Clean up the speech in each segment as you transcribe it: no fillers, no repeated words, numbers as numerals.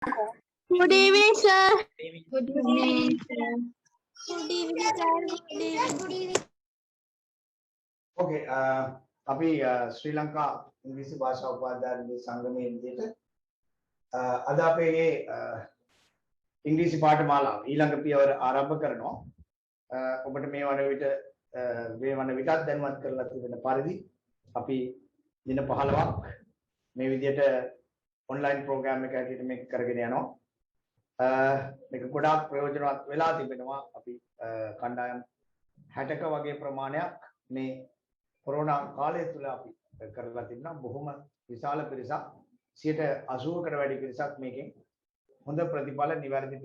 Good evening, sir. Good evening. Good evening, sir. Good evening. Okay, අපි ශ්‍රී ලංකා ඉංග්‍රීසි භාෂා උපාධාරණ සංගමයේ විදිහට අද අපේ ඉංග්‍රීසි පාඨමාලාව ඊළඟ පියවර ආරම්භ කරනවා. ඔබට මේ වන විටත් දැනුවත් කරලා තිබෙන පරිදි අපි දින 15ක් මේ විදිහට ඔන්ලයින් ප්‍රෝග්‍රෑම් එක හැටියට මේක කරගෙන යනවා. මේක ගොඩාක් ප්‍රයෝජනවත් වෙලා තිබෙනවා. අපි කණ්ඩායම් 60ක වගේ ප්‍රමාණයක් මේ කොරෝනා කාලය තුල අපි කරලා තිබුණා. බොහොම විශාල පිරිසක් 80කට වැඩි පිරිසක් මේකෙන් හොඳ ප්‍රතිඵල නිවැරදි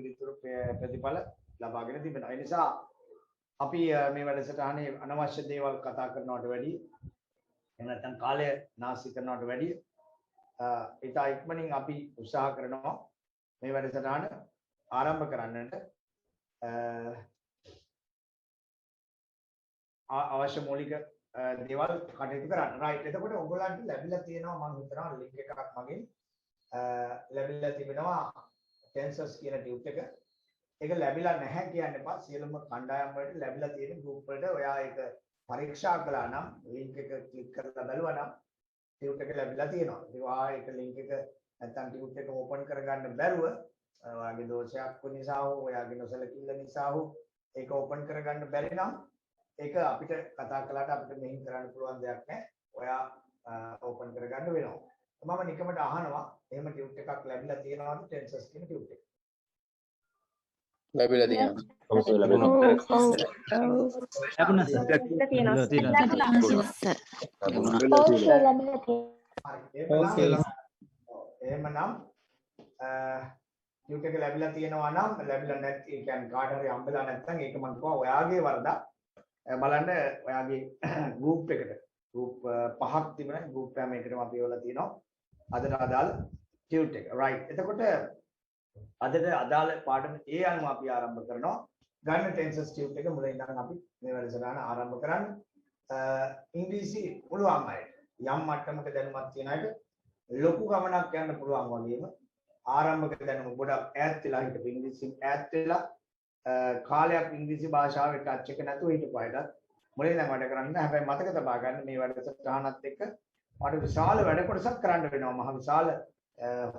ප්‍රතිඵල ලබාගෙන තිබෙනවා. ඒ නිසා අපි මේ වැඩසටහනේ අනවශ්‍ය දේවල් කතා කරනවට වැඩිය එහෙම නැත්නම් කාලය නාස්ති කරනවට වැඩිය ඊට ඉක්මනින් අපි උත්සාහ කරනවා මේ වැඩසටහන ආරම්භ කරන්නට අවශ්‍ය මූලික දේවල් කටයුතු කරන්න. රයිට්. එතකොට ඔයගොල්ලන්ට ලැබිලා තියෙනවා මම හිතනවා ලින්ක් එකක් මගෙන් ලැබිලා තිබෙනවා ටෙන්සර්ස් කියන ටියුට් එක. ඒක ලැබිලා නැහැ කියන්න එපා. සියලුම කණ්ඩායම් වලට ලැබිලා තියෙන ගෲප් වලට ඔයා ඒක පරීක්ෂා කළා නම් ලින්ක් එක ක්ලික් කරලා බලුවා නම් ටියුට් එක ලැබිලා තියෙනවා. ඉතින් ඔයා ඒක ලින්ක් එක නැත්තම් ටියුට් එක ඕපන් කරගන්න බැරුව ඔයාගේ දෝෂයක් නිසා හෝ ඔයාගේ නොසලකිල්ල නිසා හෝ ඒක ඕපන් කරගන්න බැරි නම් ඒක අපිට කතා කළාට අපිට මෙහෙම කරන්න පුළුවන් දෙයක් නැහැ. ඔයා ඕපන් කරගන්න වෙනවා. මම නිකමට අහනවා එහෙම ටියුට් එකක් ලැබිලා තියෙනවද ටෙන්සර්ස් කියන ටියුට් එක? ලැබිලා තියෙනවා. එහෙමනම් ටියුට් එක ලැබිලා තියෙනවා නම් ලැබිලා නැත්නම් ඒ කියන්නේ කාට හරි හම්බෙලා නැත්නම් ඒක මම කියවා ඔයාගේ වරදක්. බලන්න ඔයාගේ ගෲප් එකට ගෲප් 5ක් තිබුණා. ගෲප් එකම එකටම අපි වල තියෙනවා. අදට අදාළ ටියුට් එක. රයිට්. එතකොට අදට අදාළ පාඩම ඒ අනුව අපි ආරම්භ කරනවා. ගන්න ටෙන්සස් ටියුට් එක මුලින් ඉඳන් අපි මේ වැඩසටහන ආරම්භ කරන්නේ. ඉංග්‍රීසි පුළුවන් අයට යම් මට්ටමක දැනුමක් තියෙන අයට ලොකු ගමනක් යන්න පුළුවන් වගේම ආරම්භක දැනුම ගොඩක් ඈත් වෙලා හිටපු ඉංග්‍රීසියෙන් ඈත් වෙලා කාලයක් ඉංග්‍රීසි භාෂාවේ ටච් එක නැතුව හිටපු අයට මුලින් ඉඳන් වැඩ කරන්න. හැබැයි මතක තබා ගන්න මේ වැඩසටහනත් එක්ක මට විශාල වැඩ කොටසක් කරන්න වෙනවා. මහ විශාල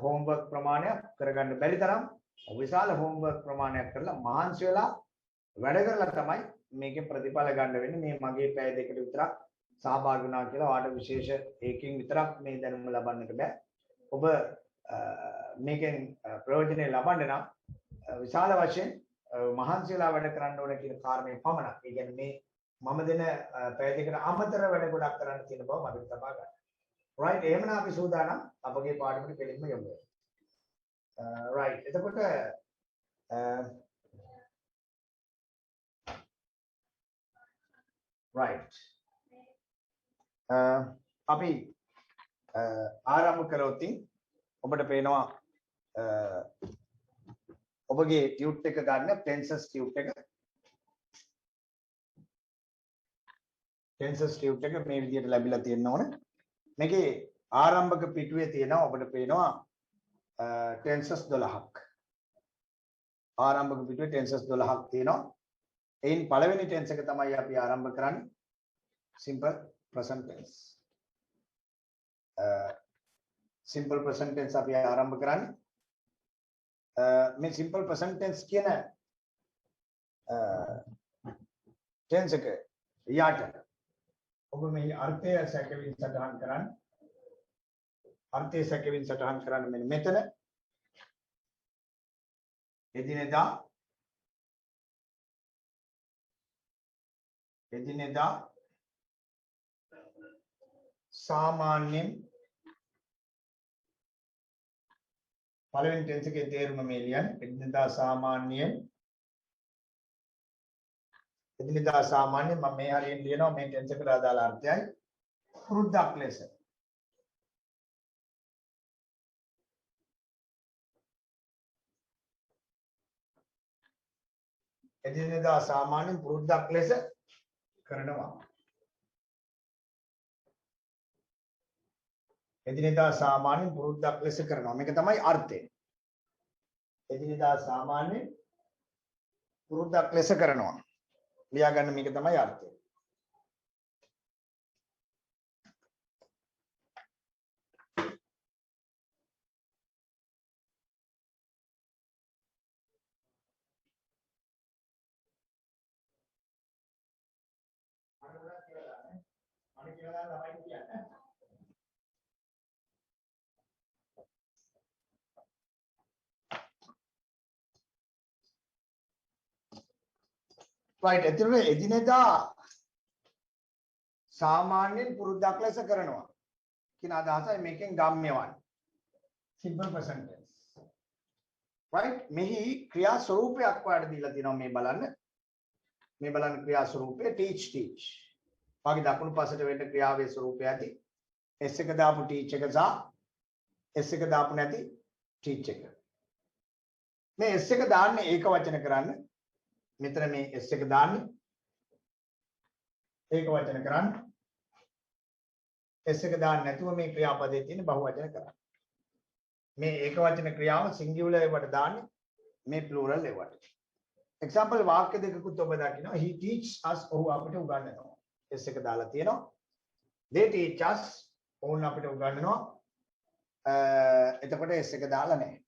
හෝම්වර්ක් ප්‍රමාණයක් කරගන්න බැරි තරම් විශාල හෝම්වර්ක් ප්‍රමාණයක් කරලා මහන්සි වෙලා වැඩ කරලා තමයි මේකේ ප්‍රතිඵල ගන්න වෙන්නේ. මේ මගේ පැය දෙකකට විතරක් සහභාගී වුණා කියලා වාට විශේෂ ඒකකින් විතරක් මේ දැනුම ලබන්නට බෑ. ඔබ මේකෙන් ප්‍රයෝජනෙ ලබන්න නම් විශාල වශයෙන් මහන්සි වෙලා වැඩ කරන්න ඕන කියන කාරණේ පමණක්. ඒ කියන්නේ මේ මම දෙන පැය දෙකකට අමතර වැඩ ගොඩක් කරන්න තියෙන බව මතක තබා ගන්න. right. එහෙමනම් අපි සූදානම් අපගේ පාඩමට කෙලින්ම යමු. right. එතකොට right. අපි ආරම්භ කරොත් ඔබට පේනවා ඔබගේ ටියුට් එක ගන්න ටෙන්සස් ටියුට් එක. ටෙන්සස් ටියුට් එක මේ විදිහට ලැබිලා තියෙන්න ඕන. මේකේ ආරම්භක පිටුවේ තියෙනවා ඔබට පේනවා ටෙන්සස් 12ක්. ආරම්භක පිටුවේ ටෙන්සස් 12ක් තියෙනවා. එයින් පළවෙනි ටෙන්ස් එක තමයි අපි ආරම්භ කරන්නේ simple present tense. simple present tense අපි ආරම්භ කරන්නේ මේ simple present tense කියන tense එක යට ඔබ මේ අර්ථය සැකවින් සටහන් කරන්න. අර්ථය සැකවින් සටහන් කරන්න මෙන්න මෙතන. එදිනෙදා සාමාන්‍යයෙන් පළවෙනි ටෙන්ස් එකේ තේරුම මේ ලියන්න. එදිනෙදා සාමාන්‍යයෙන් එදිනෙදා සාමාන්‍යයෙන් මම මේ හරියෙන් ලියනවා මේ ටෙන්ස් එකට අදාළ අර්ථයයි පුරුද්දක් ලෙස. එදිනෙදා සාමාන්‍යයෙන් පුරුද්දක් ලෙස කරනවා. එදිනෙදා සාමාන්‍යයෙන් පුරුද්දක් ලෙස කරනවා. මේක තමයි අර්ථය. එදිනෙදා සාමාන්‍ය පුරුද්දක් ලෙස කරනවා. ලියා ගන්න මේක තමයි අර්ථය. right එතකොට එදිනෙදා සාමාන්‍යයෙන් පුරුද්දක් ලෙස කරනවා කියන අදහසයි මේකෙන් ගම්ම්‍ය වන්නේ. simple present tense. right මෙහි ක්‍රියා ස්වරූපයක් වලට දීලා තියෙනවා මේ බලන්න. මේ බලන්න ක්‍රියා ස්වරූපය teach. වාගේ දකුණු පසට වෙන්න ක්‍රියාවේ ස්වරූපය ඇති. s එක දාපු teach එක සහ s එක දාපු නැති teach එක. මේ s එක දාන්නේ ඒක වචන කරන්න. මෙතන මේ s එක දාන්නේ ඒක වචන කරන්න. s එක දාන්න නැතුව මේ ක්‍රියාපදයේ තියෙන බහුවචන කරන්න. මේ ඒක වචන ක්‍රියාව සිංගියුලර් එකට දාන්නේ මේ ප්ලූරල් එකට. එක්සැම්පල් වාක්‍ය දෙකකුත් ඔබ දකිනවා. he teaches us ඔහු අපිට උගන්වනවා. s එක දාලා තියෙනවා. they teach us ඔවුන් අපිට උගන්වනවා. එතකොට s එක දාලා නැහැ.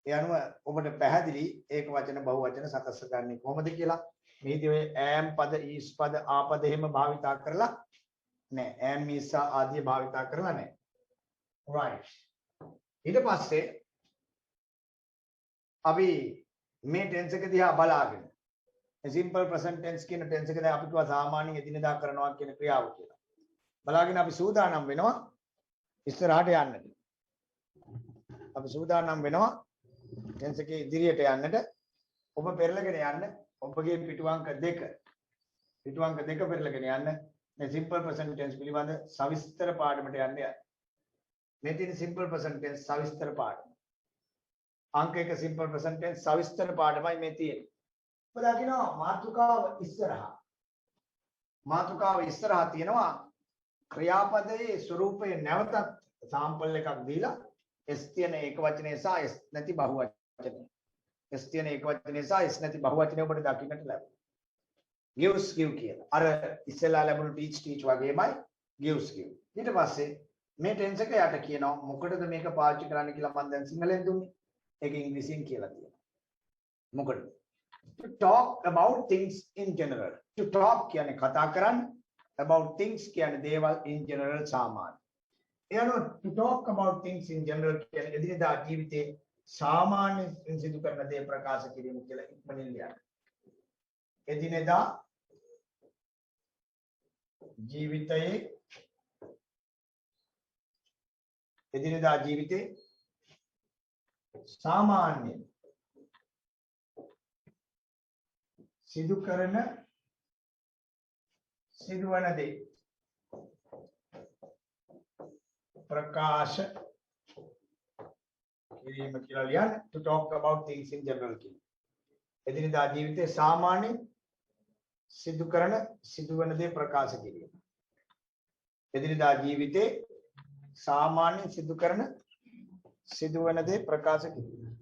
ඒ අනුව ඔබට පැහැදිලි ඒක වචන බහුවචන සකස් කරන්නේ කොහොමද කියලා. මේදී ඔය am පද is පද ආ පද එහෙම භාවිතා කරලා නැහැ. am is ආදී භාවිතා කරලා නැහැ. right ඊට පස්සේ අපි මේ ටෙන්ස් එක දිහා බලාගෙන simple present tense කියන ටෙන්ස් එක දැන් අපි කිව්වා සාමාන්‍යයෙන් එදිනෙදා කරනවා කියන ක්‍රියාව කියලා. බලාගෙන අපි සූදානම් වෙනවා ඉස්සරහට යන්නට. අපි සූදානම් වෙනවා ටෙන්ස් එකේ ඉදිරියට යන්නට. ඔබ පෙරලගෙන යන්න. ඔබගේ පිටු අංක 2 පෙරලගෙන යන්න. මේ simple present tense පිළිබඳ සවිස්තර පාඩමට යන්න. මේ තියෙන simple present tense සවිස්තර පාඩම. අංක 1 simple present tense සවිස්තර පාඩමයි මේ තියෙන්නේ. ඔබ දකිනවා මාතෘකාව ඉස්සරහා තියෙනවා ක්‍රියාපදයේ ස්වරූපයේ නැවතත් සාම්පල් එකක් දීලා s තියෙන ඒක වචනේ සහ s නැති බහුවචනේ. s තියෙන ඒක වචනේ සහ s නැති බහුවචනේ ඔබට දකින්නට ලැබෙනවා. gives give කියලා. අර ඉස්සෙල්ලා ලැබුණු teach වගේමයි gives give. ඊට පස්සේ මේ ටෙන්ස් එක යට කියනවා මොකටද මේක පාවිච්චි කරන්න කියලා මම දැන් සිංහලෙන් දුන්නේ. ඒක ඉංග්‍රීසියෙන් කියලා තියෙනවා. මොකටද? To talk about things in general. To talk කියන්නේ කතා කරන්න. About things කියන්නේ දේවල් in general සාමාන්‍ය. එයනොත් to talk about things in general කියන්නේ එදිනෙදා ජීවිතේ සාමාන්‍යයෙන් සිදු කරන දේ ප්‍රකාශ කිරීම කියලා ඉක්මනින් ලියන්න. එදිනෙදා ජීවිතේ සාමාන්‍යයෙන් සිදුවන දේ ප්‍රකාශ කිරීම කියලා ලියන්න. to talk about things in general කියන. එදිනෙදා ජීවිතේ සාමාන්‍යයෙන් සිදුවන දේ ප්‍රකාශ කිරීම. එදිනෙදා ජීවිතේ සාමාන්‍යයෙන් සිදුවන දේ ප්‍රකාශ කිරීම.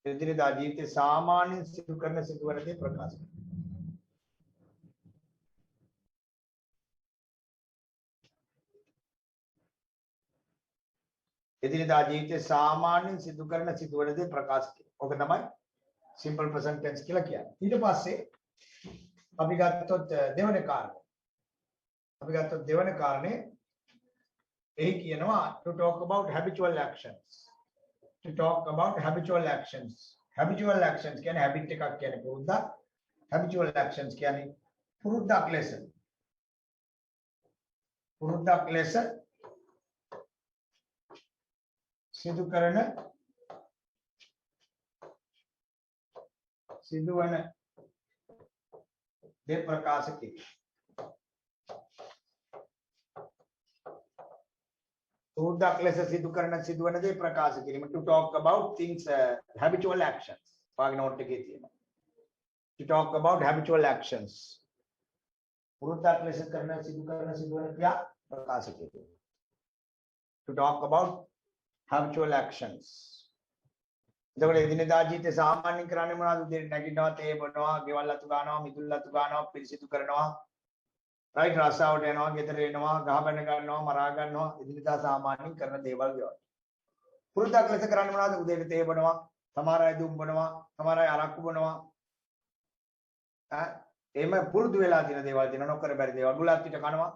එදිනෙදා ජීවිතේ සාමාන්‍යයෙන් සිදුවන දේ ප්‍රකාශ කිරීම. එදිනෙදා ජීවිතේ සාමාන්‍යයෙන් සිදුවන දේ ප්‍රකාශ කිරීම. ඔක තමයි simple present tense කියලා කියන්නේ. ඊට පස්සේ අපි ගත්තොත් දෙවන කාරණේ එහි කියනවා to talk about habitual actions. habitual actions කියන්නේ habit එකක් කියන්නේ පුරුද්දක්. habitual actions කියන්නේ පුරුද්දක් ලෙස සිදුවන දේ ප්‍රකාශ කිරීම. පුරුද්දක් ලෙස සිදුවන දේ ප්‍රකාශ කිරීම. to talk about things habitual actions. පාග නෝට් එකේ තියෙනවා. to talk about habitual actions. පුරුද්දක් ලෙස සිදුවන ක්‍රියා ප්‍රකාශ කිරීම. to talk about habitual actions. එතකොට එදිනෙදා ජීවිතේ සාමාන්‍යයෙන් කරන්නේ මොනවද? උදේට නැගිටිනවා, තේ බොනවා, ගෙවල් අතු ගන්නවා, මිදුල් අතු ගන්නවා, පිරිසිදු කරනවා. right රස්සාවට යනවා, ගෙදර එනවා, ගහ බැඳ ගන්නවා, මරා ගන්නවා. එදිනෙදා සාමාන්‍යයෙන් කරන දේවල් ගෙවල්. පුරුද්දක් ලෙස කරන්නේ මොනවද? උදේට තේ බොනවා, සමහර අය දුම් බොනවා, සමහර අය අරක්කු බොනවා. එහෙම පුරුදු වෙලා තියෙන දේවල් තියෙනවා, නොකර බැරි දේවල්. බුලත් පිට කනවා.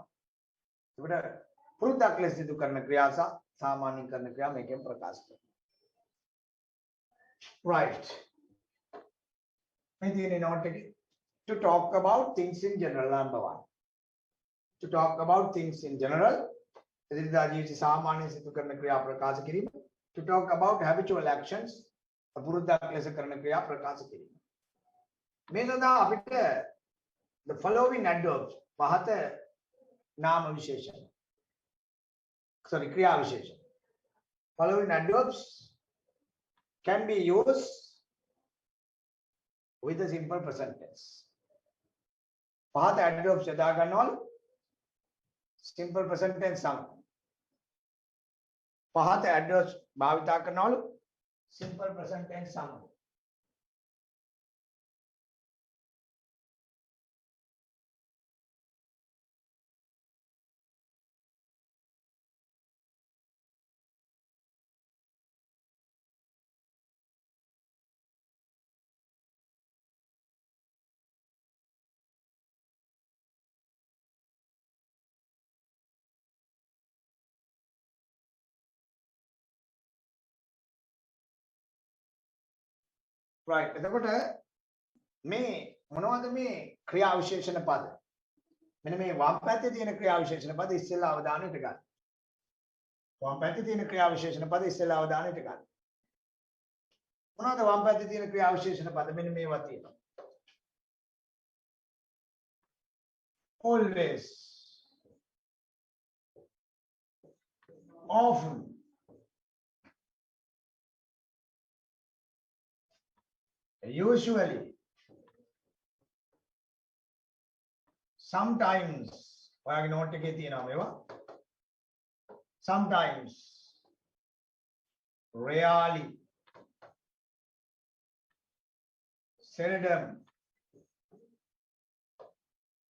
ඒකට පුරුද්දක් ලෙස සිදු කරන ක්‍රියා සහ සාමාන්‍යයෙන් කරන ක්‍රියා මේකෙන් ප්‍රකාශ කරනවා. Right. To talk about things in general, number one. To talk about things in general. To talk about habitual actions. The following adverbs. Sorry, kriya visheshan. Following adverbs can be used with a simple present tense. Pahat adverbs යදා ගන්නවලු simple present tense සමග. pahat adverbs භාවිතා කරනවලු simple present tense සමග. Right. එතකොට මේ මොනවද මේ ක්‍රියා විශේෂණ පද? මෙන්න මේ වම් පැත්තේ තියෙන ක්‍රියා විශේෂණ පද ඉස්සෙල්ලා අවධානයට ගන්න. වම් පැත්තේ තියෙන ක්‍රියා විශේෂණ පද ඉස්සෙල්ලා අවධානයට ගන්න. මොනවද වම් පැත්තේ තියෙන ක්‍රියා විශේෂණ පද? මෙන්න මේවා තියෙනවා. Always, often, usually, sometimes, ඔයාගේ note එකේ තියෙනවා මේවා. Sometimes, rarely, seldom,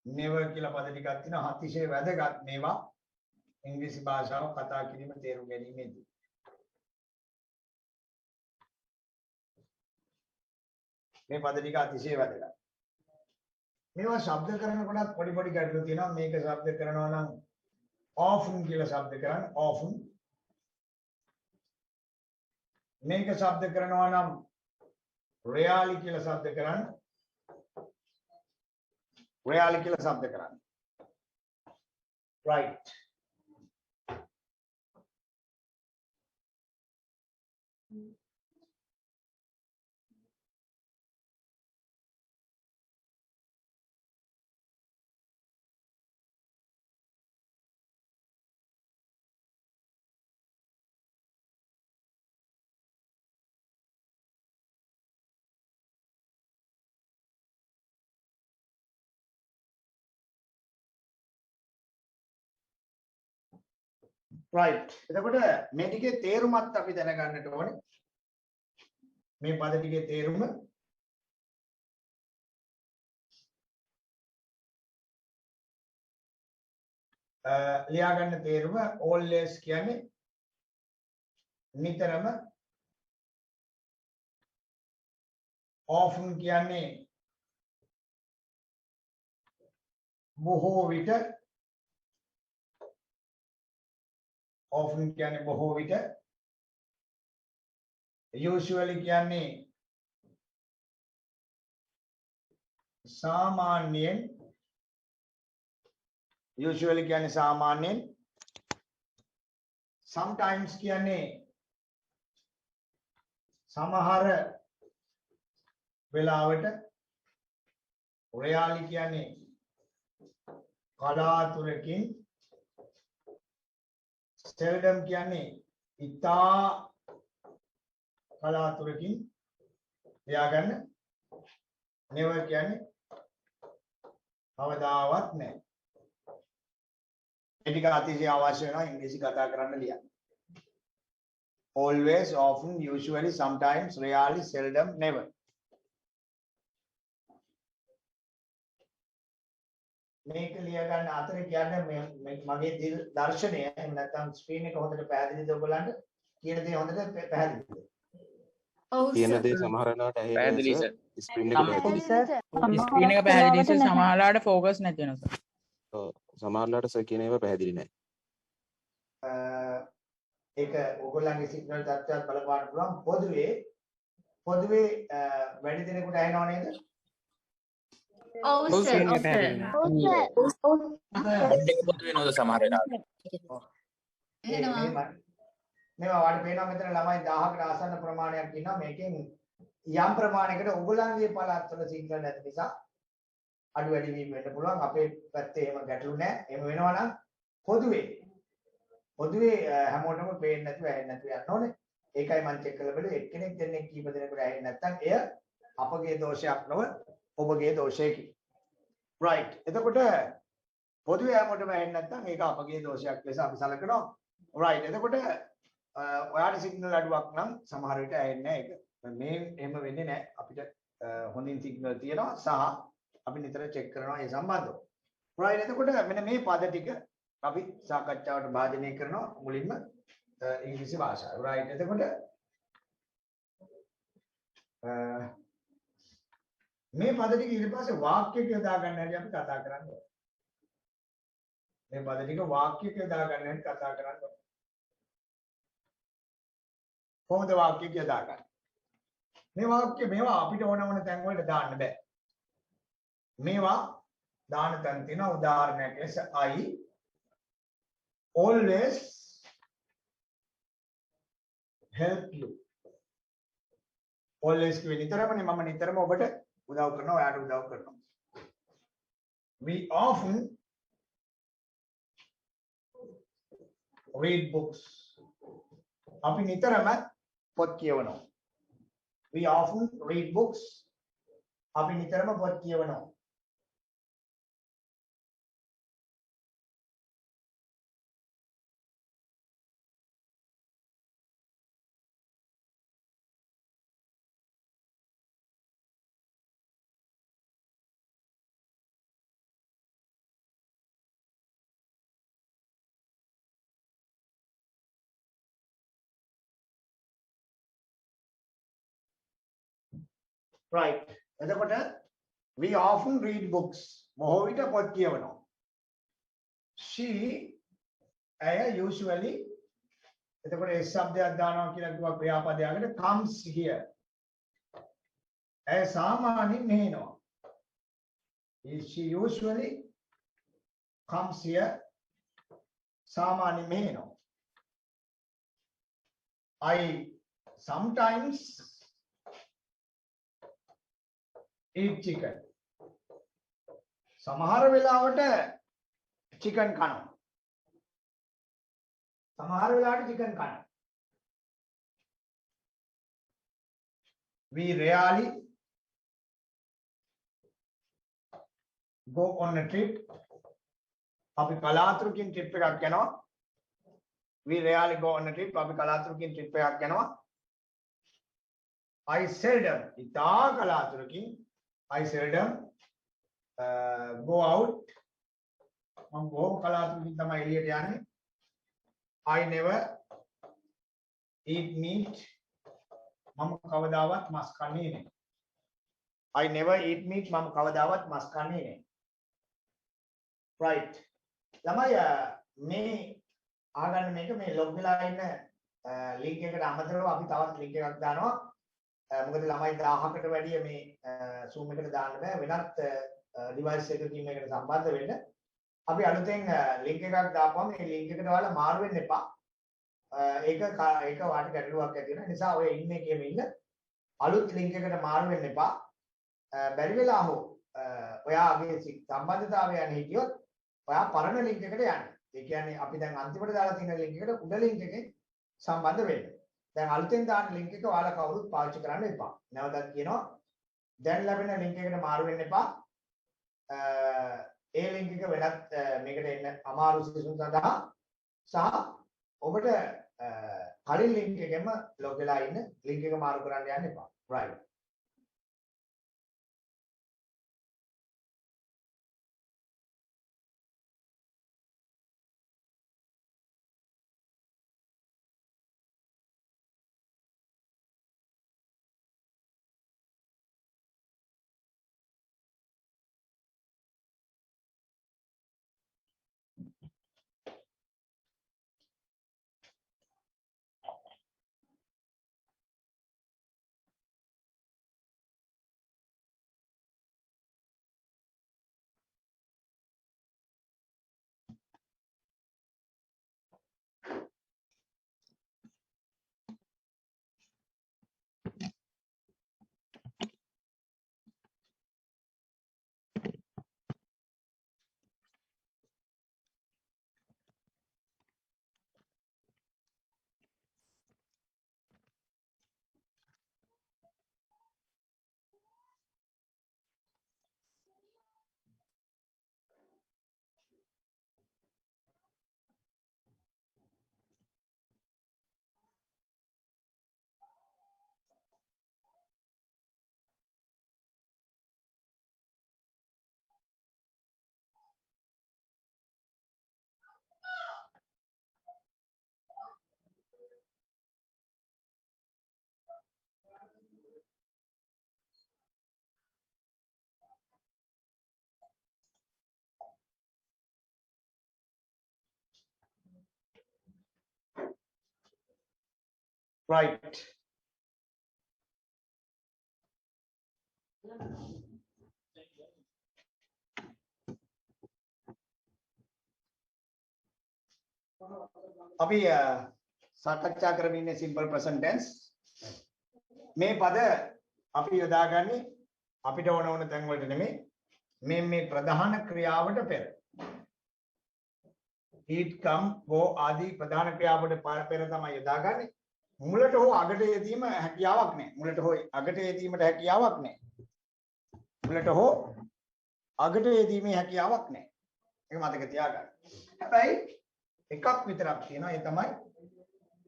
never කියලා පද ටිකක් තියෙනවා. අතිශය වැදගත් මේවා ඉංග්‍රීසි භාෂාව කතා කිරීම තේරුම් ගැනීමේදී. මේ පද ටික අතිශය වැදගත්. මේවා ශබ්ද කරනකොටත් පොඩි පොඩි ගැටලු තියෙනවා. මේක ශබ්ද කරනවා නම් often කියලා ශබ්ද කරන්න often. මේක ශබ්ද කරනවා නම් rarely කියලා ශබ්ද කරන්න rarely කියලා ශබ්ද කරන්න. Right. Right. එතකොට මේ ටිකේ තේරුමත් අපි දැනගන්නට ඕනේ. මේ පද ටිකේ තේරුම ලියා ගන්න තේරුම always කියන්නේ නිතරම, often කියන්නේ බොහෝ විට, often කියන්නේ බොහෝ විට, usually කියන්නේ සාමාන්‍යයෙන්, usually කියන්නේ සාමාන්‍යයෙන්, sometimes කියන්නේ සමහර වෙලාවට, rarely කියන්නේ කලාතුරකින්, seldom කියන්නේ ඉතා කලාතුරකින් ලියාගන්න, never කියන්නේ කවදාවත් නැහැ. මේ ටික අතිශය අවශ්‍ය වෙනවා ඉංග්‍රීසි කතා කරන්න ලියන්න. always, often, usually, sometimes, rarely, seldom, never. මේක ලිය ගන්න අතරේ කියන්නේ මගේ දර්ශනය එහෙම නැත්නම් ස්ක්‍රීන් එක හොඳට පැහැදිලිද ඔයගලන්ට කියන දේ හොඳට පැහැදිලිද? ඔව් කියන සර්. දේ සමහර වෙලාවට පැහැදිලි ඇහෙන්නේ සර්. ස්ක්‍රීන් එක පැහැදිලි. ස්ක්‍රීන් එක පැහැදිලි සර් සමහරලාට ફોකස් නැති වෙනවා සර්. ඔව් සමහරලාට සර් කියන ඒවා පැහැදිලි නැහැ. ඒක ඔයගොල්ලන්ගේ සිග්නල් තත්ත්වයක් බලපාන්න පුළුවන්. පොදුවේ වැඩි දෙනෙකුට ඇහෙනව නේද? ඔව් සර්. ස්ක්‍රීන් එක පැහැදිලි නැහැ. දෙක පොදු වෙනවද සමහර වෙලාවට? මේවා වාට පේනවා මෙතන ළමයි 1000කට ආසන්න ප්‍රමාණයක් ඉන්නවා. මේකෙන් යම් ප්‍රමාණයකට ඔයගොල්ලන්ගේ පළාත්වල සිග්නල් නැති නිසා අඩු වැඩි වීම වෙන්න පුළුවන්. අපේ පැත්තේ එහෙම ගැටලු නැහැ. එහෙම වෙනවා නම් පොදුවේ හැමෝටම පේන්නේ නැතුව ඇහෙන්නේ නැතුව යන්න ඕනේ. ඒකයි මම චෙක් කරලා බලුවේ එක්කෙනෙක් දෙන්නෙක් කීප දෙනෙකුට ඇහෙන්නේ නැත්නම් එය අපගේ දෝෂයක් නොව ඔබගේ දෝෂයකි. right. එතකොට පොදුවේ හැමෝටම ඇහෙන්නේ නැත්නම් ඒක අපගේ දෝෂයක් ලෙස අපි සලකනවා. right. එතකොට ඔයාලට සිග්නල් අඩුවක් නම් සමහර විට ඇහෙන්නේ නැහැ ඒක. මේ එහෙම වෙන්නේ නැහැ. අපිට හොඳින් සිග්නල් තියෙනවා සහ අපි නිතර චෙක් කරනවා ඒ සම්බන්ධව. right. එතකොට මෙන්න මේ පද ටික අපි සාකච්ඡාවට භාජනය කරනවා මුලින්ම ඉංග්‍රීසි භාෂාව. right. එතකොට මේ පද ටික ඊට පස්සේ වාක්‍යයක යොදා ගන්න හැටි අපි කතා කරන්නේ. මේ පද ටික වාක්‍යයක යොදා ගන්න හැටි කතා කරන්නේ. කොහොමද වාක්‍යයක යොදා ගන්න? මේවා අපිට ඕන තැන් වලට දාන්න බෑ. මේවා දාන තැන් තියෙනවා. උදාහරණයක් ලෙස I always help you. always කිව්වේ නිතරමනේ මම නිතරම ඔබට උදව් කරනවා ඔයාලට උදව් කරනවා. we often read books. අපි නිතරම පොත් කියවනවා. we often read books. අපි නිතරම පොත් කියවනවා. right. එතකොට we often read books. බොහෝ විට පොත් කියවනවා. she usually එතකොට ඒ શબ્දයක් දානවා කියලා කිව්වා ක්‍රියාපදයකට comes here. සාමාන්‍යයෙන් මෙහෙනවා. she usually comes here. සාමාන්‍යයෙන් මෙහෙනවා. I sometimes eat chicken. සමහර වෙලාවට chicken කනවා. සමහර වෙලාවට chicken කනවා. we rarely go on a trip. අපි කලාතුරකින් trip එකක් යනවා. we rarely go on a trip. අපි කලාතුරකින් trip එකක් යනවා. I seldom ඉතා කලාතුරකින් I seldom go out. මම බොහොම කලාතුරකින් තමයි එළියට යන්නේ. I never eat meat. මම කවදාවත් මස් කන්නේ නැහැ. I never eat meat. මම කවදාවත් මස් කන්නේ නැහැ. right. ළමයි මේ ආගන්න මේක මේ ලොග් වෙලා ඉන්න link එකට අමතරව අපි තවත් link එකක් දානවා. මොකද ළමයි 1000කට වැඩිය මේ Zoom එකට දාන්න බෑ වෙනත් device එකකින් මේකට සම්බන්ධ වෙන්න. අපි අලුතෙන් link එකක් දාපුවම මේ link එකට ඔයාලා මාරු වෙන්න එපා. ඒක වාට ගැටලුවක් ඇති වෙන නිසා ඔය ඉන්නේ කියම ඉන්න. අලුත් link එකට මාරු වෙන්න එපා. බැරි වෙලා හෝ ඔයාගේ සම්බන්ධතාවය යන හිටියොත් ඔයා පරණ link එකට යන්න. ඒ කියන්නේ අපි දැන් අන්තිමට දාලා තියෙන link එකට උඩ link එකෙන් සම්බන්ධ වෙන්න. දැන් අලුතෙන් දාන link එක ඔයාලා කවුරුත් පාවිච්චි කරන්න එපා. නැවතත් කියනවා දැන් ලැබෙන link එකට මාරු වෙන්න එපා. ඒ link එක වෙනත් මේකට එන්න අමාරු සිසුන් සඳහා සහ ඔබට කලින් link එකෙම log වෙලා ඉන්න link එක මාරු කරන්න යන්න එපා. right. Right. අපි සාකච්ඡා කරමින් ඉන්නේ simple present tense. මේ පද අපි යොදාගන්නේ අපිට ඕන තැන් වලට නෙමෙයි මේ ප්‍රධාන ක්‍රියාවට පෙර. eat come go ආදී ප්‍රධාන ක්‍රියාවට පෙර තමයි යොදාගන්නේ. මුලට හෝ අගට යෙදීම හැකියාවක් නැහැ. මුලට හෝ අගට යෙදීමට හැකියාවක් නැහැ. මුලට හෝ අගට යෙදීමේ හැකියාවක් නැහැ. ඒක මතක තියාගන්න. හැබැයි එකක් විතරක් තියෙනවා. ඒ තමයි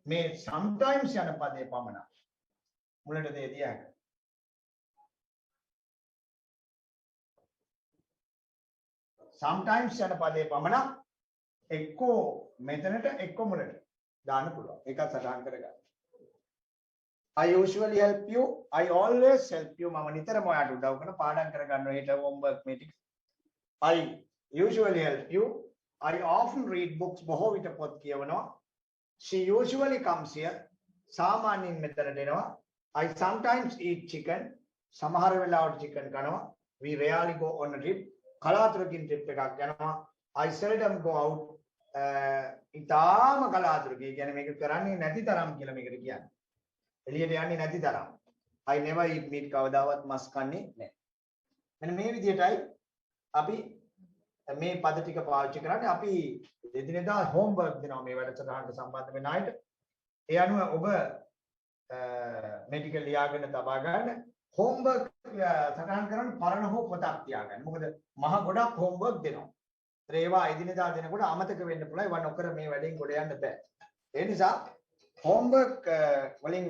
මේ sometimes යන පදේ පමණක් මුලට දෙදිය හැකියි. sometimes යන පදේ පමණක් එක්කෝ මෙතනට එක්කෝ මුලට දාන්න පුළුවන්. ඒකත් සටහන් කරගන්න. I usually help you. I always help you. මම නිතරම ඔයාලට උදව් කරන පාඩම් කරගන්නවා. හෙට homework meeting. I usually help you. I often read books. බොහෝ විට පොත් කියවනවා. She usually comes here. සාමාන්‍යයෙන් මෙතනට එනවා. I sometimes eat chicken. සමහර වෙලාවට chicken කනවා. We rarely go on a trip. කලාතුරකින් trip එකක් යනවා. I seldom go out. ඉතාලම කලාතුරකින්. කියන්නේ මේක කරන්නේ නැති තරම් කියලා මේකට කියන්නේ. එළියට යන්නේ නැති තරම්. I never eat meat කවදාවත් මස් කන්නේ නැහැ. මෙන්න මේ විදිහටයි අපි මේ පද ටික පාවිච්චි කරන්නේ. අපි එදිනෙදා homework දෙනවා මේ වැඩසටහනට සම්බන්ධ වෙන අයට. ඒ අනුව ඔබ මේ ටික ලියාගෙන තබා ගන්න. homework සටහන් කරන්න පරණ හෝ පොතක් තියාගන්න. මොකද මහ ගොඩක් homework දෙනවා. ඒවා එදිනෙදා දෙනකොට අමතක වෙන්න පුළුවන්. ඒවා නොකර මේ වැඩෙන් ගොඩ යන්න බෑ. ඒ නිසා homework වලින්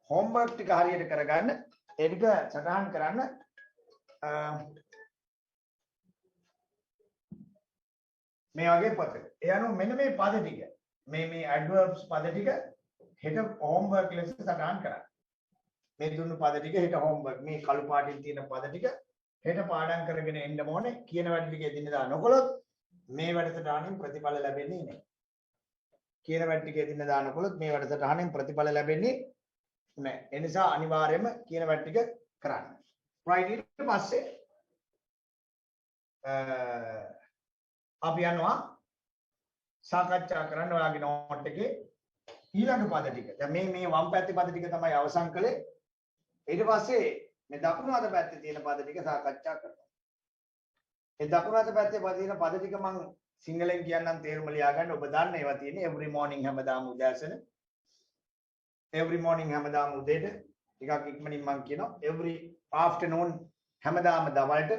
homework ටික හරියට කරගන්න. ඒ ටික සටහන් කරන්න. මේ වගේ පොතක. ඒ අනුව මෙන්න මේ පද ටික මේ adverbs පද ටික හෙට homework ලෙස සටහන් කරන්න. මේ දුන්නු පද ටික හෙට homework මේ කළු පාටින් තියෙන පද ටික හෙට පාඩම් කරගෙන එන්න ඕනේ. කියන වැඩ ටික එදිනෙදා නොකළොත් මේ වැඩසටහනින් ප්‍රතිඵල ලැබෙන්නේ නැහැ. කියන වැඩ ටික එදිනෙදා නොකළොත් මේ වැඩසටහනින් ප්‍රතිඵල ලැබෙන්නේ නැහැ. ඒ නිසා අනිවාර්යයෙන්ම කියන වැඩ ටික කරන්න. right ඊට පස්සේ අපි යනවා සාකච්ඡා කරන්න ඔයාගේ නෝට් එකේ ඊළඟ පද ටික. දැන් මේ වම් පැත්තේ පද ටික තමයි අවසන් කළේ. ඊට පස්සේ මේ දකුණු අත පැත්තේ තියෙන පද ටික සාකච්ඡා කරනවා. මේ දකුණු අත පැත්තේ තියෙන පද ටික මම සිංහලෙන් කියන්නම් තේරුම ලියා ගන්න. ඔබ දන්න ඒවා තියෙන්නේ every morning හැමදාම උදෑසන. every morning හැමදාම උදේට ටිකක් ඉක්මනින් මම කියනවා. every afternoon හැමදාම දවල්ට.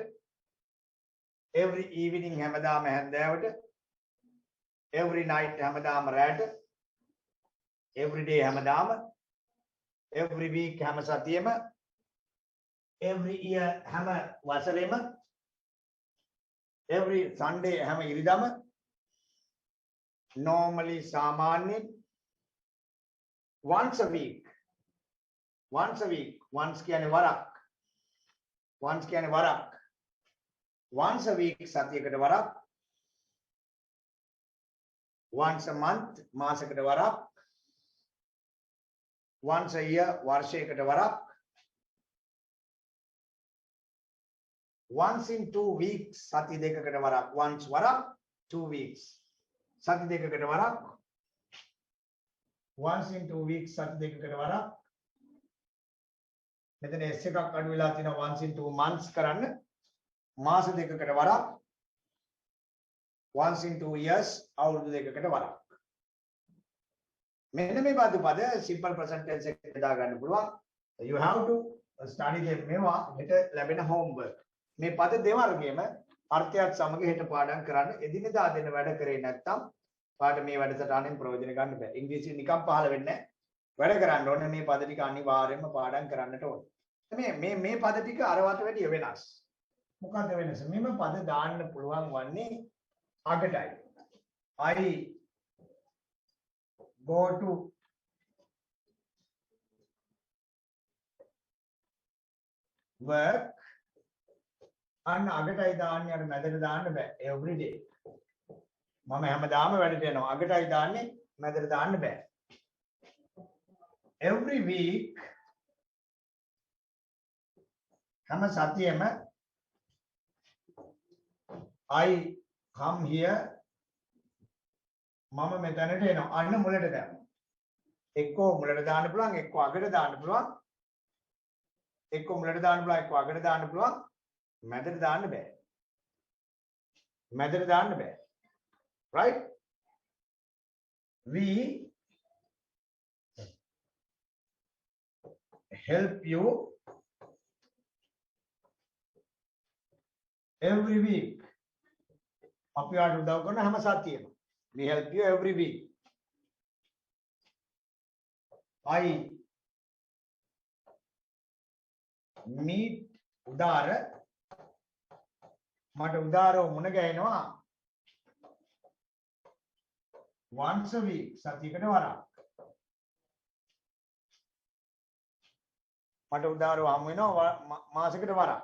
every evening හැමදාම හැන්දෑවට. every night හැමදාම රැට. every day හැමදාම, every week හැම සතියෙම, every year හැම වසරෙම, every Sunday හැම ඉරිදම, normally සාමාන්‍යයෙන්, once a week, once a week, once කියන්නේ වරක්, once කියන්නේ වරක්, once a week සතියකට වරක්, once a month මාසයකට වරක්, once a year වර්ෂයකට වරක්, once in 2 weeks සති දෙකකට වරක්, once වරක්, 2 weeks සති දෙකකට වරක්, once in 2 weeks සති දෙකකට වරක්. මෙතන S එකක් අඩු වෙලා තියෙනවා once in 2 months කරන්න, මාස දෙකකට වරක්, once in 2 years අවුරුදු දෙකකට වරක්. මෙන්න මේ බඳු පද simple present tense එකට දා ගන්න පුළුවන්. You have to study them. මේවා හෙට ලැබෙන homework. මේ පද දෙවර්ගයේම අර්ථයත් සමග හෙට පාඩම් කරන්න. එදිනෙදා දෙන වැඩ කරේ නැත්නම් පාඩම මේ වැඩසටහනෙන් ප්‍රයෝජන ගන්න බෑ. ඉංග්‍රීසි නිකම් පහළ වෙන්නේ නැහැ. වැඩ කරන්න ඕනේ මේ පද ටික අනිවාර්යයෙන්ම පාඩම් කරන්නට ඕනේ. මේ පද ටික අරවට වැඩිය වෙනස්. මොකද්ද වෙනස? මෙම පද දාන්න පුළුවන් වන්නේ අගටයි. I go to work අන්න අගටයි දාන්නේ අර මැදට දාන්න බෑ. every day. මම හැමදාම වැඩට යනවා. අගටයි දාන්නේ මැදට දාන්න බෑ. every week හැම සතියෙම I come here මම මෙතනට එනවා. අන්න මුලට දානවා. එක්කෝ මුලට දාන්න පුළුවන්, එක්කෝ අගට දාන්න පුළුවන්. එක්කෝ මුලට දාන්න පුළුවන්, එක්කෝ අගට දාන්න පුළුවන්. මැදට දාන්න බෑ. මැදට දාන්න බෑ. right? We help you every week. අපි ආට උදව් කරන හැම සතියෙම. We help you every week. I meet උදාර මට උදාරව මුණ ගැහෙනවා once a week සතියකට වරක්. මට උදාරව හමු වෙනවා මාසයකට වරක්.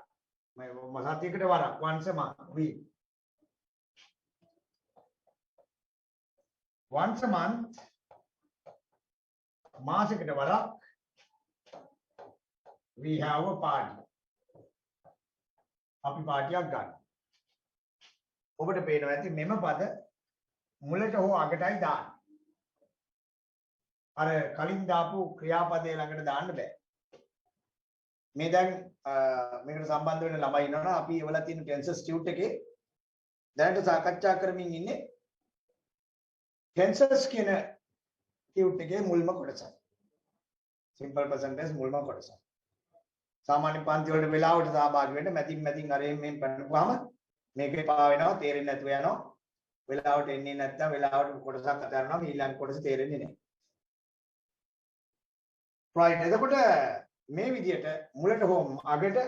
සතියකට වරක් once a month week. once a month මාසයකට වරක් we have a party. අපි පාටියක් ගන්න. ඔබට පේනවා ඇති මෙම පද මුලට හෝ අගටයි දාන්න. අර කලින් දාපු ක්‍රියාපදයේ ළඟට දාන්න බෑ. මේ දැන් මේකට සම්බන්ධ වෙන ළමයි ඉන්නවනම් අපි ඒවල තියෙන ටෙන්සස් ටියුට් එකේ දැනට සාකච්ඡා කරමින් ඉන්නේ ටෙන්සස් කියන ටියුට් එකේ මුල්ම කොටස. සිම්පල් ප්‍රසන්ට් ටෙන්ස් මුල්ම කොටස. සාමාන්‍ය පන්ති වලට වෙලාවට සහභාගී වෙන්න මැදින් අරෙන් මෙන් පනපුවාම මේකේ පා වෙනවා තේරෙන්නේ නැතුව යනවා. වෙලාවට එන්නේ නැත්නම් වෙලාවට කොටසක් කතා කරනවා ඊළඟ කොටස තේරෙන්නේ නැහැ. right එතකොට මේ විදිහට මුලට හෝ අගට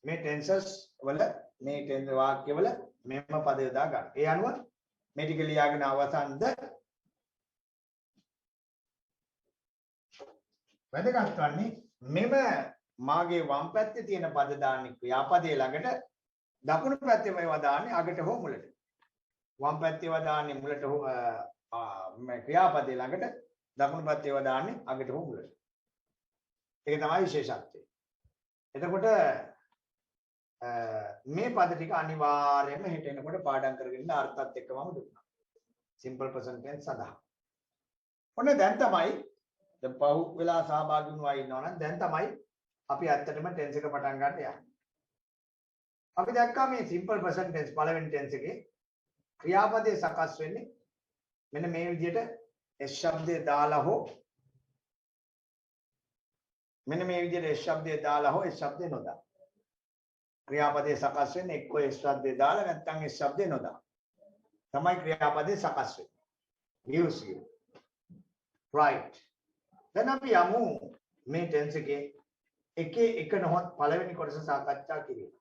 මේ ටෙන්සස් වල මේ ටෙන්ස් වාක්‍ය වල මෙම පද යොදා ගන්න. ඒ අනුව මේ ටික ලියාගෙන අවසන්ද වැදගත් වන්නේ මෙම මාගේ වම් පැත්තේ තියෙන පද දාන්නේ ක්‍රියාපදයේ ළඟට දකුණු පැත්තේ මේවා දාන්නේ අගට හෝ මුලට. වම් පැත්තේ ඒවා දාන්නේ මුලට හෝ ක්‍රියාපදයේ ළඟට දකුණු පැත්තේ ඒවා දාන්නේ අගට හෝ මුලට. ඒක තමයි විශේෂත්වය. එතකොට මේ පද ටික අනිවාර්යයෙන්ම හෙට එනකොට පාඩම් කරගෙන අර්ථත් එක්කමම දුන්නා. සිම්පල් ප්‍රසන්ට් ටෙන්ස් සඳහා. ඔන්න දැන් තමයි දැන් පහු වෙලා සහභාගී වුණා ඉන්නවනම් දැන් තමයි අපි ඇත්තටම ටෙන්ස් එක පටන් ගන්න යන්නේ. අපි දැක්කා මේ සිම්පල් ප්‍රසන්ට් ටෙන්ස් පළවෙනි ටෙන්ස් එකේ ක්‍රියාපදයේ සකස් වෙන්නේ මෙන්න මේ විදිහට S ශබ්දය දාලා හෝ මෙන්න මේ විදිහට S ශබ්දය දාලා හෝ S ශබ්දය නොදා. ක්‍රියාපදයේ සකස් වෙන්නේ එක්ක S ශබ්දය දාලා නැත්නම් S ශබ්දය නොදා. තමයි ක්‍රියාපදයේ සකස් වෙන්නේ. use you. right. දැන් අපි යමු මේ ටෙන්ස් එකේ එක නොහොත් පළවෙනි කොටස සාකච්ඡා කිරීමට.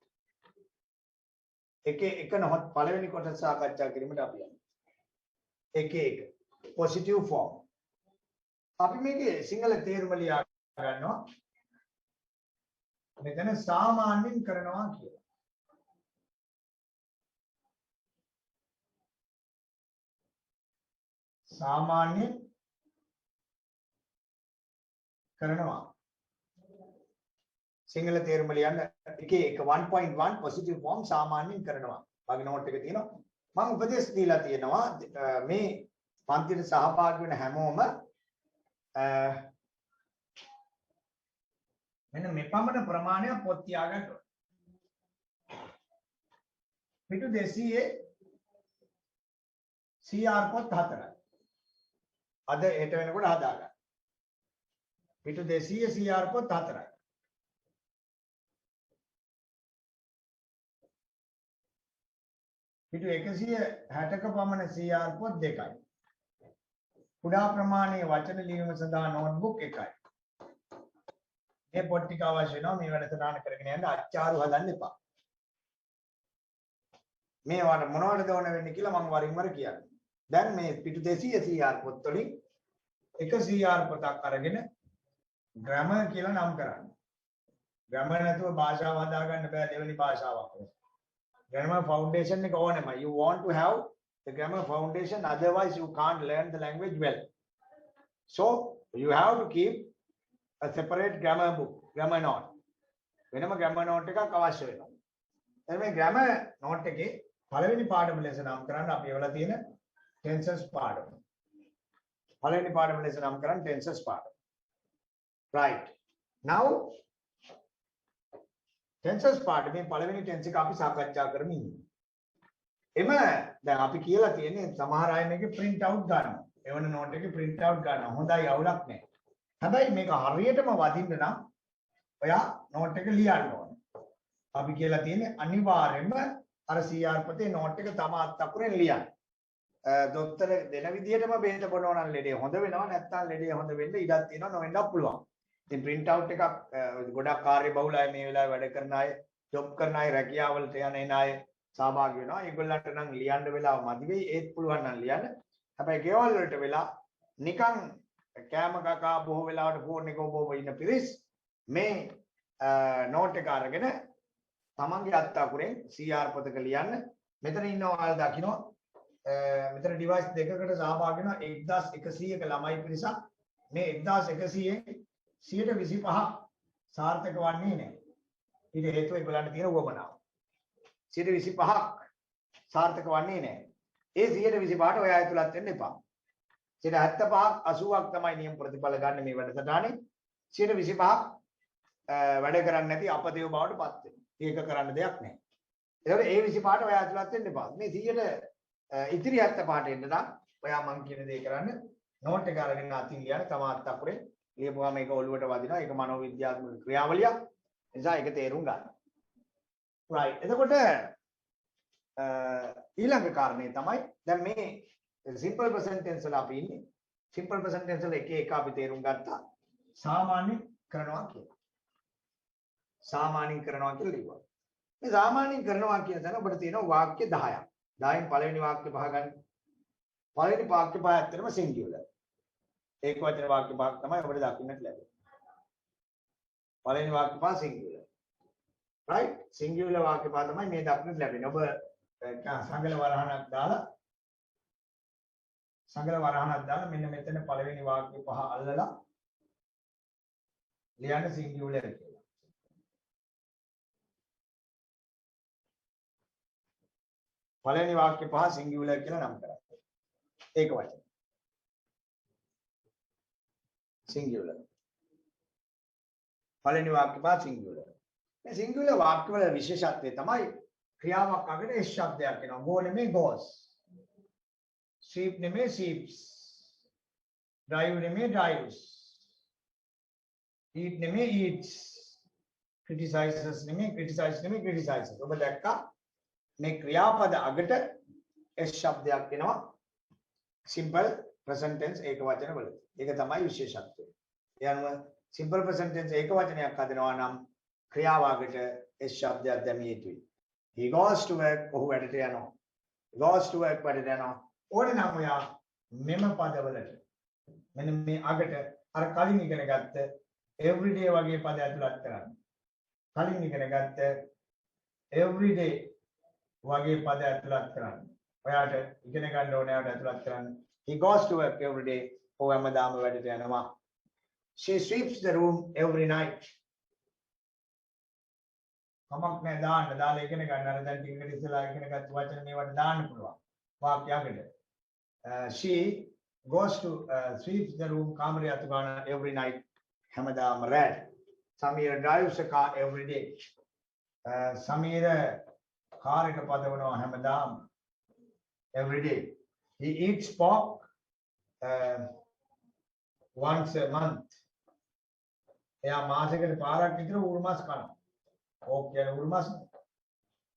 එක නොහොත් පළවෙනි කොටස සාකච්ඡා කිරීමට අපි යමු. එක පොසිටිව් ෆෝම්. අපි මේකේ සිංහල තේරුම ලියා ගන්නවා. මෙතන සාමාන්‍යයෙන් කරනවා කියලා. සාමාන්‍යයෙන් කරනවා. සිංහල තේරුම ලියන්න එකේ 1.1 පොසිටිව් ෆෝම් සාමාන්‍යයෙන් කරනවා. වගේ නෝට් එක තියෙනවා. මම උපදේශ දීලා තියෙනවා මේ පන්තියට සහභාගී වෙන හැමෝම මෙන්න මෙපමණ ප්‍රමාණයක් පොත් තියාගන්න ඕනේ. පිටු 200 CR පොත් 4යි. අද හෙට වෙනකොට හදාගන්න. පිටු 200 CR පොත් 4යි. පිටු 160ක පමණ CR පොත් 2යි. කුඩා ප්‍රමාණයේ වචන ලියීම සඳහා නෝට්බුක් 1යි. මේ පොත් ටික අවශ්‍ය වෙනවා මේ වැඩසටහන කරගෙන යන්න අච්චාරු හදන්න එපා. මේවට මොනවටද ඕන වෙන්නේ කියලා මම වරින් වර කියන්නේ. දැන් මේ පිටු 200 CR පොත් වලින් එක CR පොතක් අරගෙන ග්‍රැමර් කියලා නම් කරන්න. ග්‍රැමර් නැතුව භාෂාව හදාගන්න බෑ දෙවෙනි භාෂාවක්. Grammar foundation එක ඕනෙම. You want to have the grammar foundation, otherwise you can't learn the language well. So you have to keep a separate grammar book, grammar note. වෙනම grammar note එකක් අවශ්‍ය වෙනවා. එතන මේ grammar note එකේ පළවෙනි පාඩම ලෙස නම් කරන්න අපි ඒවලා තියෙන tenses පාඩම. පළවෙනි පාඩම ලෙස නම් කරන්න tenses පාඩම. Right. Now tenses පාඩමේ පළවෙනි tense එක අපි සාකච්ඡා කරමු ඉන්නේ. එම දැන් අපි කියලා තියෙන්නේ සමහර අය මේකේ print out ගන්නවා. එවන note එකේ print out ගන්නවා. හොඳයි අවුලක් නැහැ. හැබැයි මේක හරියටම වදින්න නම් ඔයා note එක ලියන්න ඕනේ. අපි කියලා තියෙන්නේ අනිවාර්යයෙන්ම අර CR පොතේ note එක තම අත් අකුරෙන් ලියන්න. දොස්තර දෙන විදිහටම බෙහෙත බොනවා නම් ලෙඩේ හොඳ වෙනවා නැත්නම් ලෙඩේ හොඳ වෙන්න ඉඩක් තියෙනවා නොවෙන්නත් පුළුවන්. ඉතින් print out එකක් ගොඩක් කාර්ය බහුල අය මේ වෙලාවේ වැඩ කරන අය, ජොබ් කරන අය, රැකියාවලට යන එන අය සහභාගී වෙනවා. ඒගොල්ලන්ට නම් ලියන්න වෙලාව මදි වෙයි. ඒත් පුළුවන් නම් ලියන්න. හැබැයි ගෙවල් වලට වෙලා නිකන් කෑම කකා බොහෝ වෙලාවට ෆෝන් එක ඔබ ඉන්න පිරිස් මේ නෝට් එක අරගෙන තමන්ගේ අත් අකුරෙන් CR පොතක ලියන්න. මෙතන ඉන්නවා ඔයාලා දකින්න මෙතන ඩිවයිස් දෙකකට සහභාගී වෙනවා 1100ක ළමයි පිරිසක්. මේ 1100න් 125ක් සාර්ථක වන්නේ නැහැ. ඊට හේතුව ඒගොල්ලන්ට තියෙන උවමනාව. 125ක් සාර්ථක වන්නේ නැහැ. ඒ 125ට ඔයා ඇතුළත් වෙන්න එපා. 75ක් 80ක් තමයි නියම ප්‍රතිඵල ගන්න මේ වැඩසටහනේ. 125ක් වැඩ කරන්නේ නැති අපදේව බවට පත් වෙනවා. ඒක කරන්න දෙයක් නැහැ. ඒකට ඒ 25ට ඔයා ඇතුළත් වෙන්න එපා. මේ 100ට ඉතිරි 75ට එන්න නම් ඔයා මං කියන දේ කරන්න නෝට් එක අරගෙන අතින් ලියන්න තමාත් අකුරේ ලියපුවාම ඒක ඔළුවට වදිනවා. ඒක මනෝවිද්‍යාත්මක ක්‍රියාවලියක්. නිසා ඒක තේරුම් ගන්න. right. එතකොට ඊළඟ කාරණේ තමයි දැන් මේ simple present tense වල අපි ඉන්නේ. simple present tense වල එක එක අපි තේරුම් ගත්තා. සාමාන්‍ය කරනවා කියලා. සාමාන්‍ය කරනවා කියලා ලියුවා. මේ සාමාන්‍ය කරනවා කියන තැන ඔබට තියෙනවා වාක්‍ය 10ක්. 10න් පළවෙනි වාක්‍ය පහ ගන්න. පළවෙනි වාක්‍ය පහ ඇත්තටම singular. ඒක වචන වාක්‍ය පහක් තමයි ඔබට දකින්නට ලැබෙන්නේ. පළවෙනි වාක්‍ය පහ singular. right? singular වාක්‍ය පහ තමයි මේ දකින්නට ලැබෙන්නේ. ඔබ සංගල වරහණක් දාලා මෙන්න මෙතන පළවෙනි වාක්‍ය පහ අල්ලලා ලියන්න singular කියලා. පළවෙනි වාක්‍ය පහ singular කියලා නම් කරා. ඒක වචන. singular. පළවෙනි වාක්‍ය පහ singular. මේ singular වාක්‍ය වල විශේෂත්වය තමයි ක්‍රියාවක් අගට S ශබ්දයක් එනවා. go නෙමෙයි goes. sheep නෙමෙයි sheeps. drive නෙමෙයි drives. eat නෙමෙයි eats. criticizes නෙමෙයි criticizes. ඔබ දැක්කා මේ ක්‍රියාපද අගට S ශබ්දයක් එනවා. simple present tense ඒක වචන වල. ඒක තමයි විශේෂත්වය. යනුව simple present tense එක වචනයක් හදනවා නම් ක්‍රියාවකට s ශබ්දයක් දැමිය යුතුයි. he goes to work ඔහු වැඩට යනවා. goes to work වැඩට යනවා. ඕනේ නම් ඔයා මෙම පදවලට මෙන්න මේ අගට අර කලින් ඉගෙන ගත්ත everyday වගේ පද ඇතුළත් කරන්න. කලින් ඉගෙන ගත්ත everyday වගේ පද ඇතුළත් කරන්න. ඔයාට ඉගෙන ගන්න ඕනේ ඔයාට ඇතුළත් කරන්න. he goes to work every day. ඔහු හැමදාම වැඩට යනවා. she sweeps the room every night. කමක් නෑ දාන්න. දාලා ඉගෙන ගන්න. අර දැන් ටිකකට ඉස්සෙල්ලා ඉගෙන ගත්ත වචන මේවට දාන්න පුළුවන්. වාක්‍යයකට. she goes to sweeps the room කාමරය අතු ගන්න every night. හැමදාම රැට. Samira drives a car every day. Samira car එක පදවනවා හැමදාම every day. He eats pork once a month. එයා මාසෙකට පාරක් විතර උරුමස් කනවා. ඕක කියන්නේ උරුමස්.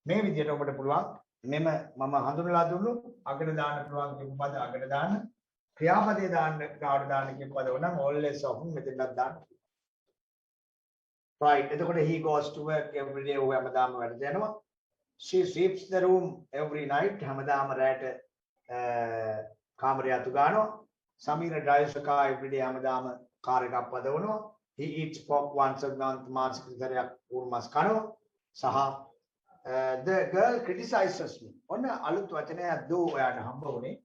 මේ විදිහට ඔබට පුළුවන් මෙම මම හඳුන්වලා දුන්නු අගට දාන්න පුළුවන් කියපු පද අගට දාන්න ක්‍රියාපදේ දාන්න ගාවට දාන්න කියපු පද වුණා always often මෙතනක් දාන්න. Right. එතකොට he goes to work every day. ඔහු හැමදාම වැඩට යනවා. She sweeps the room every night. හැමදාම රැට කාමරය අතු ගන්නවා. Samira drives a car every day. හැමදාම කාර් එකක් පදවනවා. He eats pork once a month. මාසික විතරක් උරුමස් කනවා. සහ the girl criticizes me. ඔන්න අලුත් වචනයක් දෝ ඔයාට හම්බ වුණේ.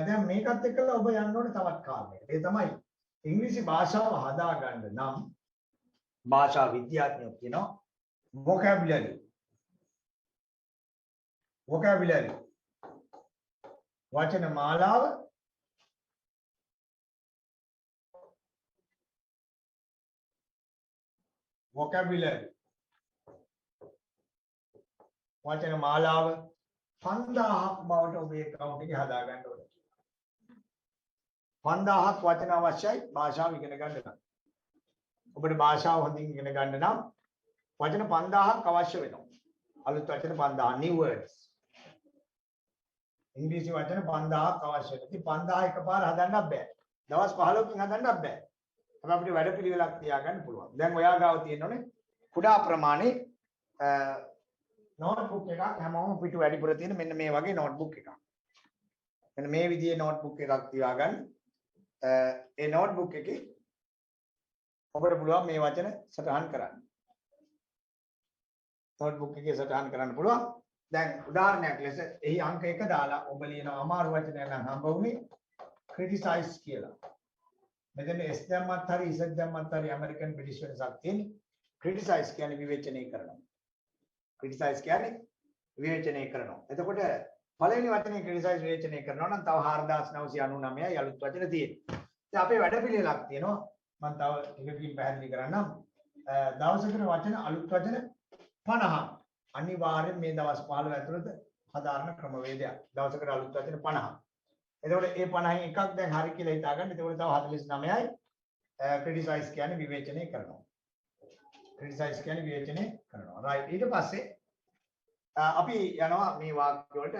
දැන් මේකත් එක්කලා ඔබ යන්න ඕනේ තවත් කාරණයකට. ඒ තමයි ඉංග්‍රීසි භාෂාව හදාගන්න නම් භාෂා විද්‍යාඥයෝ කියනවා vocabulary වචන මාලාව වචන මාලාව 5000ක් බවට ඔබේ account එකේ හදා ගන්න ඕනේ. 5000ක් වචන අවශ්‍යයි භාෂාව ඉගෙන ගන්න නම්. ඔබට භාෂාව හොඳින් ඉගෙන ගන්න නම් වචන 5000ක් අවශ්‍ය වෙනවා. අලුත් වචන 5000 new words. ඉංග්‍රීසි වචන 5000ක් අවශ්‍ය වෙනවා. ඉතින් 5000 එකපාර හදන්නත් බෑ. දවස් 15කින් හදන්නත් බෑ. හැබැයි අපිට වැඩපිළිවෙලක් තියාගන්න පුළුවන්. දැන් ඔයා ගාව තියෙනෝනේ කුඩා ප්‍රමාණයේ නෝට්බුක් එකක් හැමෝම පිටු වැඩිපුර තියෙන මෙන්න මේ වගේ නෝට්බුක් එකක්. මෙන්න මේ විදිහේ නෝට්බුක් එකක් තියාගන්න. ඒ නෝට්බුක් එකේ ඔබට පුළුවන් මේ වචන සටහන් කරන්න. නෝට්බුක් එකේ සටහන් කරන්න පුළුවන්. දැන් උදාහරණයක් ලෙස එහි අංක 1 දාලා ඔබ ලියන අමාරු වචනයක් නම් හම්බ වුණේ criticize කියලා. මෙතන s දැම්මත් හරි z දැම්මත් හරි ඇමරිකන් බ්‍රිටිෂ් වෙනසක් තියෙන්නේ. criticize කියන්නේ විවේචනය කරනවා. criticize කියන්නේ විවේචනය කරනවා. එතකොට පළවෙනි වචනේ criticize විවේචනය කරනවා නම් තව 4999යි අලුත් වචන තියෙනවා. ඉතින් අපේ වැඩපිළිවෙලක් තියෙනවා. මම තව ටිකකින් පැහැදිලි කරන්නම්. දවසකට වචන අලුත් වචන 50ක් අනිවාර්යෙන් මේ දවස් 15 ඇතුළත හදාරන ක්‍රමවේදයක්. දවසකට අලුත් වචන 50ක්. එතකොට ඒ 50න් එකක් දැන් හරි කියලා හිතාගන්න. එතකොට තව 49යි criticize කියන්නේ විවේචනය කරනවා. criticize කියන්නේ විවේචනය කරනවා. right. ඊට පස්සේ අපි යනවා මේ වාක්‍ය වලට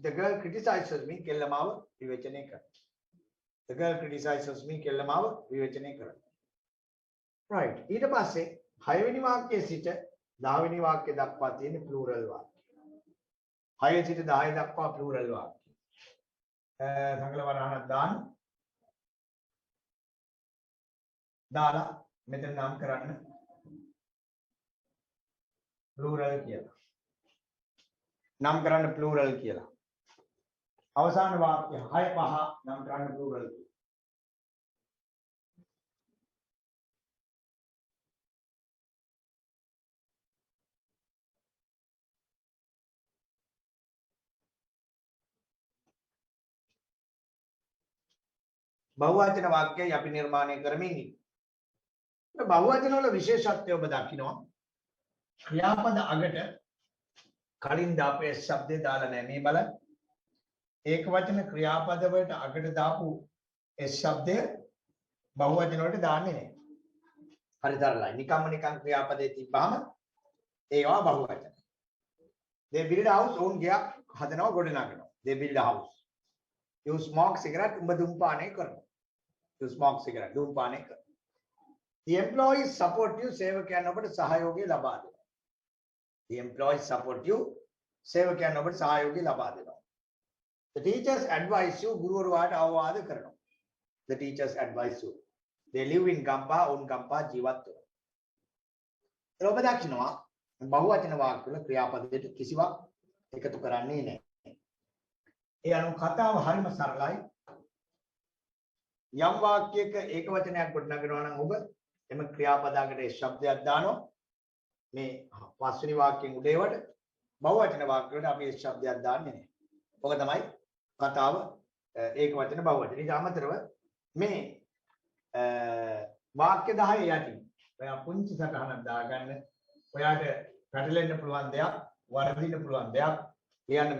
the girl criticizes me කෙල්ලමාව විවේචනය කරනවා. The girl criticizes me කෙල්ලමාව විවේචනය කරනවා. right. ඊට පස්සේ 6 වෙනි වාක්‍යයේ සිට 10 වෙනි වාක්‍ය දක්වා තියෙන plural වාක්‍ය. 6 සිට 10 දක්වා plural වාක්‍ය. සංකල වරහණක් දාලා මෙතන නම් කරන්න plural කියලා. නම් කරන්න plural කියලා. අවසාන වාක්‍ය 6 5 නම් කරන්න plural කියලා. බහුවචන වාක්‍යය අපි නිර්මාණය කරමින් ඉන්නේ. බහුවචන වල විශේෂත්වය ඔබ දකිනවා. ක්‍රියාපද අගට කලින් දාපු s શબ્දේ දාලා නැහැ. මේ බලන්න. ඒක වචන ක්‍රියාපද වලට අගට දාපු s શબ્දය බහුවචන වලට දාන්නේ නැහැ. හරි තරලයි. නිකන් ක්‍රියාපදේ තිබ්බහම ඒවා බහුවචන. they build a house own ගයක් හදනවා ගොඩනගනවා. they build a house. you smoke cigarette උඹ දුම්පානය කරනවා. you smoke cigarette දුම්පානය කරනවා. The employees support you සේවකයන් ඔබට සහයෝගය ලබා දෙනවා. The employees support you සේවකයන් ඔබට සහයෝගය ලබා දෙනවා. The teachers advise you ගුරුවරු වාට අවවාද කරනවා. The teachers advise you. They live in Gampaha උන් ගම්පහ ජීවත් වෙනවා. ඒක ඔබ දකිනවා බහුවචන වාක්‍යවල ක්‍රියාපදයට කිසිවක් එකතු කරන්නේ නැහැ. ඒ අනුව කතාව හරිම සරලයි. යම් වාක්‍යයක ඒක වචනයක් ගොඩනගනවා නම් ඔබ එම ක්‍රියාපදයකට ඒ ශබ්දයක් දානවා. මේ පස්වෙනි වාක්‍යයෙන් උඩේවට බහුවචන වාක්‍යවලට අපි ඒ ශබ්දයක් දාන්නේ නැහැ. ඔක තමයි කතාව ඒක වචන බහුවචන. ඊට අමතරව මේ වාක්‍ය 10 යටින් ඔයා පුංචි සටහනක් දාගන්න. ඔයාට පැටලෙන්න පුළුවන් දෙයක්, වර්ධින්න පුළුවන් දෙයක් ලියන්න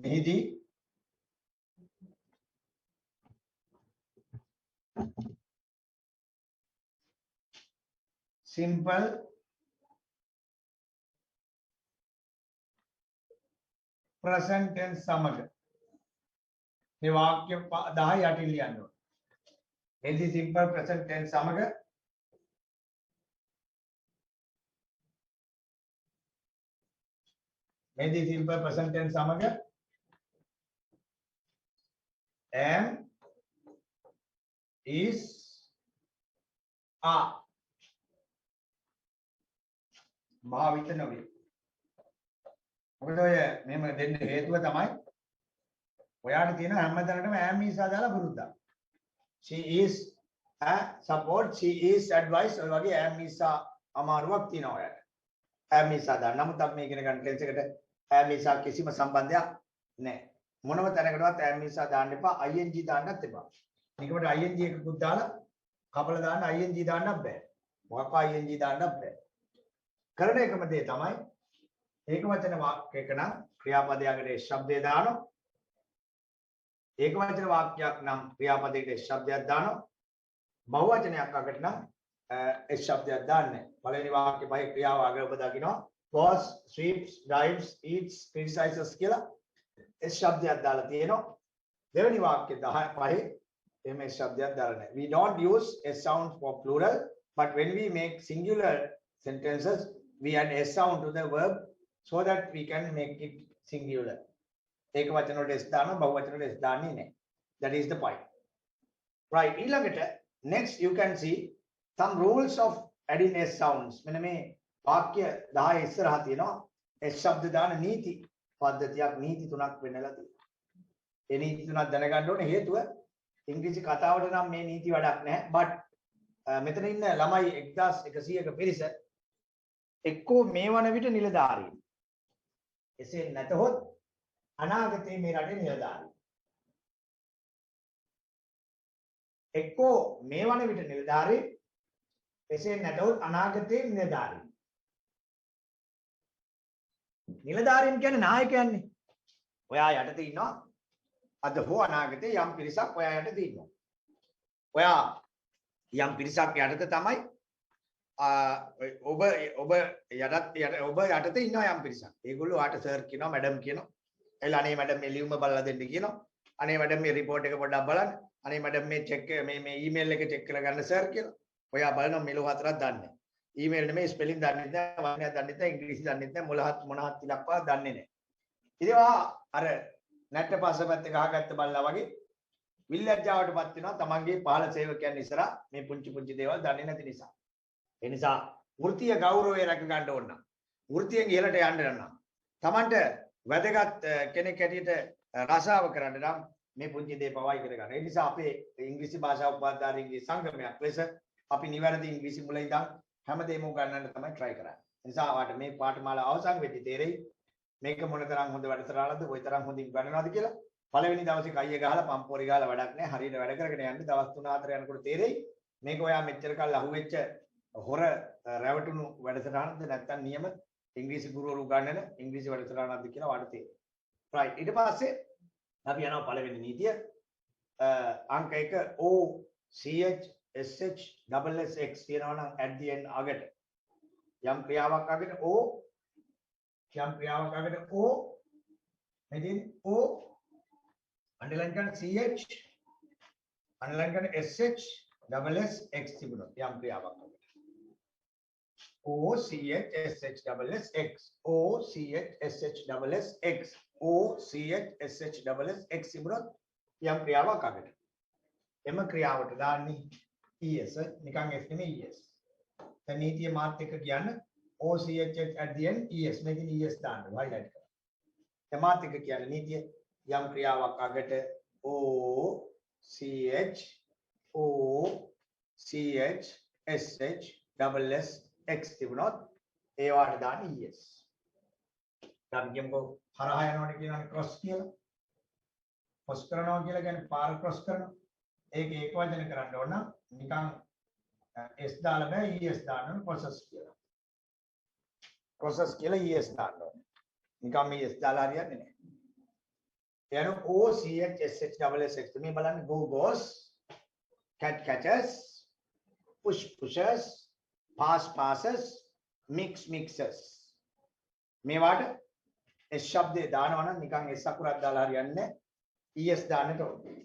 මෙහිදී simple present tense සමග මේ වාක්‍ය 10 යටින් ලියන්න ඕනේ. එදී simple present tense සමග මෙදී simple present tense සමග am is are භාවිත නොවේ. මොකද ඔය මෙහෙම දෙන්න හේතුව තමයි ඔයාට තියෙන හැමතැනටම am is are දාලා පුරුද්දක්. She is a support, she is advice ඔය වගේ am is are අමාරුවක් තියෙනවා ඔයාට. am is are දාන්න. නමුත් අපි මේ ඉගෙන ගන්න ටෙන්ස් එකට am is are කිසිම සම්බන්ධයක් නැහැ. මොනම තැනකටවත් am is are දාන්න එපා. ing දාන්නත් එපා. නිකමට ing එකකුත් දාලා කපලා දාන්න ing දාන්නත් බෑ. මොකක් ing දාන්නත් බෑ. කරන එකම දේ තමයි ඒක වචන වාක්‍යයක නම් ක්‍රියාපදයකට ශබ්දය දානවා. ඒක වචන වාක්‍යයක් නම් ක්‍රියාපදයකට ශබ්දයක් දානවා. බහුවචනයක් අකට නම් ඒ ශබ්දයක් දාන්නේ. පළවෙනි වාක්‍ය පහේ ක්‍රියාව අග ඔබ දකිනවා. was, sweeps, drives, eats, criticizes කියලා ඒ ශබ්දයක් දාලා තියෙනවා. දෙවෙනි වාක්‍ය 10 පහේ එමේ ශබ්දයක් දාලා නැහැ. We don't use a sound for plural, but when we make singular sentences we add a sound to the verb so that we can make it singular. ඒක වචන වලට s දානවා, බහුවචන වලට s දාන්නේ නැහැ. That is the point. Right. ඊළඟට next you can see some rules of adding s sounds. මෙන්න මේ වාක්‍ය 10 ඉස්සරහා තියෙනවා s ශබ්ද දාන නීති පද්ධතියක්, නීති තුනක් වෙන්නලා තියෙනවා. ඒ නීති තුනක් දැනගන්න ඕනේ. හේතුව ඉංග්‍රීසි කතාවට නම් මේ නීති වැඩක් නැහැ. but මෙතන ඉන්න ළමයි 1100ක පිරිස එක්කෝ මේ වන විට නිලධාරීන්. එසේ නැතහොත් අනාගතයේ මේ රටේ නිලධාරීන්. එක්කෝ මේ වන විට නිලධාරීන්, එසේ නැතහොත් අනාගතයේ නිලධාරීන්. නිලධාරීන් කියන්නේ නායකයන්නේ. ඔයා යටතේ ඉන්නවා. අද හෝ අනාගතයේ යම් පිරිසක් ඔයා යටතේ ඉන්නවා. ඔයා යම් පිරිසක් යටතේ තමයි ඔබ යටතේ ඉන්නවා යම් පිරිසක්. ඒගොල්ලෝ ආට සර් කියනවා, මැඩම් කියනවා. එලා අනේ මැඩම් මේ ලියුම බලලා දෙන්න කියනවා. අනේ මැඩම් මේ report එක පොඩ්ඩක් බලන්න. අනේ මැඩම් මේ check මේ email එක check කරලා ගන්න සර් කියලා. ඔයා බලනවා මෙලෝ හතරක් දන්නේ. email නෙමෙයි spelling දන්නේ නැහැ, වචනයක් දන්නේ නැහැ, ඉංග්‍රීසි දන්නේ නැහැ, මොනහත් ඉලක්කවත් දන්නේ නැහැ. ඉතින් අර නැට්ට පස්සපැත්තේ ගහගත්ත බල්ලා වගේ විල්ලැජ්ජාවටපත් වෙනවා තමන්ගේ පහළ සේවකයන් ඉස්සරහා මේ පුංචි පුංචි දේවල් දන්නේ නැති නිසා. ඒ නිසා වෘත්තීය ගෞරවය රැක ගන්න ඕන නම්, වෘත්තියෙන් ඉහළට යන්න නම්, තමන්ට වැදගත් කෙනෙක් හැටියට රසාව කරන්න නම් මේ පුංචි දේ පවා ඉගෙන ගන්න. ඒ නිසා අපේ ඉංග්‍රීසි භාෂා උපාධාරීන්ගේ සංගමයක් ලෙස අපි නිවැරදි ඉංග්‍රීසි මුල ඉඳන් හැමදේම උගන්වන්න තමයි try කරන්නේ. ඒ නිසා ඔයාලට මේ පාඨමාලා අවසන් වෙද්දී තේරෙයි මේක මොනතරම් හොඳ වැඩසටහනක්ද, කොයිතරම් හොඳින් ගන්නවද කියලා. පළවෙනි දවසේ කයිය ගහලා පම්පෝරි ගහලා වැඩක් නැහැ. හරියට වැඩ කරගෙන යන්න දවස් 3-4 යනකොට තේරෙයි මේක ඔයා මෙච්චර කල් අහුවෙච්ච හොර රැවටුණු වැඩසටහනක්ද නැත්නම් නියම ඉංග්‍රීසි ගුරුවරු උගන්වන ඉංග්‍රීසි වැඩසටහනක්ද කියලා වාට තේරෙයි. right. ඊට පස්සේ අපි යනවා පළවෙනි නීතිය. අංක 1 O CH SH SSX කියනවා නම් at the end අගට යම් ක්‍රියාවක් අගට O මෙතන O underline කරන ch underline කරන sh double s x තිබුණා යම් ක්‍රියාවක් අපිට o ch sh double s x o ch sh double s x o ch sh double s x තිබුණා යම් ක්‍රියාවක් අපිට එම ක්‍රියාවට දාන්නේ es නිකන් s නෙමෙයි es දැන් නීතිය මාත් එක්ක කියන්න o ch at the end es මේකෙන් es දාන්න highlight කරන්න දැන් මාත් එක්ක කියන්න නීතිය යම් ක්‍රියාවක් අගට o ch o ch sh double s x තිබුණොත් ඒ වාට දාන්නේ es දැන් කියමුකෝ හරහා යනවනේ කියනවානේ cross කියලා cross කරනවා කියලා කියන්නේ පාර cross කරනවා ඒක ඒක වචන කරන්න ඕන නිකන් s දාලා බෑ es දාන්න ඕන process කියලා es දාන්න ඕන නිකන් මේ s දාලා හරියන්නේ නැහැ එන o ch sh double s x මේ බලන්න go goes cat catches push pushes pass passes mix mixes මේ වාට s ශබ්දේ දානවා නම් නිකන් s අකුරක් දාලා හරියන්නේ නැහැ es දාන්නට ඕනේ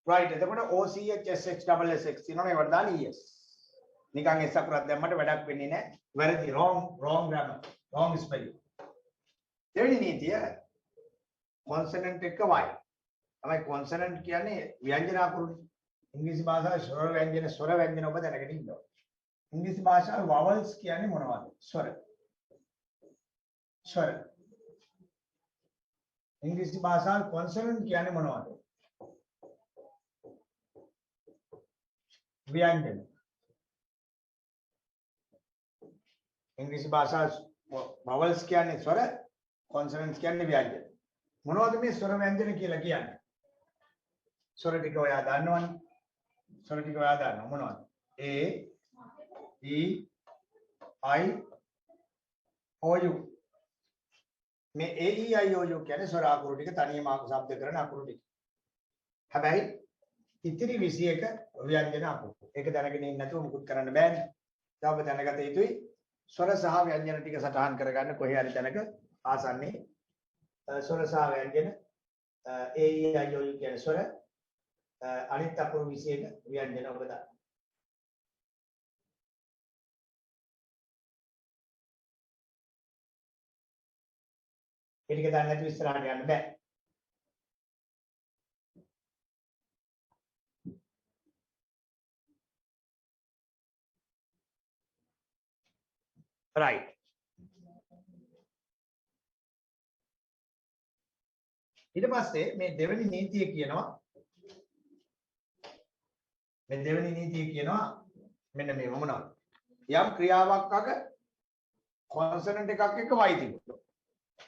right එතකොට OCH SH double SX තියෙනවනේ ඒවට දාන්න ES නිකන් S අකුරක් දැම්මට වැඩක් වෙන්නේ නැහැ වැරදි wrong grammar wrong spelling දෙවෙනි නීතිය consonant එක y තමයි consonant කියන්නේ ව්‍යංජන අකුරුනේ ඉංග්‍රීසි භාෂාවේ ස්වර ව්‍යංජන ඔබ දැනගෙන ඉන්න ඕනේ ඉංග්‍රීසි භාෂාවේ vowels කියන්නේ මොනවද ස්වර ඉංග්‍රීසි භාෂාවේ consonant කියන්නේ මොනවද ව්‍යංජන ඉංග්‍රීසි භාෂාවේ vowels කියන්නේ ස්වර consonants කියන්නේ ව්‍යංජන මොනවද මේ ස්වර ව්‍යංජන කියලා කියන්නේ ස්වර ටික ඔයා දන්නවනේ ස්වර ටික ඔයා දන්නව මොනවද a e i o u මේ a e i o u කියන්නේ ස්වර අකුරු ටික තනියම ශබ්ද කරන අකුරු ටික හැබැයි ඉතිරි 21 ව්‍යංජන අකුරු ඒක දැනගෙන ඉන්න නැතුව මුකුත් කරන්න බෑනේ දැන් ඔබ දැනගත යුතුයි ස්වර සහ ව්‍යංජන ටික සටහන් කරගන්න කොහේ හරි තැනක ආසන්නේ ස්වර සහ ව්‍යංජන a e i o u කියන ස්වර අනිත් අකුරු 21 ව්‍යංජන ඔබ දන්න ඒ ටික දන්නේ නැතුව ඉස්සරහට යන්න බෑ right ඊට පස්සේ මේ දෙවෙනි නීතිය කියනවා මෙන්න මේ මොනවද යම් ක්‍රියාවක් අග consonant එකක් එක්ක y තිබුණා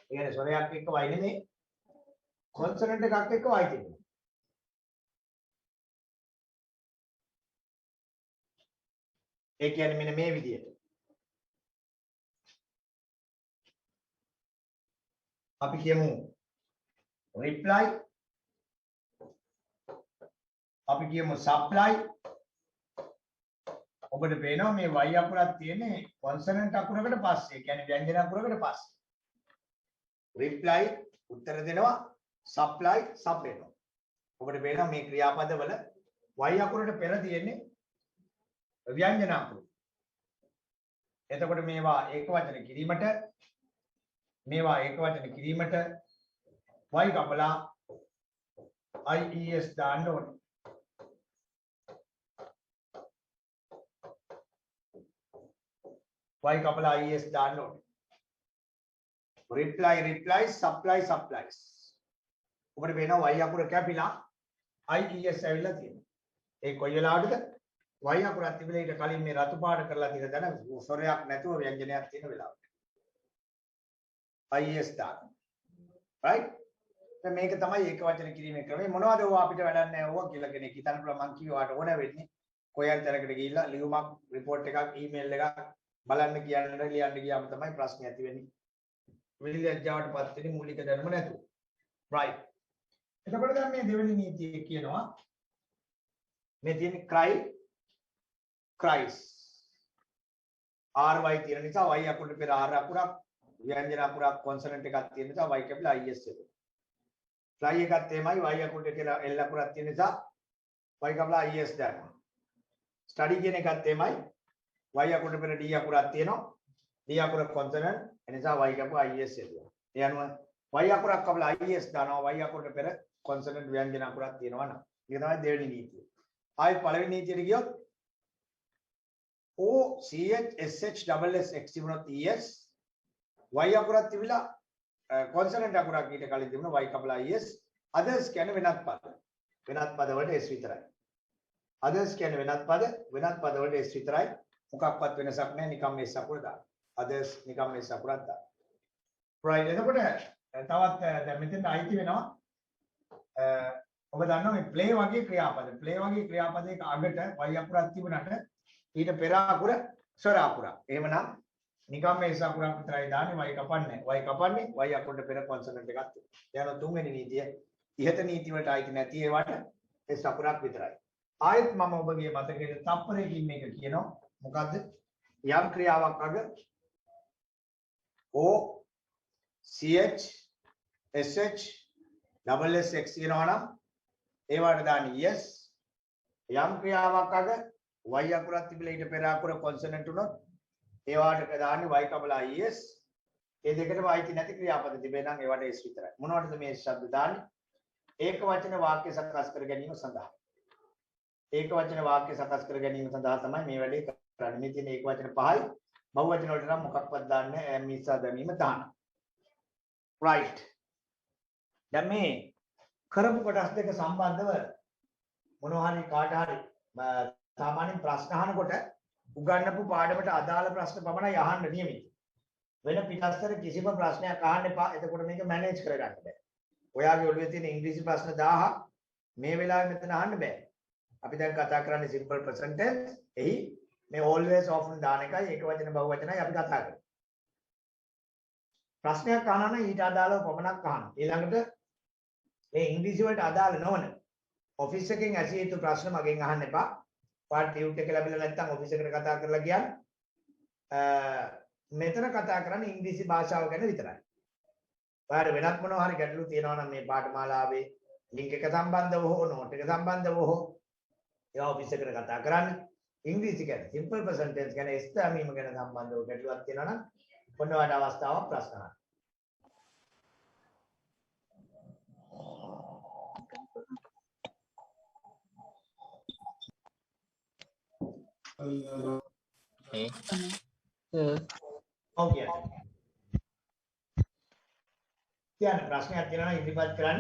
ඒ කියන්නේ ස්වරයක් එක්ක y නෙමෙයි consonant එකක් එක්ක y තිබුණා ඒ කියන්නේ මෙන්න මේ විදිහට අපි කියමු reply අපි කියමු supply ඔබට පේනවා මේ y අකුරක් තියෙන්නේ consonant අකුරකට පස්සේ ඒ කියන්නේ ව්‍යංජන අකුරකට පස්සේ reply උත්තර දෙනවා supply sub වෙනවා ඔබට පේනවා මේ ක්‍රියාපදවල y අකුරට පෙර තියෙන්නේ ව්‍යංජන අකුරු එතකොට මේවා ඒකවචන කිරීමට y කපලා ies දාන්න ඕනේ y කපලා ies දාන්න ඕනේ reply supply supplies ඔබට වෙනවා y අකුර කැපිලා ies ඇවිල්ලා තියෙනවා ඒ කොයි වෙලාවටද y අකුරක් තිබිලා ඊට කලින් මේ රතු පාට කරලා තියෙන දන ස්වරයක් නැතුව ව්‍යංජනයක් තියෙන වෙලාවට ies දාන්න right දැන් මේක තමයි ඒක වචන කිරීමේ ක්‍රමය මොනවද ඕවා අපිට වැඩක් නැහැ ඕවා කියලා කෙනෙක් හිතන්න පුළුවන් මං කිව්වාට ඕන වෙන්නේ කොයි හරි තැනකට ගිහිල්ලා ලියුමක් report එකක් email එකක් බලන්න කියන්න ලියන්න ගියාම තමයි ප්‍රශ්නේ ඇති වෙන්නේ. විලිලැජ්ජාවටපත් වෙන්නේ මූලික දැනුම නැතුව. right. එතකොට දැන් මේ දෙවෙනි නීතිය කියනවා මේ තියෙන cries ry තියෙන නිසා y අකුරට පෙර r අකුරක් ව්‍යංජන අකුරක් කොන්සනන්ට් එකක් තියෙන නිසා y කැපිලා is එක. fly එකත් එමයයි y අකුරට පෙර l අකුරක් තියෙන නිසා y කැපිලා is දානවා. study කියන එකත් එමයයි y අකුරට පෙර d අකුරක් තියෙනවා. d අකුර කොන්සනන්ට් ඒ නිසා y කැපුවා is එනවා. ඒ අනුව y අකුරක් කැපිලා is දානවා y අකුරට පෙර කොන්සනන්ට් ව්‍යංජන අකුරක් තියෙනවා නම්. ඒක තමයි දෙවෙනි නීතිය. ආයි පළවෙනි නීතියට ගියොත් O CH SH double S X තිබුණොත් ES y අකුරක් තිබිලා කොන්සනන්ට් අකුරක් ඊට කලින් තිබුණා y කපලා ES others කියන්නේ වෙනත් පද වලට S විතරයි others කියන්නේ වෙනත් පද වලට S විතරයි මොකක්වත් වෙනසක් නැහැ නිකම් S අකුර දාන්න others නිකම් S අකුරක් දාන්න right එතකොට තවත් දැන් මෙතෙන් අයිති වෙනවා ඔබ දන්නවා මේ play වගේ ක්‍රියාපදයක අගට y අකුරක් තිබුණාට ඊට පෙර අකුර ස්වර අකුරක්. එහෙමනම් නිකම් මේ S අකුරක් විතරයි දාන්නේ y කපන්නේ. y අකුරට පෙර කොන්සනන්ට් එකක් තියෙනවා. යන තුන්වෙනි නීතිය ඉහත නීති වලට අයිති නැති ඒවට S අකුරක් විතරයි. ආයෙත් මම ඔබගේ මතකයේ තප්පරයකින් මේක කියනවා. මොකද්ද? යම් ක්‍රියාවක් අග O CH SH double S X කියනවා නම් ඒවට දාන්නේ yes. යම් ක්‍රියාවක් අග y අකුරක් තිබිලා ඊට පෙර අකුර කොන්සනන්ට් උනොත් ඒවට දාන්නේ y කබලා es ඒ දෙකටම අයිති නැති ක්‍රියාපද තිබේ නම් ඒවට s විතරයි මොනවටද මේ ශබ්ද දාන්නේ ඒක වචන වාක්‍ය සකස් කර ගැනීම සඳහා තමයි මේ වැඩේ කරන්නේ මේ තියෙන ඒක වචන පහයි බහුවචන වලට නම් මොකක්වත් දාන්නේ නැහැ මිසා දැමීම දාන්න right දැන් මේ කරපු කොටස් දෙක සම්බන්ධව මොනවා හරි කාට හරි සාමාන්‍යයෙන් ප්‍රශ්න අහනකොට උගන්වපු පාඩමට අදාළ ප්‍රශ්න පමණයි අහන්න නියමිත. වෙන පිටස්තර කිසිම ප්‍රශ්නයක් අහන්න එපා. එතකොට මේක මැනේජ් කරගන්න බෑ. ඔයාගේ ඔළුවේ තියෙන ඉංග්‍රීසි ප්‍රශ්න 1000 මේ වෙලාවේ මෙතන අහන්න බෑ. අපි දැන් කතා කරන්නේ simple present tense. එහි මේ always often දාන එකයි ඒක වචන බහුවචනයි අපි කතා කරන්නේ. ප්‍රශ්නයක් අහනවා නම් ඊට අදාළව පමණක් අහන්න. ඊළඟට මේ ඉංග්‍රීසි වලට අදාළ නොවන ඔෆිස් එකෙන් ඇසිය යුතු ප්‍රශ්න මගෙන් අහන්න එපා. පාට ටියුට් එක ලැබිලා නැත්නම් ඔෆිස් එකට කතා කරලා ගියන් මෙතන කතා කරන්නේ ඉංග්‍රීසි භාෂාව ගැන විතරයි. ඔයාලට වෙනත් මොනවා හරි ගැටලු තියෙනවා නම් මේ පාඨමාලාවේ ලින්ක් එක සම්බන්ධව හෝ නෝට් එක සම්බන්ධව හෝ ඒවා ඔෆිස් එකට කතා කරන්න. ඉංග්‍රීසි ගැන සිම්පල් ප්‍රසන්ට් ටෙන්ස් ගැන S දැමීම ගැන සම්බන්ධව ගැටලුවක් තියෙනවා නම් ඔන්න ඔයාලට අවස්ථාවක් ප්‍රශ්න අහන්න. Okay. Tiada ප්‍රශ්නයක් තියෙනවා නම් ඉදිරිපත් කරන්න.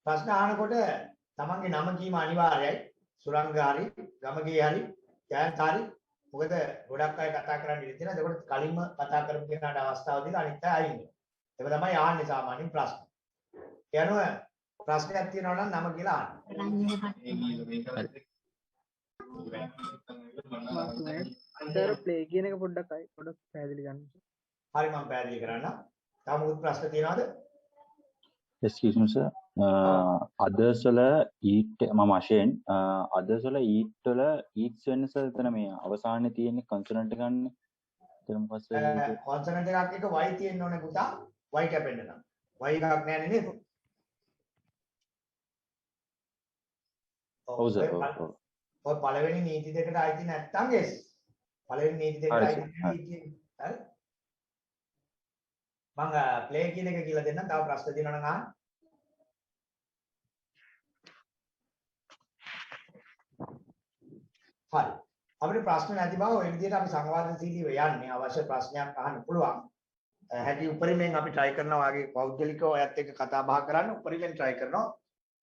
ප්‍රශ්න අහනකොට තමන්ගේ නම කීම අනිවාර්යයි. සුරංග හරි, ගමගේ හරි, ජයන්ත හරි. මොකද ගොඩක් අය කතා කරන්න ඉඳී තියෙනවා. ඒකට කලින්ම කතා කරපු කෙනාට අවස්ථාව දීලා අනිත් අය අයින් වෙනවා. ඒක තමයි ආන්නේ සාමාන්‍යයෙන් ප්‍රශ්න. යනවා ප්‍රශ්නයක් තියෙනවා නම් නම කියලා අහන්න. අන්තර ප්ලේ කියන එක පොඩ්ඩක් පැහැදිලි ගන්න. හරි මම පැහැදිලි කරන්න. තව මොකද ප්‍රශ්න තියෙනවද? excuse me sir others වල eat මම වශයෙන් others වල eat වල eats වෙනස එතන මේ අවසානයේ තියෙන consonant ගන්න. එතන මොකක්ද consonant එකක් එක y තියෙන්න ඕනේ පුතා. y කැපෙන්න නම්. y එකක් නැහැ නේද? ඔව් සර්. ඔය පළවෙනි නීති දෙකට අයිති නැත්තම් yes. පළවෙනි නීති දෙකට අයිති නීති හරි. මම ප්ලේ කියන එක කියලා දෙන්නම්. තව ප්‍රශ්න තියෙනවා නම් අහන්න. හරි. අපිට ප්‍රශ්න නැති බව ඔය විදිහට අපි සංවාදශීලීව යන්නේ. අවශ්‍ය ප්‍රශ්නයක් අහන්න පුළුවන්. හැටි උපරිමයෙන් අපි try කරනවා වාගේ පෞද්ගලිකව ඔයත් එක්ක කතා බහ කරන්න උපරිමයෙන් try කරනවා.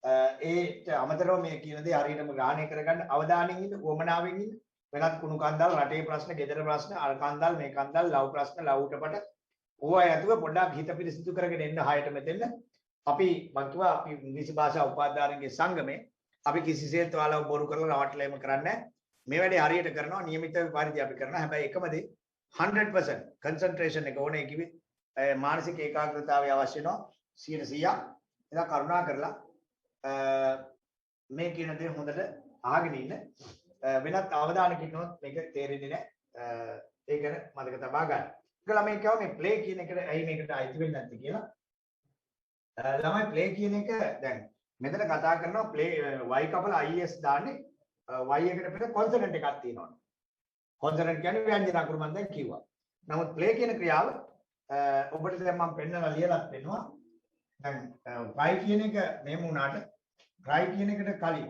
ඒට අමතරව මේ කියන දේ හරියටම ග්‍රහණය කරගන්න අවධානයෙන් ඉන්න කොමනාවෙන් ඉන්න වෙනත් කුණු කන්දල් රටේ ප්‍රශ්න ගෙදර ප්‍රශ්න අර කන්දල් මේ කන්දල් ලව් ප්‍රශ්න ලව් උටපට ඕවා ඇතුව පොඩ්ඩක් හිත පිරිසිදු කරගෙන එන්න හයට මෙතෙන්න අපි මම කිව්වා අපි ඉංග්‍රීසි භාෂා උපාධාරණගේ සංගමේ අපි කිසිසේත් ඔයාලව බොරු කරලා රවට්ටලා එහෙම කරන්නේ නැහැ. මේ වැඩේ හරියට කරනවා නියමිත පරිදි අපි කරනවා. හැබැයි එකම දේ 100% concentration එක ඕනේ කිවි මානසික ඒකාග්‍රතාවය අවශ්‍ය වෙනවා 100%. එදා කරුණා කරලා මේ කියන දේ හොඳට අහගෙන ඉන්න. වෙනත් අවධානයකින් ඉන්නොත් මේක තේරෙන්නේ නැහැ. ඒක මතක තබා ගන්න. ඒක ළමයි කියව මේ play කියන එකට ඇයි මේකට අයිති වෙන්නේ නැත්තේ කියලා. ළමයි play කියන එක දැන් මෙතන කතා කරනවා play y කපලා is දාන්නේ y එකට පෙර consonant එකක් තියෙනවා. consonant කියන්නේ ව්‍යංජන අකුරු මම දැන් කිව්වා. නමුත් play කියන ක්‍රියාව ඔබට දැන් මම පෙන්නලා ලියලත් වෙනවා. දැන් cry කියන එක මෙහෙම වුණාට cry කියන එකට කලින්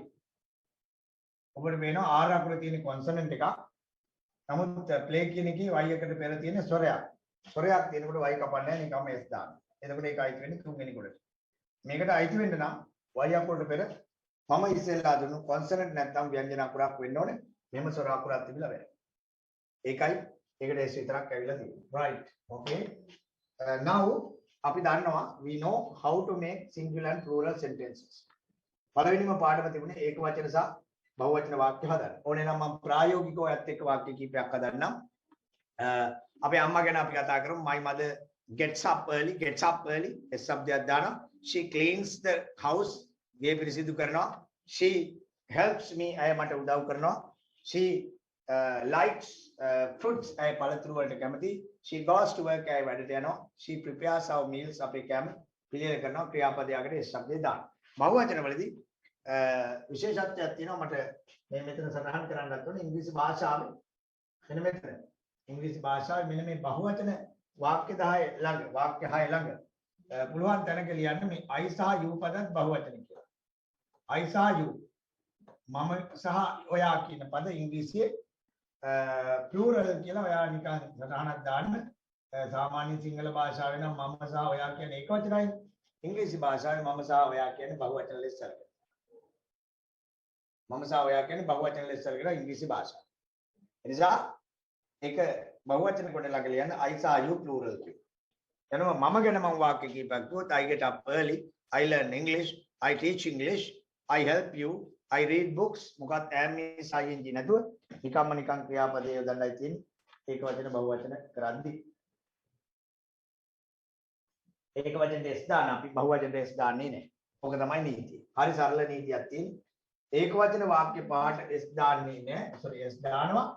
ඔබට වෙනවා r අකුරේ තියෙන consonant එකක්. නමුත් play කියන එකේ y එකට පෙර තියෙන ස්වරයක්. ස්වරයක් තියෙනකොට y කපන්නේ නිකම්ම s දානවා. එතකොට ඒක අයිති වෙන්නේ තුන්වෙනි කොටට. මේකට අයිති වෙන්න නම් y අකුරට පෙර මම ඉස්සෙල්ලා දුන්නු consonant නැත්නම් ව්‍යංජන අකුරක් වෙන්න ඕනේ. මෙහෙම ස්වර අකුරක් තිබිලා වැඩ. ඒකයි ඒකට s විතරක් ඇවිල්ලා තියෙන්නේ. right. okay. Now අපි දන්නවා we know how to make singular and plural sentences. පළවෙනිම පාඩම තිබුණේ ඒක වචන සහ බහුවචන වාක්‍ය හදන්න. ඕනේ නම් මම ප්‍රායෝගිකව යත් එක්ක වාක්‍ය කීපයක් හදන්නම්. අපේ අම්මා ගැන අපි කතා කරමු. my mother gets up early ඒ શબ્දයක් දානවා. she cleans the house ගේ පිරිසිදු කරනවා. she helps me අය මට උදව් කරනවා. she likes fruits අය පළතුරු වලට කැමති. she goes to work අය වැඩට යනවා. she prepares our meals අපේ කැම පිළියෙල කරනවා. ක්‍රියාපදයකට ඒ શબ્දය දානවා. බහුවචන වලදී විශේෂත්වයක් තියෙනවා මට මේ මෙතන සඳහන් කරන්නත් ඕනේ ඉංග්‍රීසි භාෂාවේ මෙන්න මෙතන ඉංග්‍රීසි භාෂාවේ මෙන්න මේ බහුවචන වාක්‍ය 10 ළඟ වාක්‍ය 6 ළඟ පුළුවන් තැනක ලියන්න මේ I සහ you පදත් බහුවචන කියලා. I සහ you මම සහ ඔයා කියන පද ඉංග්‍රීසියේ plural කියලා ඔයා නිකන් සටහනක් දාන්න. සාමාන්‍ය සිංහල භාෂාවේ නම් මම සහ ඔයා කියන්නේ එක වචනයි. ඉංග්‍රීසි භාෂාවේ මම සහ ඔයා කියන්නේ බහුවචන ලෙස සැලකෙනවා. මම සහ ඔයා කියන්නේ බහුවචන ලෙස සැලකෙනවා ඉංග්‍රීසි භාෂාව. ඒ නිසා ඒක බහුවචන කොට ළඟ ලියන්න I සහ you plural කියන. එනවා මම ගැන මම වාක්‍ය කීපයක් කිව්වොත් I get up early, I learn English, I teach English, I help you, I read books. මොකක්ද am is ing නැතුව නිකන් ක්‍රියාපදයේ යොදන්නයි තියෙන්නේ. ඒක වචන බහුවචන කරද්දී ඒක වචන s දාන අපි බහුවචන s දාන්නේ නැහැ. ඕක තමයි නීතිය. හරි සරල නීතියක් තියෙන්නේ. ඒක වචන වාක්‍ය පාඨ s දාන්නේ නැහැ. sorry s දානවා.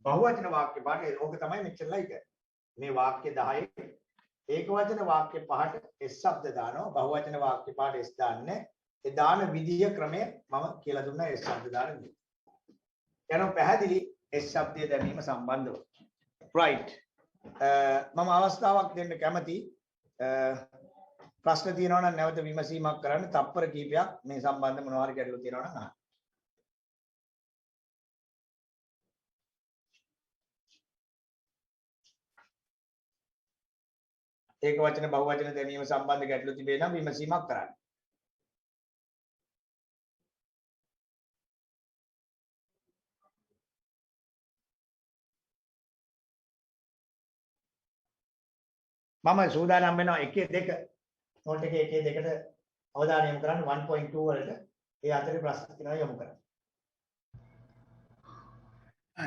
බහුවචන වාක්‍ය පාඨ ඕක තමයි මෙච්චරයි කියන්නේ. මේ වාක්‍ය 10 ඒක වචන වාක්‍ය පහට s શબ્ද දානවා. බහුවචන වාක්‍ය පාඨ s දාන්නේ. ඒ දාන විදිය ක්‍රමය මම කියලා දුන්නා s શબ્ද දාන විදිය. යනවා පැහැදිලි s શબ્දය දැමීම සම්බන්ධව. right. මම අවස්ථාවක් දෙන්න කැමති ප්‍රශ්න තියෙනවා නම් නැවත විමසීමක් කරන්න තප්පර කීපයක් මේ සම්බන්ධ මොනවා හරි ගැටලු තියෙනවා නම් අහන්න. ඒක වචන බහුවචන දැමීම සම්බන්ධ ගැටලු තිබේ නම් විමසීමක් කරන්න. මම සූදානම් වෙනවා 1 2 නෝට් එකේ 1 2ට අවධානය යොමු කරන්න 1.2 වලට ඒ අතරේ ප්‍රශ්න තියෙනවා යොමු කරන්න.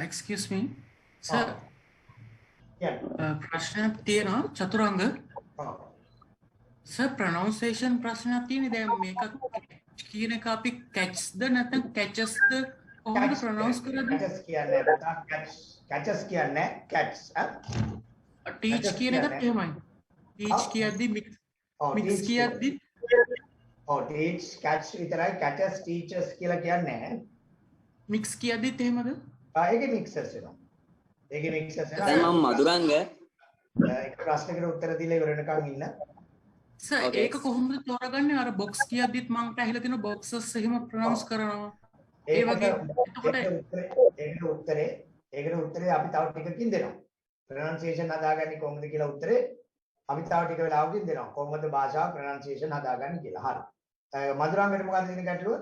excuse me sir yeah. ප්‍රශ්නයක් තියෙනවා චතුරංග sir pronunciation ප්‍රශ්නයක් තියෙන්නේ දැන් මේක කියන එක අපි catchද නැත්නම් catches-ද කොහොමද pronounce කරන්නේ catches කියන්නේ catches කියන්නේ cats teach කියන එකත් එහෙමයි teach කියද්දි mix කියද්දි teach catch විතරයි catches teachers කියලා කියන්නේ mix කියද්දිත් එහෙමද ඒකේ mixers වෙනවා ඒකේ mixers වෙනවා දැන් මම මధుරංග එක ප්‍රශ්නයකට උත්තර දීලා ඉවර වෙනකන් ඉන්න සර් ඒක කොහොමද තෝරගන්නේ අර box කියද්දිත් මම ඇහිලා තියෙන boxes එහෙම pronounce කරනවා ඒ වගේ ඒකට උත්තරේ අපි තව ටිකකින් දෙනවා pronunciation හදාගන්නේ කොහොමද කියලා උත්තරේ අපි තව ටික වෙලාවකින් දෙනවා කොහොමද භාෂාව pronunciation හදාගන්නේ කියලා. හරි. මధుරංගට මොකක්ද තියෙන ගැටලුව?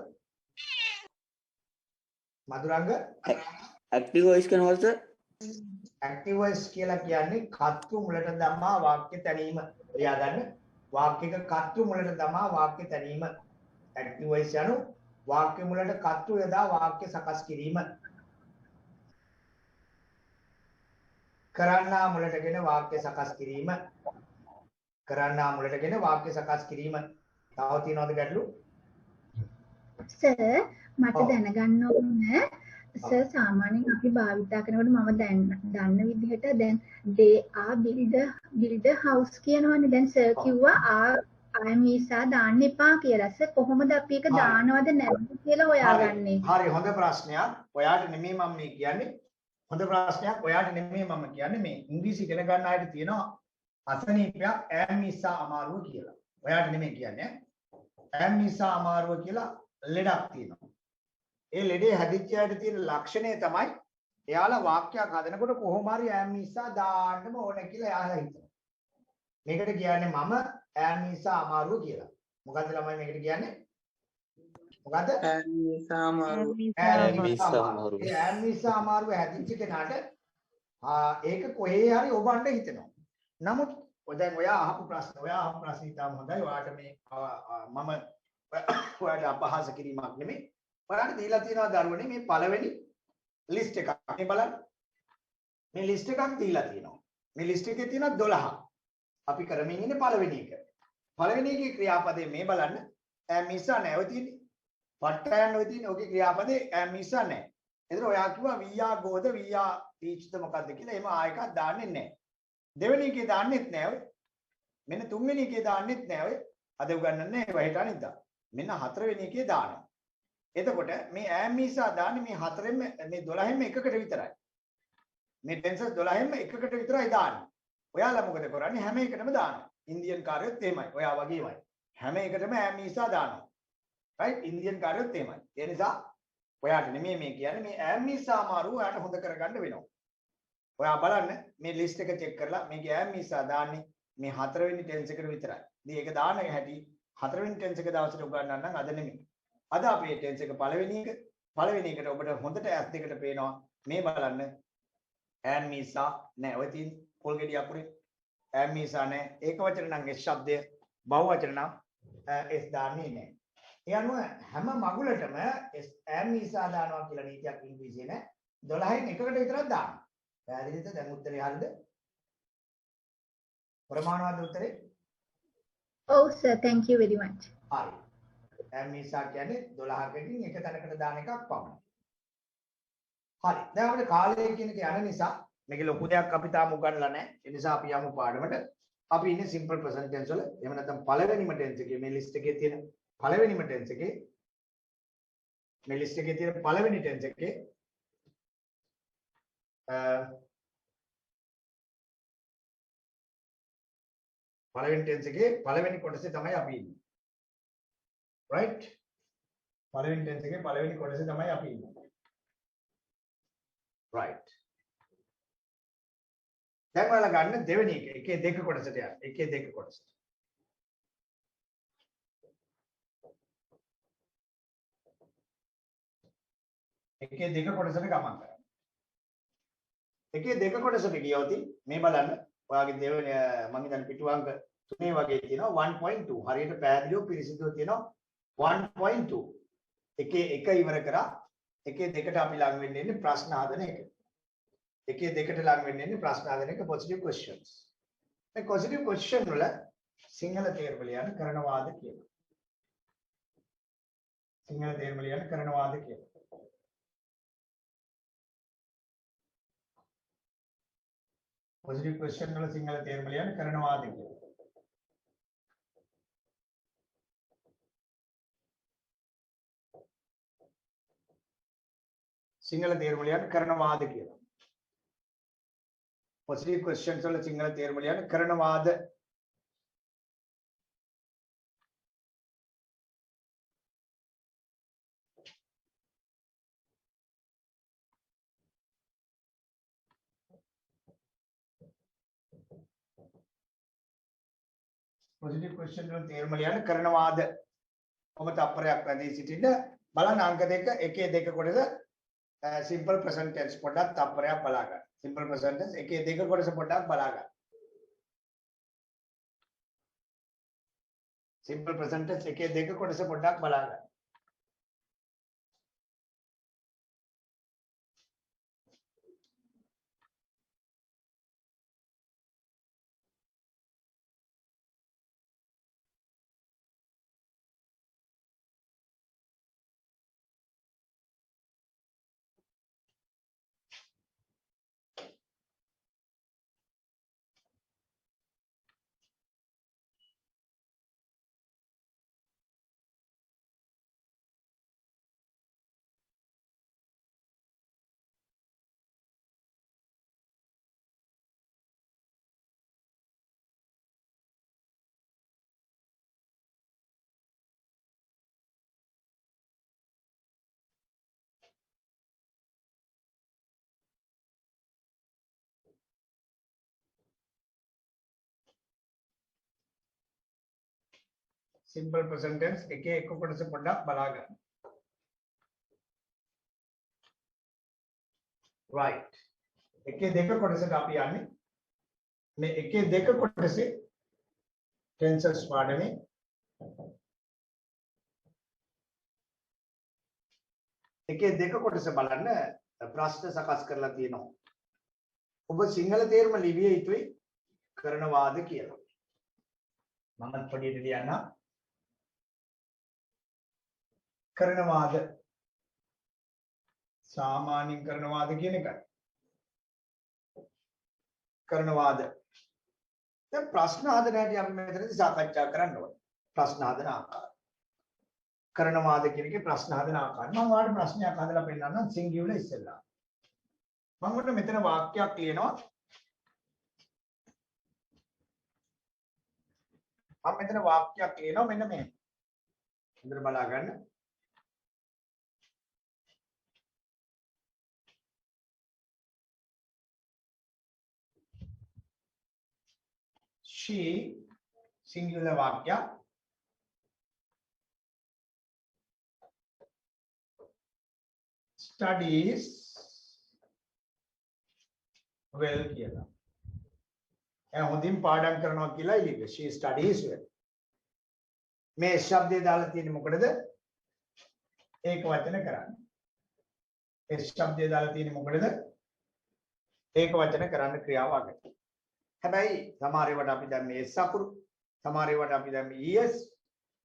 මధుරංග active voice කරනවද? active voice කියලා කියන්නේ කර්තෘ මුලට දමා වාක්‍ය තැනීම. ලියා ගන්න. වාක්‍යයක කර්තෘ මුලට දමා වාක්‍ය තැනීම active voice යනු වාක්‍ය මුලට කර්තෘ යොදා වාක්‍ය සකස් කිරීම. කරන්නා මුලටගෙන වාක්‍ය සකස් කිරීම. කරන්නා මුලටගෙන වාක්‍ය සකස් කිරීම. තව තියනවද ගැටලු? සර් මට දැනගන්න ඕන සර් සාමාන්‍යයෙන් අපි භාවිතා කරනකොට මම දන්න විදිහට දැන් they are build a house කියනවනේ. දැන් සර් කිව්වා I am Isa දාන්න එපා කියලා. සර් කොහොමද අපි ඒක දානවද නැද්ද කියලා හොයාගන්නේ? හරි හොඳ ප්‍රශ්නයක්. ඔයාට නෙමෙයි මම මේ කියන්නේ. හොඳ ප්‍රශ්නයක්. ඔයාට නෙමෙයි මම කියන්නේ මේ ඉංග්‍රීසි ඉගෙන ගන්න අයට තියෙනවා අසනීපයක් am Isa අමාරුව කියලා. ඔයාට නෙමෙයි කියන්නේ. am Isa අමාරුව කියලා ලෙඩක් තියෙනවා. ඒ ලෙඩේ හැදිච්ච අයට තියෙන ලක්ෂණය තමයි එයාලා වාක්‍යයක් හදනකොට කොහොම හරි am Isa දාන්නම ඕන කියලා එයාලා හිතනවා. මේකට කියන්නේ මම am Isa අමාරුව කියලා. මොකද්ද ළමයි මේකට කියන්නේ? මොකද්ද? am Isa අමාරුව හැදිච්ච කෙනාට ඒක කොහේ හරි ඔබන්න හිතෙනවා. නමුත් දැන් ඔයා අහපු ප්‍රශ්න ඉතාම හොඳයි. ඔයාට මේ මම ඔයාට අපහාස කිරීමක් නෙමෙයි. ඔයාලට දීලා තියෙනවා දරුවනේ මේ පළවෙනි ලිස්ට් එකක්. මේ බලන්න. මේ ලිස්ට් එකක් දීලා තියෙනවා. මේ ලිස්ට් එකේ තියෙනවා 12ක්. අපි කරමින් ඉන්නේ පළවෙනි එක. පළවෙනි එකේ ක්‍රියාපදේ මේ බලන්න. am Isa නැහැ. ඔය තියෙන්නේ. පට්ටයන් ඔය තියෙන්නේ. ඔගේ ක්‍රියාපදේ am Isa නැහැ. එතන ඔයා කිව්වා we are go the we are teach the මොකද්ද කියලා. එහෙම ආයෙකක් දාන්නේ නැහැ. දෙවෙනි එකේ දාන්නෙත් නැහැ ඔය. මෙන්න තුන්වෙනි එකේ දාන්නෙත් නැහැ ඔය. අද උගන්වන්නේ වහිට අනිද්දා. මෙන්න හතරවෙනි එකේ දානවා. එතකොට මේ am Isa දාන්නේ මේ හතරෙන් මේ 12න් එකකට විතරයි. මේ ටෙන්සස් 12න් එකකට විතරයි දාන්නේ. ඔයාලා මොකද කරන්නේ? හැම එකටම දානවා. ඉන්දියන් කාර්යොත් එහෙමයි. ඔයා වගේමයි. හැම එකටම am Isa දානවා. right? ඉන්දියන් කාර්යොත් එහෙමයි. ඒ නිසා ඔයාට නෙමෙයි මේ කියන්නේ මේ am Isa අමාරුව ඔයාට හොඳ කරගන්න වෙනවා. ඔයා බලන්න මේ ලිස්ට් එක චෙක් කරලා මේකේ am Isa දාන්නේ මේ හතරවෙනි ටෙන්ස් එකට විතරයි. ඉතින් ඒක දාන හැටි හතරවෙනි ටෙන්ස් එක දවසට උගන්වන්නම් අද නෙමෙයි. අද අපේ ටෙන්ස් එක පළවෙනි එකට ඔබට හොඳට ඇස් දෙකට පේනවා මේ බලන්න am Isa නෑ. ඔය තියෙන පොල් ගෙඩි අකුරේ am Isa නෑ. ඒක වචන නම් S ශබ්දය බහුව වචන නම් S දාන්නේ නෑ. ඒ අනුව හැම මගුලටම am Isa දානවා කියලා නීතියක් ඉංග්‍රීසියේ නෑ. 12න් එකකට විතරක් දානවා. පැහැදිලිද? දැන් උත්තරේ හරියද? ප්‍රමාණවත් උත්තරේ? ඔව් sir thank you very much. හරි. am Isa කියන්නේ 12කකින් එක තැනකට දාන එකක් පමණයි. හරි. දැන් අපිට කාලය කියන එක යන නිසා මේක ලොකු දෙයක් අපි තාම උගන්වලා නැහැ. ඒ නිසා අපි යමු පාඩමට. අපි ඉන්නේ simple present tense වල. එහෙම නැත්නම් පළවෙනිම tense එකේ මේ list එකේ තියෙන පළවෙනිම tense එකේ මේ list එකේ තියෙන පළවෙනි tense එකේ පළවෙනි tense එකේ පළවෙනි කොටසේ තමයි අපි ඉන්නේ. right? පළවෙනි tense එකේ පළවෙනි කොටසේ තමයි අපි ඉන්නේ. right. දැන් ඔයාලා ගන්න දෙවෙනි එක එකේ දෙක කොටසට යන්න. එකේ දෙක කොටසට. එකේ දෙක කොටසට ගමන් කරන්න. එකේ දෙක කොටසට ගියොත් මේ බලන්න ඔයාගේ දෙවෙනි මම හිතන්නේ පිටු අංක 3 වගේ තියෙනවා 1.2. හරියට පැහැදිලිව පිරිසිදුව තියෙනවා 1.2. එකේ එක ඉවර කරා එකේ දෙකට අපි ලඟ වෙන්න ඉන්නේ ප්‍රශ්න හදන එක. එකේ දෙකට ලඟ වෙන්න ඉන්නේ ප්‍රශ්න හදන එක positive questions. මේ positive question වල සිංහල තේරුම ලියන්න කරනවාද කියලා. සිංහල තේරුම ලියන්න කරනවාද කියලා. positive question වල සිංහල තේරුම ලියන්න කරනවාද කියලා. සිංහල තේරුම ලියන්න කරනවාද කියලා. positive questions වල සිංහල තේරුම ලියන්න කරනවාද? positive question වල තේරුම ලියන්න කරනවාද? ඔබ තප්පරයක් වැඩි සිටින්න බලන්න අංක දෙක එකේ දෙක කොටස simple present tense පොඩ්ඩක් තප්පරයක් බලා ගන්න. simple present tense එකේ දෙක කොටස පොඩ්ඩක් බලා ගන්න. simple present tense එකේ දෙක කොටස පොඩ්ඩක් බලා ගන්න. simple present tense එකේ එක කොටස පොඩ්ඩක් බලා ගන්න. right. එකේ දෙක කොටසට අපි යන්නේ. මේ එකේ දෙක කොටසේ tenses පාඩමේ එකේ දෙක කොටස බලන්න ප්‍රශ්න සකස් කරලා තියෙනවා. ඔබ සිංහල තේරුම ලිවිය යුතුයි කරනවාද කියලා. මම පොඩියට ලියන්න. කරනවාද සාමාන්‍යයෙන් කරනවාද කියන එකයි. කරනවාද. දැන් ප්‍රශ්න හදන හැටි අපි මෙතනදී සාකච්ඡා කරන්න ඕනේ. ප්‍රශ්න හදන ආකාරය. කරනවාද කියන එකේ ප්‍රශ්න හදන ආකාරය. මම ඔයාලට ප්‍රශ්නයක් හදලා පෙන්නන්නම් සිංගියුලර් ඉස්සෙල්ලා. මම ඔන්න මෙතන වාක්‍යයක් ලියනවා. මම මෙතන වාක්‍යයක් ලියනවා මෙන්න මේ. හොඳට බලා ගන්න. she singular වාක්‍ය studies well කියලා. එයා හොඳින් පාඩම් කරනවා කියලා ඉලිව්වේ. she studies well. මේ શબ્දය දාලා තියෙන්නේ මොකටද? ඒක වචන කරන්නේ. ඒ શબ્දය දාලා තියෙන්නේ මොකටද? ඒක වචන කරන්න ක්‍රියාවකට. හැබැයි සමහර ඒවාට අපි දැම්මේ s අකුරු, සමහර ඒවාට අපි දැම්මේ es.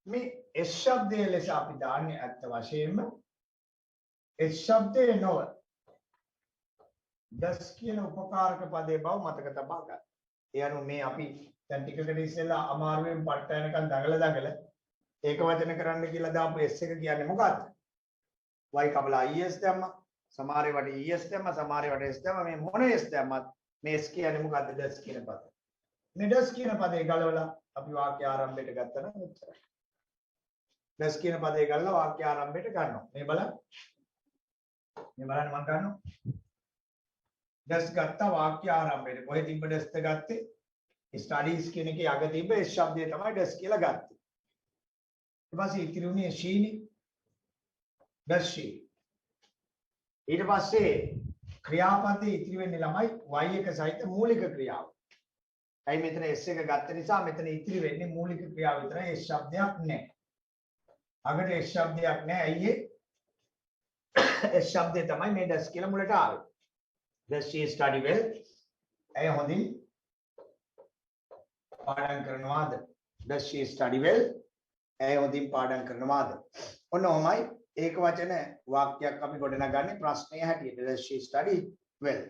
මේ s શબ્දයේ ලෙස අපි දාන්නේ අත්ත වශයෙන්ම s શબ્දේ නොව das කියන උපකාරක පදේ බව මතක තබා ගන්න. ඒ අනුව මේ අපි දැන් ටිකකට ඉස්සෙල්ලා අමාරුවෙන් පට්ට යනකන් දඟල ඒක වචන කරන්න කියලා දාපු s එක කියන්නේ මොකද්ද? y කබලා es දැම්මා. සමහර ඒවාට es දැම්මා, සමහර ඒවාට s දැම්මා. මේ මොන s දැම්මත් මේ s කියන්නේ මොකද්ද? das කියන පදේ. මේ das කියන පදේ ගලවලා අපි වාක්‍ය ආරම්භයට ගත්තා නම් උත්තරයි. das කියන පදේ ගලවලා වාක්‍ය ආරම්භයට ගන්නවා. මේ බලන්න. මේ බලන්න මම ගන්නවා. das ගත්තා වාක්‍ය ආරම්භයට. කොහෙද තිබ්බ das ගත්තේ? studies කියන එකේ අග තිබ්බ s શબ્දය තමයි das කියලා ගත්තේ. ඊට පස්සේ ඉතිරි උනේ she නේ. das she. ඊට පස්සේ ක්‍රියාපදේ ඉතිරි වෙන්නේ ළමයි y එක සහිත මූලික ක්‍රියාව. ඇයි මෙතන s එක ගත්ත නිසා මෙතන ඉතිරි වෙන්නේ මූලික ක්‍රියාව විතරයි. s શબ્දයක් නැහැ. අගට s શબ્දයක් නැහැ. ඇයි ඒ? s શબ્දය තමයි මේ das කියලා මුලට ආවේ. does she study well? ඇය හොඳින් පාඩම් කරනවාද? does she study well? ඇය හොඳින් පාඩම් කරනවාද? ඔන්න ඔහමයි ඒක වචන වාක්‍යයක් අපි ගොඩනගන්නේ ප්‍රශ්නය හැටියට. does she study well?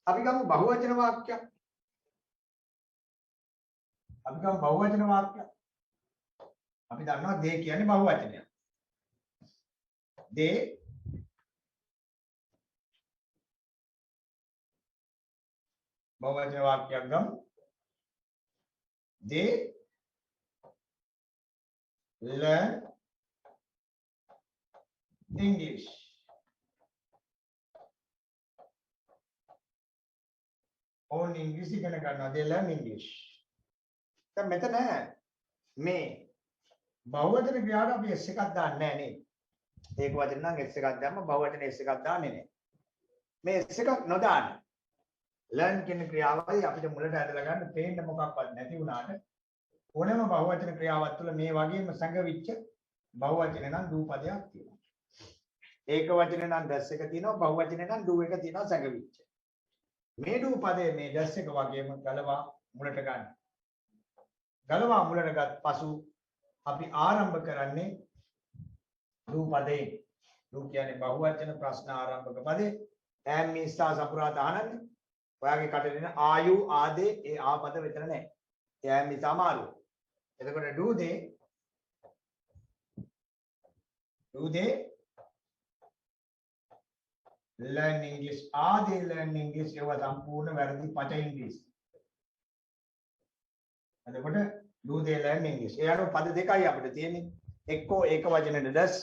අපි ගමු බහුවචන වාක්‍යයක්. අපි ගමු බහුවචන වාක්‍යයක්. අපි දන්නවා they කියන්නේ බහුවචනයක්. they බහුවචන වාක්‍යයක් ගමු. they learn English. ඕන් ඉංග්‍රීසි ඉගෙන ගන්නවා. they learn English. දැන් මෙතන මේ බහුවචන ක්‍රියාවට අපි s එකක් දාන්නේ නැහැ නේද? ඒක වචන නම් s එකක් දැම්ම බහුවචන s එකක් දාන්නේ නැහැ. මේ s එකක් නොදාන්න learn කියන ක්‍රියාවයි අපිට මුලට ඇදලා ගන්න පේන්න මොකක්වත් නැති වුණාට ඕනෑම බහුවචන ක්‍රියාවක් තුළ මේ වගේම සංගවිච්ච බහුවචන නම් දූපදයක් තියෙනවා. ඒක වචන නම් das එක තියෙනවා, බහුවචන නම් do එක තියෙනවා සංගවිච්ච. මේ දූපදයේ මේ das එක වගේම ගලවා මුලට ගන්න. ගලවා මුලට ගත් පසු අපි ආරම්භ කරන්නේ දූපදේ. do කියන්නේ බහුවචන ප්‍රශ්න ආරම්භක පදේ. am මිස්සා සපුරා දානන්නේ. ඔයාගේ කටේ දෙන ආයු ආදේ ඒ ආපද විතර නැහැ. එයා මිස අමාරු. එතකොට do they learn English? Are they learn English? ඒව සම්පූර්ණ වැරදි පච ඉංග්‍රීසි. එතකොට do they learn English? ඒ අනුව පද දෙකයි අපිට තියෙන්නේ. එක්කෝ ඒක වචනෙට does,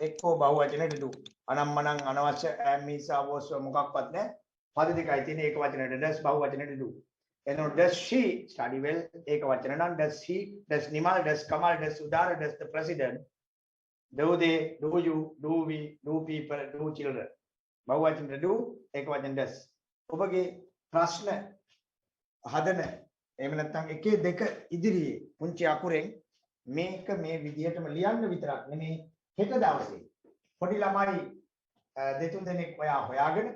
එක්කෝ බහුවචනෙට do. අනම්මනම් අනවශ්‍ය am මිස අවශ්‍ය මොකක්වත් නැහැ. පද දෙකයි තියෙන්නේ. ඒක වචනෙට does, බහුවචනෙට do. එනෝ does she study well ඒක වචන නම් does he does Nimal does Kamal does Udara does the president do they do you do we do people do children බහුවචන do ඒක වචන does ඔබගේ ප්‍රශ්න හදන එහෙම නැත්නම් එකේ දෙක ඉදිරියේ පුංචි අකුරෙන් මේක මේ විදිහටම ලියන්න විතරක් නෙමෙයි හෙට දවසේ පොඩි ළමයි දෙතුන් දෙනෙක් ඔයා හොයාගෙන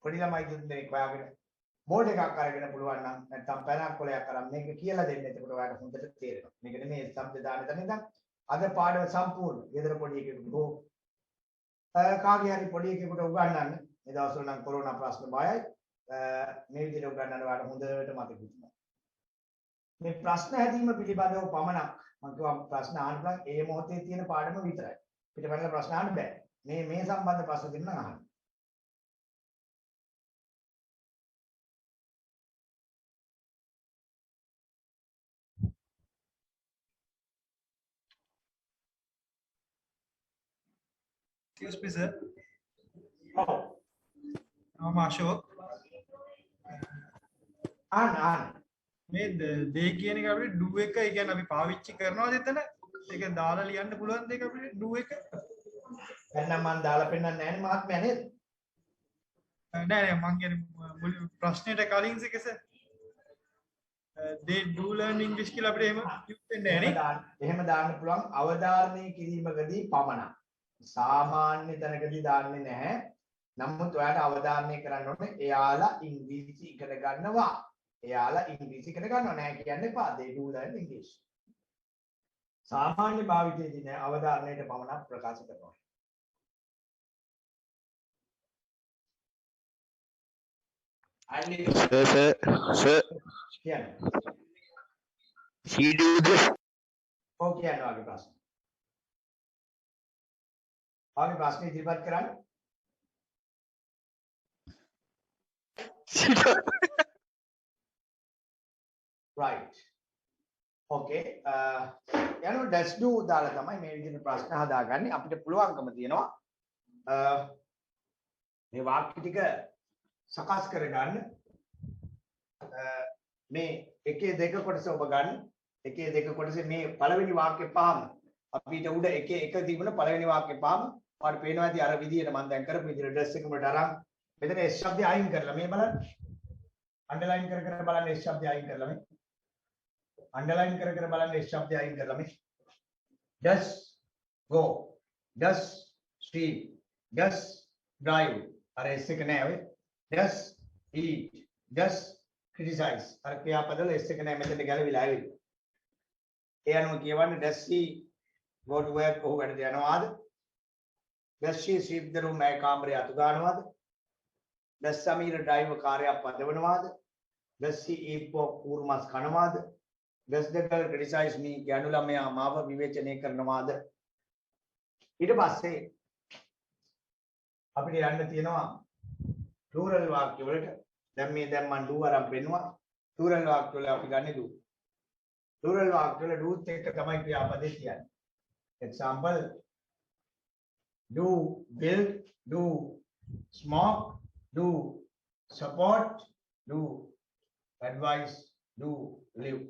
පොඩි ළමයි දෙතුන් දෙනෙක් හොයාගෙන බෝඩ් එකක් අරගෙන පුළුවන් නම් නැත්නම් පැනක් කොලයක් අරන් මේක කියලා දෙන්න. එතකොට ඔයාලට හොඳට තේරෙනවා. මේක නෙමෙයි શબ્ද දාන තැන ඉඳන් අද පාඩම සම්පූර්ණ. ගෙදර පොඩි එකෙකුට හෝ කාගේ හරි පොඩි එකෙකුට උගන්වන්න. මේ දවස්වල නම් කොරෝනා ප්‍රශ්න බයයි. මේ විදිහට උගන්වන්න ඔයාලට හොඳට මතක තිබුණා. මේ ප්‍රශ්න හැදීම පිළිබඳව පමණක් මම කියවා ප්‍රශ්න අහන්න පුළුවන් ඒ මොහොතේ තියෙන පාඩම විතරයි. පිටපැනලා ප්‍රශ්න අහන්න බෑ. මේ සම්බන්ධ ප්‍රශ්න දෙන්න අහන්න. Excuse me, sir. ඔව්. I'm Ashok. අහන්න. මේ දේ කියන එක අපිට do එක ඒ කියන්නේ අපි පාවිච්චි කරනවාද එතන? ඒක දාලා ලියන්න පුළුවන් දෙයක් අපිට do එක. දැන් මම දාලා පෙන්නන්නේ නැහැ නේ මහත්මයා නේද? නෑ මං කියන්නේ මුල් ප්‍රශ්නෙට කලින් සෙකස they do learn English කියලා අපිට එහෙම වෙන්නේ නැහැ නේ. එහෙම දාන්න පුළුවන් අවධාරණය කිරීමකදී පමණක්. සාමාන්‍ය තැනකදී දාන්නේ නැහැ. නමුත් ඔයාලට අවධාරණය කරන්න ඕනේ එයාලා ඉංග්‍රීසි ඉගෙන ගන්නවා. එයාලා ඉංග්‍රීසි ඉගෙන ගන්නව නැහැ කියන්න එපා. they do learn English. සාමාන්‍ය භාවිතයේදී නෑ අවධාරණයට පමණක් ප්‍රකාශ කරනවා. Sir. කියන්නේ. She do this. ඔව් කියන්න වගේ ප්‍රශ්න. ආගේ ප්‍රශ්න ඉදිරිපත් කරන්න. right okay යනෝ does do දාලා තමයි මේ විදිහට ප්‍රශ්න හදාගන්නේ. අපිට පුළුවන්කම තියෙනවා මේ වාක්‍ය ටික සකස් කරගන්න. මේ එකේ දෙක කොටස ඔබ ගන්න. එකේ දෙක කොටසේ මේ පළවෙනි වාක්‍ය පහම අපිට උඩ එකේ එක තිබුණ පළවෙනි වාක්‍ය පහම ඔයාලට පේනවා ඇති අර විදිහට මම දැන් කරපු විදිහට ඩ්‍රෙස් එක වලට අරන් මෙතන S ශබ්දය අයින් කරලා මේ බලන්න. අන්ඩර්ලයින් කර කර බලන්න S ශබ්දය අයින් කරලා මේ. අන්ඩර්ලයින් කර කර බලන්න S ශබ්දය අයින් කරලා මේ. does go does sleep does drive අර S එක නෑ ඔය. does eat does criticize අර ක්‍රියාපදවල S එක නෑ මෙතන ගැලවිලා ආවිල්. ඒ අනුව කියවන්නේ does she go to work ඔහු වැඩට යනවාද? does she sweep the room ඇය කාමරය අතු ගන්නවාද? does Samir drive කාර්යයක් පදවනවාද? does she eat pork ඌරු මස් කනවාද? does the girl criticize me යනු ළමයා මාව විවේචනය කරනවාද? ඊට පස්සේ අපිට යන්න තියෙනවා plural වාක්‍ය වලට. දැන් මම do අරන් පෙන්නුවා. plural වාක්‍ය වල අපි ගන්නේ do. plural වාක්‍ය වල do එක්ක තමයි ක්‍රියාපදේ කියන්නේ. example do build do smoke do support do advise do live.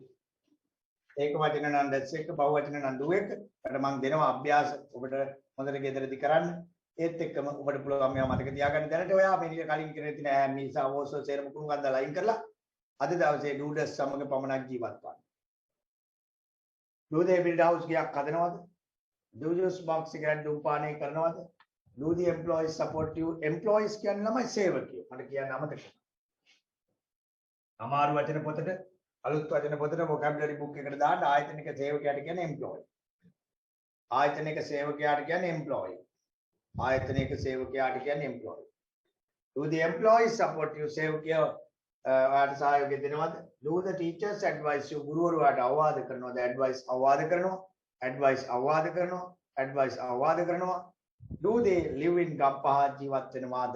ඒක වචන නම් does එක බහුව වචන නම් do එක. ඒකට මම දෙනවා අභ්‍යාස ඔබට හොඳට ගෙදරදී කරන්න. ඒත් එක්කම ඔබට පුළුවන් මේවා මතක තියාගන්න. දැනට ඔයා මේ කලින් කරේ තියෙන මිසා වෝසෝ සේරම කුණු ගන්දා ලයින් කරලා අද දවසේ do does සමග පමණක් ජීවත් වන්න. do they build house ගයක් හදනවද? do you smoke cigarette ධූමපානය කරනවද? do the employees support you? employees කියන්නේ ළමයි සේවකයෝ. මට කියන්න අමතක. අමාරු වචන පොතට අලුත් වචන පොතට vocabulary book එකට දාන්න ආයතනික සේවකයාට කියන්නේ employee. ආයතනික සේවකයාට කියන්නේ employee. ආයතනික සේවකයාට කියන්නේ employee. do the employees support you? සේවකයෝ ඔයාලට සහයෝගය දෙනවද? do the teachers advise you? ගුරුවරු ඔයාලට අවවාද කරනවද? advice අවවාද කරනවා. advice අවවාද කරනවා. advice අවවාද කරනවා. do they live in Gampaha ජීවත් වෙනවාද?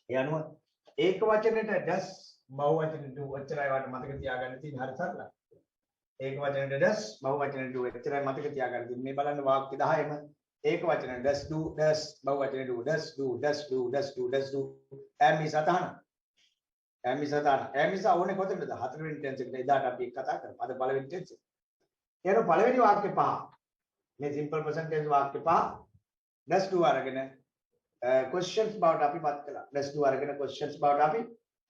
ඒ අනුව ඒක වචනෙට does බහුව වචනෙට do ඔච්චරයි වට මතක තියාගන්න තියෙන හරි සරලයි. ඒක වචනෙට does බහුව වචනෙට do ඔච්චරයි මතක තියාගන්න තියෙන. මේ බලන්න වාක්‍ය 10ෙම ඒක වචන does do does බහුව වචනෙට do does do does do does do does do මේ සතහන ඇමිසා දාන්න. ඇමිසා ඕනේ කොතනද? හතරවෙනි ටෙන්ස් එකට එදාට අපි කතා කරමු. අද පළවෙනි ටෙන්ස් එක. ඊට පළවෙනි වාක්‍ය පහ. මේ සිම්පල් ප්‍රසන්ට් ටෙන්ස් වාක්‍ය පහ does do අරගෙන questions බවට අපි පත් කළා. does do අරගෙන questions බවට අපි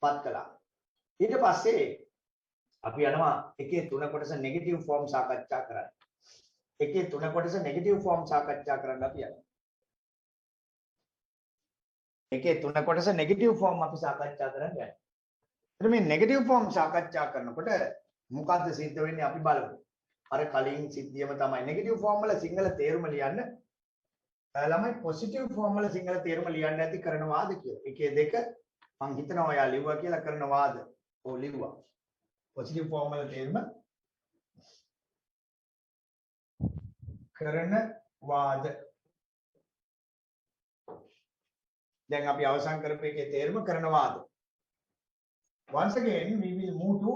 පත් කළා. ඊට පස්සේ අපි යනවා එකේ තුන කොටස නෙගටිව් ෆෝම් සාකච්ඡා කරන්න. එකේ තුන කොටස නෙගටිව් ෆෝම් සාකච්ඡා කරන්න අපි යනවා. එකේ තුන කොටස නෙගටිව් ෆෝම් අපි සාකච්ඡා කරන්න යනවා. එතන මේ නෙගටිව් ෆෝම් සාකච්ඡා කරනකොට මොකද්ද සිද්ධ වෙන්නේ අපි බලමු. අර කලින් සිද්ධියම තමයි නෙගටිව් ෆෝම් වල සිංහල තේරුම ලියන්න. ළමයි පොසිටිව් ෆෝම් වල සිංහල තේරුම ලියන්න ඇති කරනවාද කියලා. එකේ දෙක මං හිතනවා ඔයා ලිව්වා කියලා කරනවාද? ඔව් ලිව්වා. පොසිටිව් ෆෝම් වල තේරුම කරනවාද? දැන් අපි අවසන් කරපු එකේ තේරුම කරනවාද? Once again we will move to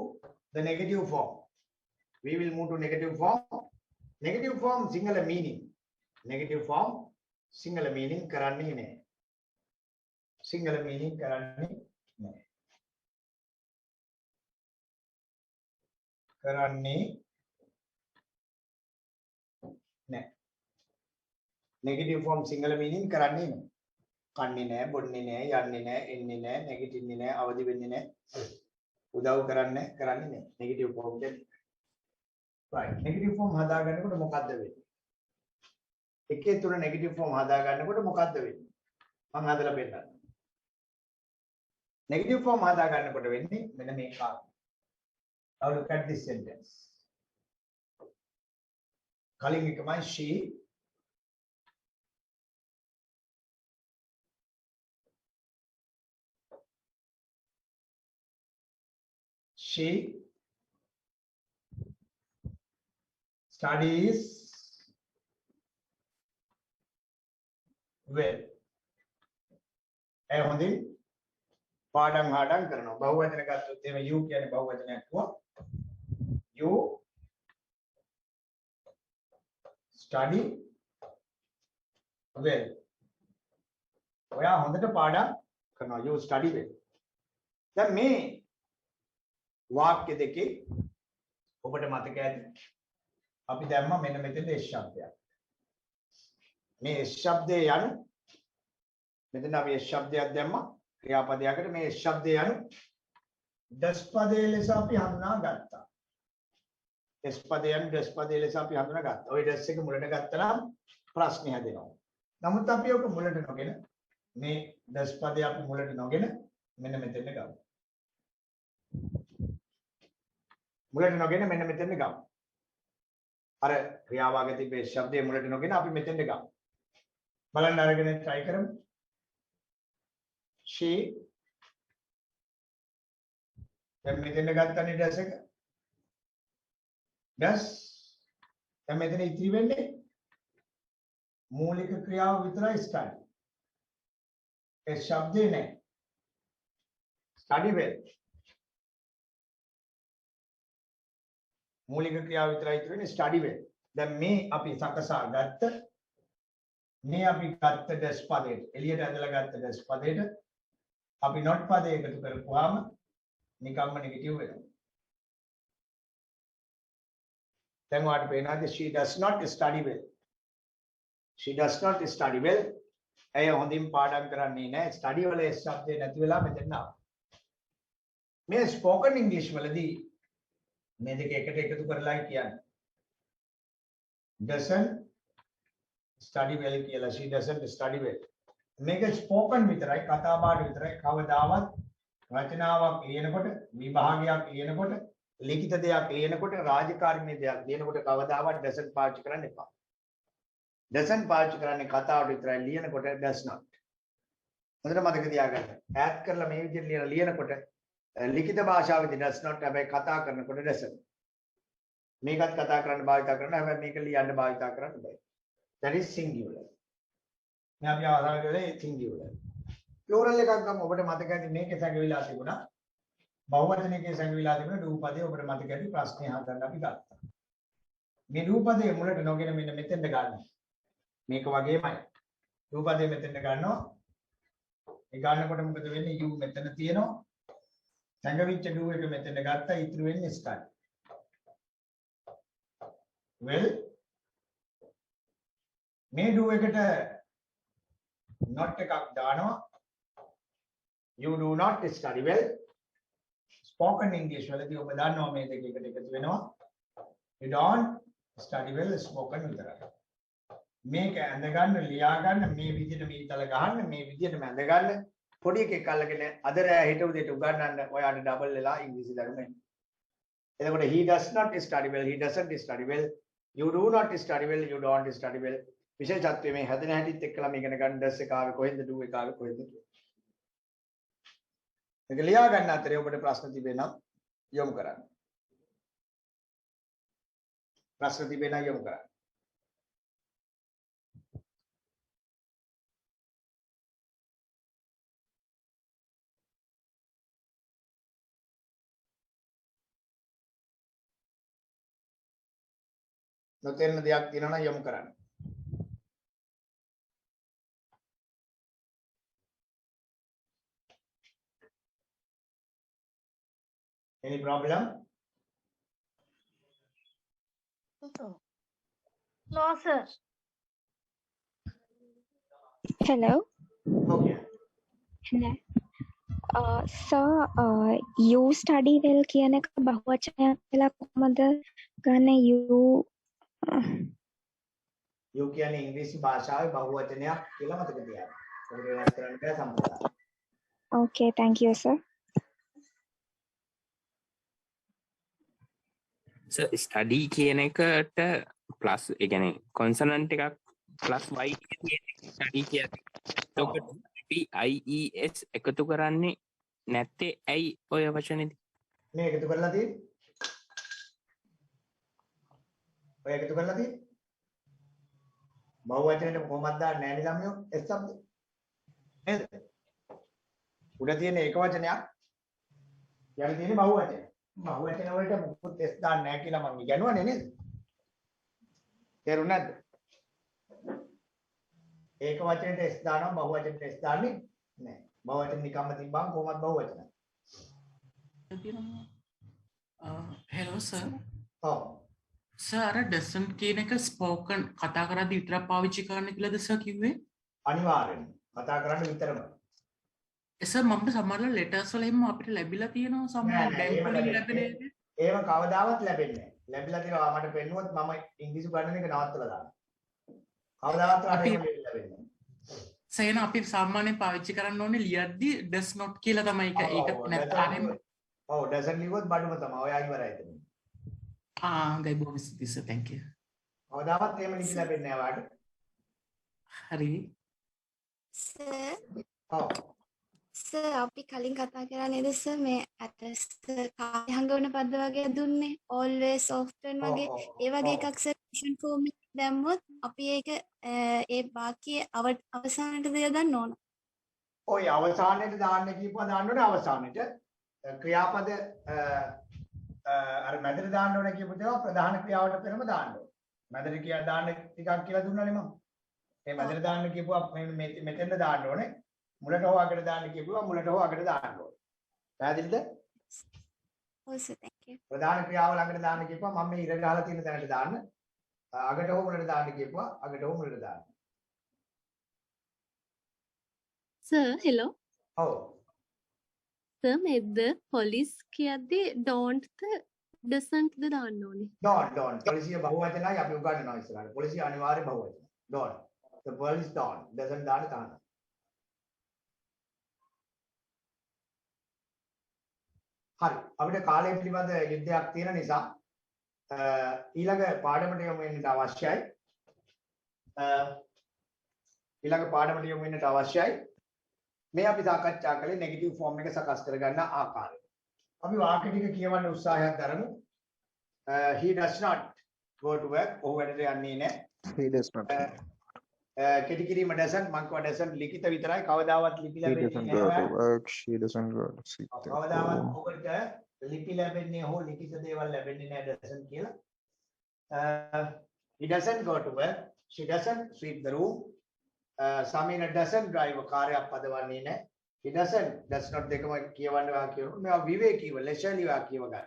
the negative form. We will move to negative form. Negative form singular meaning. Negative form singular meaning කරන්නේ නැහැ. Singular meaning කරන්නේ නැහැ. කරන්නේ නැහැ. Negative form singular meaning කරන්නේ නැහැ. කන්නේ නැහැ, බොන්නේ නැහැ, යන්නේ නැහැ, එන්නේ නැහැ, නැගිටින්නේ නැහැ, අවදි වෙන්නේ නැහැ. උදව් කරන්නේ නැහැ. Negative form එක. right. Negative form හදාගන්නකොට මොකද්ද වෙන්නේ? එකේ තුන negative form හදාගන්නකොට මොකද්ද වෙන්නේ? මම හදලා පෙන්නන්නම්. Negative form හදාගන්නකොට වෙන්නේ මෙන්න මේ කාරණා. Now look at this sentence. කලින් එකමයි she studies well. ඒ හොඳින් පාඩම් හාඩම් කරනවා. බහුවචන ගත්තොත් එහෙම you කියන්නේ බහුවචනයක් වුණා. You study well. ඔයා හොඳට පාඩම් කරනවා. You study well. දැන් මේ වාක්‍ය දෙකේ ඔබට මතක ඇති අපි දැම්මා මෙන්න මෙතන S ශබ්දයක්. මේ S ශබ්දේ යනු මෙතන අපි S ශබ්දයක් දැම්මා ක්‍රියාපදයකට මේ S ශබ්දේ යනු does පදයේ ලෙස අපි හඳුනා ගත්තා. S පදයෙන් does පදයේ ලෙස අපි හඳුනා ගත්තා. ওই does එක මුලට ගත්තා නම් ප්‍රශ්නේ හැදෙනවා. නමුත් අපි ඔක මුලට නොගෙන මේ does පදේ අපි මුලට නොගෙන මෙන්න මෙතෙන් ගමු. මුලට නොගෙන මෙන්න මෙතෙන් ගමු. අර ක්‍රියාවාග තිබේ ශබ්දයේ මුලට නොගෙන අපි මෙතෙන්ට ගමු. බලන්න අරගෙන try කරමු. she දැන් මෙතෙන්ට ගත්තනේ dash එක. dash දැන් මෙතන ඉතිරි වෙන්නේ මූලික ක්‍රියාව විතරයි study. ඒ ශබ්දේ නෑ. study well. මූලික ක්‍රියාව විතරයි ඉතුරු වෙන්නේ study well. දැන් මේ අපි සකසා ගත්ත මේ අපි ගත්ත dash පදයට එළියට ඇදලා ගත්ත dash පදයට අපි not පදේ එකතු කරපුවාම නිකම්ම නෙගටිව් වෙනවා. දැන් ඔයාලට පේනවාද she does not study well. She does not study well. ඇය හොඳින් පාඩම් කරන්නේ නැහැ. study වල S શબ્දේ නැති වෙලා මෙතන ආවා. මේ spoken English වලදී මේ දෙක එකට එකතු කරලායි කියන්නේ. doesn't study well කියලා. she doesn't study well. මේක spoken විතරයි, කතා බහ විතරයි. කවදාවත් රචනාවක් ලියනකොට, විභාගයක් ලියනකොට, ලිඛිත දෙයක් ලියනකොට, රාජකාරී දෙයක් ලියනකොට කවදාවත් doesn't පාවිච්චි කරන්න එපා. doesn't පාවිච්චි කරන්නේ කතාවට විතරයි, ලියනකොට does not. හොඳට මතක තියාගන්න. ඈඩ් කරලා මේ විදිහට ලියනකොට ලිඛිත භාෂාවේදී does not හැබැයි කතා කරනකොට doesn't. මේකත් කතා කරන්න භාවිත කරන්න හැබැයි මේක ලියන්න භාවිත කරන්න බෑ. that is singular. මේ අපි ආසාව කරේ singular. plural එකක් ගමු. ඔබට මතක ඇති මේකේ සංගවිලා තිබුණා. බහුවචනයේ සංගවිලා තිබුණා. රූපදේ ඔබට මතක ඇති ප්‍රශ්නේ හදන්න අපි ගත්තා. මේ රූපදේ මුලට නොගෙන මෙන්න මෙතෙන්ට ගන්න. මේක වගේමයි. රූපදේ මෙතෙන්ට ගන්නවා. ඒ ගන්නකොට මොකද වෙන්නේ? u මෙතන තියෙනවා. සංගවිච්ච do එක මෙතන ගත්තා ඉතුරු වෙන්නේ study. well මේ do එකට not එකක් දානවා. you do not study well. spoken english වලදී ඔබ දන්නවා මේ දෙක එකට එකතු වෙනවා. you don't study well spoken විතරයි. මේක ඇඳ ගන්න ලියා ගන්න මේ විදිහට මීතල ගහන්න මේ විදිහටම ඇඳ ගන්න පොඩි එකෙක් අල්ලගෙන අද රෑ හිට උදේට උගන්වන්න ඔයාට ඩබල් වෙලා ඉංග්‍රීසි ධර්මයෙන්. එතකොට he does not study well, he doesn't study well, you do not study well, you don't study well. විශේෂත්වයේ මේ හැදෙන හැටිත් එක්කලා මේ ඉගෙන ගන්න ඩස් එක ආවේ කොහෙන්ද do එක ආවේ කොහෙන්ද. මේක ලියා ගන්න අතරේ ඔබට ප්‍රශ්න තිබෙනවා යොමු කරන්න. ප්‍රශ්න තිබෙනවා යොමු කරන්න. නොතේරෙන දෙයක් තියෙනවා නම් යොමු කරන්න. Any problem? No, sir. Hello. Okay. Hello. So, you study well කියන එක බහුවචනයක් කියලා කොහොමද ගන්න you you කියන්නේ ඉංග්‍රීසි භාෂාවේ බහුවචනයක් කියලා මතක තියාගන්න. ඒක වෙනස් කරන්න බෑ සම්පූර්ණයෙන්. Okay, thank you, sir. Study කියන එකට ප්ලස් ඒ කියන්නේ කොන්සනන්ට් එකක් ප්ලස් y ස්ටඩි කියන්නේ. එතකොට IES එකතු කරන්නේ නැත්තේ ඇයි ඔය වචනේදී? මේ එකතු කරලා තියෙන්නේ. ඔය එකතු කරලා තියෙන්නේ. බහුවචනෙට කොහොමද දාන්නේ නැහැ නේ ළමයෝ S શબ્ද. නේද? උඩ තියෙන එක වචනයක් යට තියෙන බහුවචන. බහුවචන වලට මුකුත් S දාන්නේ නැහැ කියලා මම ඉගෙනුවානේ නේද? තේරුණාද? ඒක වචනෙට S දානවා බහුවචනෙට S දාන්නේ නැහැ. බහුවචන නිකම්ම තිබ්බම කොහොමද බහුවචන? hello sir. ඔව්. sir අර doesn't කියන එක spoken කතා කරද්දී විතරක් පාවිච්චි කරන්න කියලාද sir කිව්වේ? අනිවාර්යෙන්ම කතා කරන්න විතරම. sir මම සමහරවල් letters වල එහෙම අපිට ලැබිලා තියෙනවා සමහර බැංක් වලින් ලැබෙන එක. ඒව කවදාවත් ලැබෙන්නේ නැහැ. ලැබිලා තියෙනවා මට පෙන්නුවොත් මම ඉංග්‍රීසි ගණන එක නවත්තලා දානවා. කවදාවත් ලැබෙන්නේ නැහැ. සේන අපි සාමාන්‍යයෙන් පාවිච්චි කරන්න ඕනේ ලියද්දී does not කියලා තමයි ඒක නැත්නම් ඔව් doesn't ලියුවොත් බඩුම තමයි. ඔයා ඉවරයි එතන. ගයි බොහොම ස්තුතියි sir, thank you. කවදාවත් එහෙම ලිපි ලැබෙන්නේ නැහැ වාට. හරි. Sir. ඔව්. Sir අපි කලින් කතා කරා නේද sir මේ address කාර්ය හංගවන පද වගේ දුන්නේ always often වගේ ඒ වගේ එකක් sir question form එක දැම්මොත් අපි ඒක ඒ වාක්‍යයේ අවසානයේද දාන්න ඕන. ඔය අවසානයේට දාන්න කියපුවා දාන්න ඕනේ අවසානයේට. ක්‍රියාපද අර මැදට දාන්න ඕනේ කියපු දේවා ප්‍රධාන ක්‍රියාවට පෙරම දාන්න ඕනේ. මැදට කියා දාන්න ටිකක් කියලා දුන්නානේ මම. මේ මැදට දාන්න කියපුවා මෙතෙන්ද දාන්න ඕනේ. මුලට හෝ අගට දාන්න කියපුවා මුලට හෝ අගට දාන්න ඕනේ. පැහැදිලිද? ඔව් sir, thank you. ප්‍රධාන ක්‍රියාව ළඟට දාන්න කියපුවා මම මේ ඉර ගහලා තියෙන තැනට දාන්න. අගට හෝ මුලට දාන්න කියපුවා අගට හෝ මුලට දාන්න. sir hello. ඔව්. sir මේද police කියද්දී don't doesn't ද දාන්න ඕනේ. don't පොලිසිය බහුවචනයි අපි උගන්වනවා ඉස්සරහට. පොලිසිය අනිවාර්ය බහුවචන. don't. the police don't doesn't දාන්න තාන්න. හරි. අපිට කාලය පිළිබඳ යුද්ධයක් තියෙන නිසා ඊළඟ පාඩමට යමු වෙන්නට අවශ්‍යයි. ඊළඟ පාඩමට යමු වෙන්නට අවශ්‍යයි. මේ අපි සාකච්ඡා කළේ නෙගටිව් ෆෝම් එක සකස් කරගන්න ආකාරය. අපි වාක්‍ය ටික කියවන්න උත්සාහයක් දරමු. he does not go to work. ඔහු වැඩට යන්නේ නැහැ. he does not. කෙටි කිරීම doesn't මං කියවා doesn't ලිඛිත විතරයි කවදාවත් ලිපි ලැබෙන්නේ නැහැ. work she doesn't go to seek. කවදාවත් ඔබට ලිපි ලැබෙන්නේ හෝ ලිඛිත දේවල් ලැබෙන්නේ නැහැ doesn't කියලා. he doesn't go to work. she doesn't sweep the room. Samina doesn't drive a car. පදවන්නේ නැහැ. he does not දෙකම කියවන්න වා කියනවා. මේවා විවේකීව leisurely වා කියව ගන්න.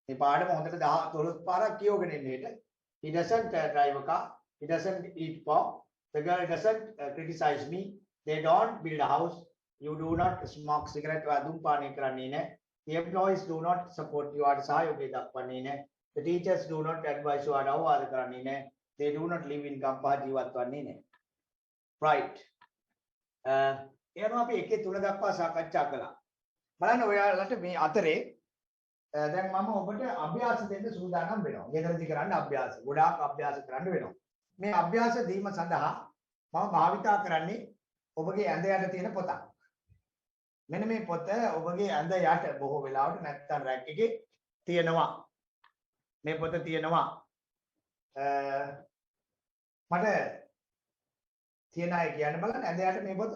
මේ පාඩම හොඳට 12 පාරක් කියවගෙන ඉන්න හෙට. He doesn't drive a car. He doesn't eat pork. The girl doesn't criticize me. They don't build a house. You do not smoke cigarette. ධූමපානය කරන්නේ නැහැ. The employees do not support you. ආට සහයෝගය දක්වන්නේ නැහැ. The teachers do not advise you. ආට අවවාද කරන්නේ නැහැ. They do not live in Gampaha ජීවත් වන්නේ නැහැ. Right. එනවා අපි එකේ 3 දක්වා සාකච්ඡා කළා. බලන්න ඔයාලට මේ අතරේ දැන් මම ඔබට අභ්‍යාස දෙන්න සූදානම් වෙනවා. ගෙදරදී කරන්න අභ්‍යාස. ගොඩාක් අභ්‍යාස කරන්න වෙනවා. මේ අභ්‍යාස දීම සඳහා මම භාවිතා කරන්නේ ඔබගේ ඇඳ යට තියෙන පොතක්. මෙන්න මේ පොත ඔබගේ ඇඳ යට බොහෝ වෙලාවට නැත්තම් රැක් එකේ තියෙනවා. මේ පොත තියෙනවා. මට තියෙන අය කියන්න බලන්න ඇඳ යට මේ පොත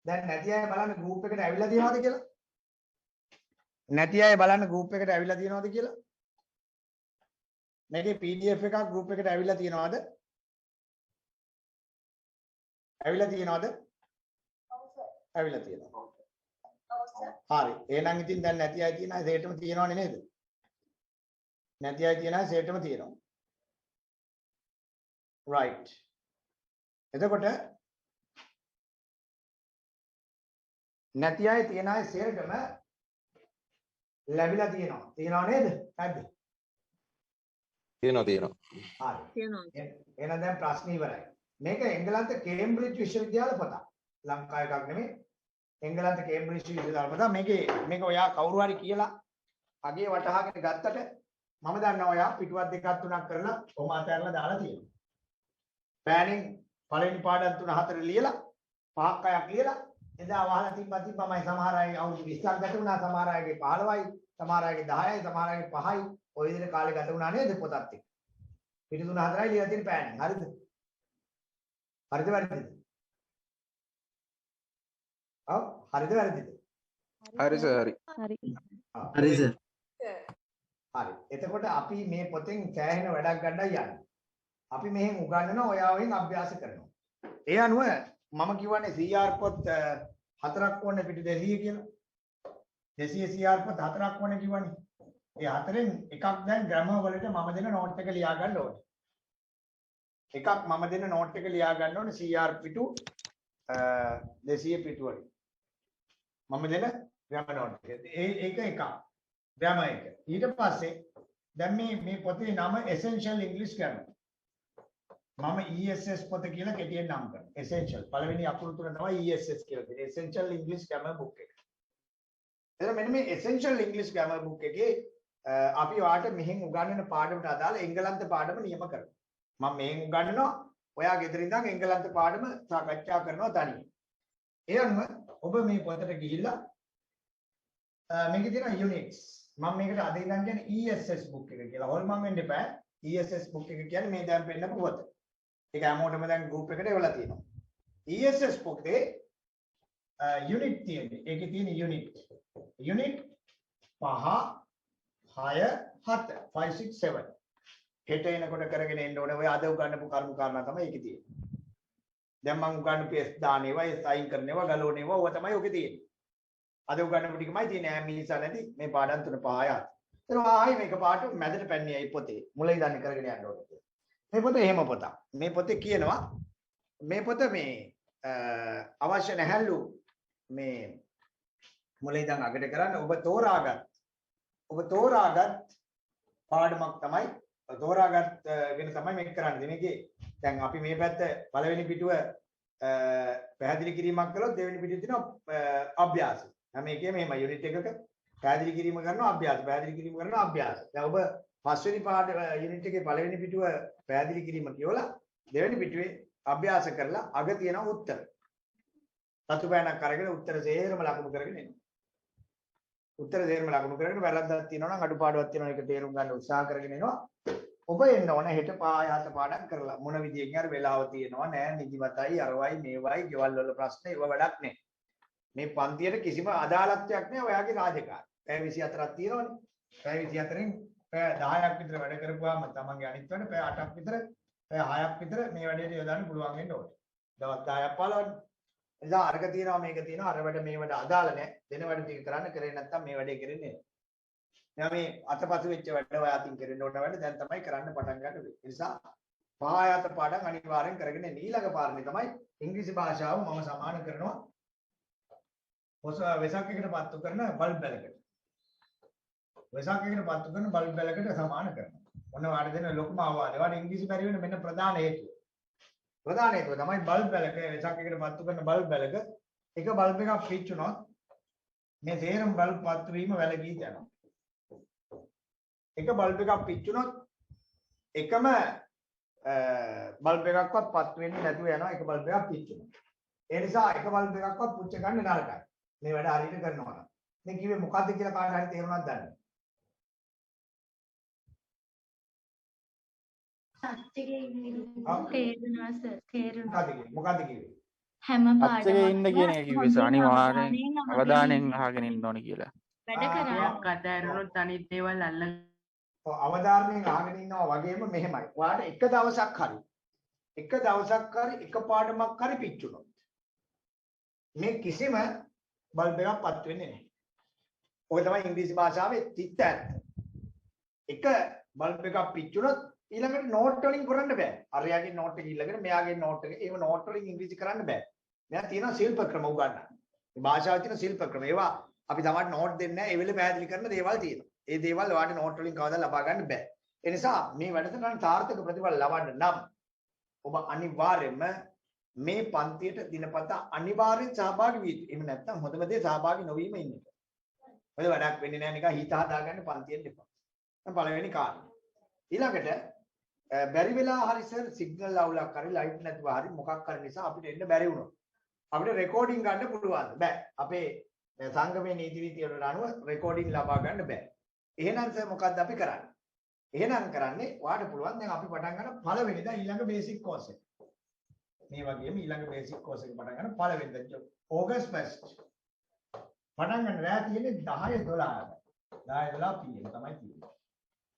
දැන් නැති අය බලන්න group එකට ඇවිල්ලා තියෙනවද කියලා? නැති අය බලන්න group එකට ඇවිල්ලා තියෙනවද කියලා? මේකේ PDF එකක් group එකට ඇවිල්ලා තියෙනවද? ඇවිල්ලා තියෙනවද? ඇවිල්ලා තියෙනවා. හරි. එහෙනම් ඉතින් දැන් නැති අය තියෙන අය සේටම තියෙනවනේ නේද? නැති අය තියෙන අය සේටම තියෙනවා. right. එතකොට නැති අය තියෙන අය සේරටම ලැබිලා තියෙනවා. තියෙනව නේද? නැද්ද? තියෙනවා. හරි. එහෙනම් දැන් ප්‍රශ්න ඉවරයි. මේක එංගලන්ත කේම්බ්‍රිජ් විශ්වවිද්‍යාල පොතක්. ලංකාවේ එකක් නෙමෙයි. එංගලන්ත කේම්බ්‍රිජ් විශ්වවිද්‍යාල පොතක්. මේක ඔයා කවුරු හරි කියලා අගේ වටහාගෙන ගත්තට මම දන්නවා ඔයා පිටුවක් දෙකක් තුනක් කරලා කොහොම අතහැරලා දාලා තියෙනවා. පෑනින් පළවෙනි පාඩම් 3 4 ලියලා 5ක් 6ක් ලියලා එදා වහලා තිබ්බමයි සමහර අය අවුරුදු 20ක් ගත වුණා, සමහර අයගේ 15යි, සමහර අයගේ 10යි, සමහර අයගේ 5යි. ඔය විදිහට කාලේ ගත වුණා නේද පොතත් එක්ක. පිටු 3 4යි ලියලා තියෙන පෑනින්. හරිද? හරිද වැරදිද? ඔව් හරිද වැරදිද? හරි සර් හරි. හරි සර්. හරි. එතකොට අපි මේ පොතෙන් සෑහෙන වැඩක් ගන්නයි යන්නේ. අපි මෙහෙන් උගන්වනවා, ඔයා වයින් අභ්‍යාස කරනවා. ඒ අනුව මම කියවනේ CR පොත් 4ක් ඕනේ පිටු 200 කියලා. 200 CR පොත් 4ක් ඕනේ කිව්වනේ. ඒ හතරෙන් එකක් දැන් ග්‍රැමර් වලට මම දෙන නෝට් එක ලියා ගන්න ඕනේ. එකක් මම දෙන නෝට් එක ලියා ගන්න ඕනේ CR පිටු 200 පිටු වලින්. මම දෙන ග්‍රැමර් නෝට් එක. ඒක එකක්. ග්‍රැමර් එක. ඊට පස්සේ දැන් මේ පොතේ නම Essential English Grammar. මම ESS පොත කියලා කෙටියෙන් නම් කරනවා. Essential. පළවෙනි අකුරු තුන තමයි ESS කියලා කියන්නේ. Essential English Grammar book එක. එතන මෙන්න මේ Essential English Grammar book එකේ අපි ඔයාලට මෙහෙන් උගන්වන පාඩමට අදාළ එංගලන්ත පාඩම නියම කරනවා. මම මෙහෙන් උගන්වනවා. ඔයා ගෙදර ඉඳන් එංගලන්ත පාඩම සාකච්ඡා කරනවා තනියෙන්. ඒ අනුව ඔබ මේ පොතට ගිහිල්ලා මේකේ තියෙන units මම මේකට අද ඉඳන් කියන්නේ ESS book එක කියලා. හොල්මන් වෙන්න එපා. ESS book එක කියන්නේ මේ දැන් පෙන්නපු පොත. ඒක හැමෝටම දැන් group එකට එවලා තියෙනවා. ESS පොතේ unit තියෙන්නේ. ඒකේ තියෙන unit 5 6 7 5 6 7 හෙට එනකොට කරගෙන එන්න ඕනේ. ඔය අද උගන්වපු කරුණු කාරණා තමයි ඒකේ තියෙන්නේ. දැන් මම උගන්වපු S දාන ඒවා, S අයින් කරන ඒවා, ගලවන ඒවා ඔය තමයි ඔකේ තියෙන්නේ. අද උගන්වපු ටිකමයි තියෙන්නේ. ඈ මිනිසා නැති මේ පාඩම් 3 5 6 7. ඒක ආයි මේක පාට මැදට පැන්නේ අය පොතේ. මුල ඉඳන් කරගෙන යන්න ඕනේ. මේ පොත එහෙම පොතක්. මේ පොතේ කියනවා මේ පොත මේ අවශ්‍ය නැහැලු මේ මුල ඉඳන් අගට කරන්න ඔබ තෝරාගත් පාඩමක් තමයි තෝරාගත් වෙන තමයි මේක කරන්නේ. මේකේ දැන් අපි මේ පැත්ත පළවෙනි පිටුව පැහැදිලි කිරීමක් කළොත් දෙවෙනි පිටුවේ තියෙන අභ්‍යාස. හැම එකේම එහෙම යුනිට් එකක පැහැදිලි කිරීම කරනවා අභ්‍යාස. පැහැදිලි කිරීම කරනවා අභ්‍යාස. දැන් ඔබ පස්වෙනි පාඩ යුනිට් එකේ පළවෙනි පිටුව පැහැදිලි කිරීම කියවලා දෙවෙනි පිටුවේ අභ්‍යාස කරලා අග තියෙන උත්තර. සතු පෑනක් අරගෙන උත්තර සේරම ලකුණු කරගෙන එනවා. උත්තර දෙන්න ලකුණු කරගෙන වැරද්දක් තියෙනවා නම් අඩුපාඩුවක් තියෙනවා ඒක තේරුම් ගන්න උත්සාහ කරගෙන එනවා. ඔබ එන්න ඕන හෙට පායාත පාඩම් කරලා මොන විදියෙන් හරි වෙලාව තියෙනවා නෑ නිදිමතයි අරවයි මේවයි ගෙවල් වල ප්‍රශ්න ඒව වැඩක් නෑ. මේ පන්තියට කිසිම අදාළත්වයක් නෑ ඔයාගේ රාජකාරී. පැය 24ක් තියෙනවනේ. පැය 24න් පැය 10ක් විතර වැඩ කරපුවාම තමන්ගේ අනිත් වැඩ පැය 8ක් විතර පැය 6ක් විතර මේ වැඩේට යොදන්න පුළුවන් වෙන්න ඕනේ. දවස් 10ක් 15ක්. එදා අරක තියෙනවා මේක තියෙනවා අර වැඩ මේ වැඩ අදාළ නැහැ. දෙන වැඩ ටික කරන්න කරේ නැත්නම් මේ වැඩේ කරන්නේ නැහැ. දැන් මේ අතපසු වෙච්ච වැඩ ඔය අතින් කරන්න ඕන වැඩ දැන් තමයි කරන්න පටන් ගන්න වෙන්නේ. ඒ නිසා පහයාත පාඩම් අනිවාර්යෙන් කරගෙන ඊළඟ පාරේ තමයි ඉංග්‍රීසි භාෂාව මම සමාන කරනවා. වෙසක් එකට පත්තු කරන බල්බ් බැලකට. වෙසක් එකට පත්තු කරන බල්බ් බැලකට සමාන කරනවා. ඔන්න වාට දෙන ලොකුම අවවාදය. වාට ඉංග්‍රීසි බැරි වෙන මෙන්න ප්‍රධාන හේතුව. ප්‍රධාන හේතුව තමයි බල්බ් බැලක වෙසක් එකට පත්තු කරන බල්බ් බැලක එක බල්බ් එකක් පිච්චුනොත් මේ තේරම බල්බ් පත්තු වීම වැළකී යනවා. එක බල්බ් එකක් පිච්චුනොත් එකම බල්බ් එකක්වත් පත්තු වෙන්නේ නැතුව යනවා එක බල්බ් එකක් පිච්චුනොත්. ඒ නිසා එක බල්බ් එකක්වත් පුච්ච ගන්න නරකයි. මේ වැඩ හරියට කරනවා නම්. මේ කිව්වේ මොකද්ද කියලා කාට හරි තේරුණාද දන්නේ? තේරුණා සර් තේරුණා. මොකද්ද කිව්වේ? හැම අත්සකේ ඉන්න කියන එක කිව්වේ සර් අනිවාර්යෙන් අවධානයෙන් අහගෙන ඉන්න ඕනේ කියලා. වැඩ කරා කතාරුනොත් අනිත් දේවල් අල්ලගෙන අවධානයෙන් අහගෙන ඉන්නවා වගේම මෙහෙමයි. ඔයාලට එක දවසක් හරි එක පාඩමක් හරි පිච්චුණොත් මේ කිසිම බල්බ් එකක් පත් වෙන්නේ නැහැ. ඔය තමයි ඉංග්‍රීසි භාෂාවේ තිත්ත ඇත්ත. එක බල්බ් එකක් පිච්චුණොත් ඊළඟට නෝට් වලින් කරන්න බෑ. අරයාගේ නෝට් එක ඊළඟට මෙයාගේ නෝට් එක ඒව නෝට් වලින් ඉංග්‍රීසි කරන්න බෑ. මෙයා තියෙනවා ශිල්ප ක්‍රම උගන්වන්න. මේ භාෂාවේ තියෙන ශිල්ප ක්‍රම. ඒවා අපි තමයි නෝට් දෙන්නේ නැහැ. ඒ වෙලේ පැහැදිලි කරන දේවල් තියෙනවා. ඒ දේවල් ඔයාලට නෝට් වලින් කවදා ලබා ගන්න බෑ. ඒ නිසා මේ වැඩසටහන සාර්ථක ප්‍රතිඵල ලබන්න නම් ඔබ අනිවාර්යයෙන්ම මේ පන්තියට දිනපතා අනිවාර්යෙන් සහභාගී වී යුතුයි. එහෙම නැත්නම් හොඳම දේ සහභාගී නොවීම ඉන්න එක. ඔය වැඩක් වෙන්නේ නැහැ නිකන් හිත හදාගන්න පන්තියෙන් දෙපා. දැන් පළවෙනි කාරණය. ඊළඟට බැරි වෙලා හරි සර් සිග්නල් අවුලක් හරි ලයිට් නැතුව හරි මොකක් හරි නිසා අපිට එන්න බැරි වුණොත් අපිට රෙකෝඩින් ගන්න පුළුවන්. බෑ. අපේ සංගමයේ නීති රීති වලට අනුව රෙකෝඩින් ලබා ගන්න බෑ. එහෙනම් සර් මොකද්ද අපි කරන්නේ? එහෙනම් කරන්නේ ඔයාලට පුළුවන් දැන් අපි පටන් ගන්න පළවෙනිදා ඊළඟ බේසික් කෝස් එක. මේ වගේම ඊළඟ බේසික් කෝස් එක පටන් ගන්න පළවෙනිදා ඕගස්ට් 1 පටන් ගන්න රෑ තියෙන්නේ 10 12 PM තමයි තියෙන්නේ.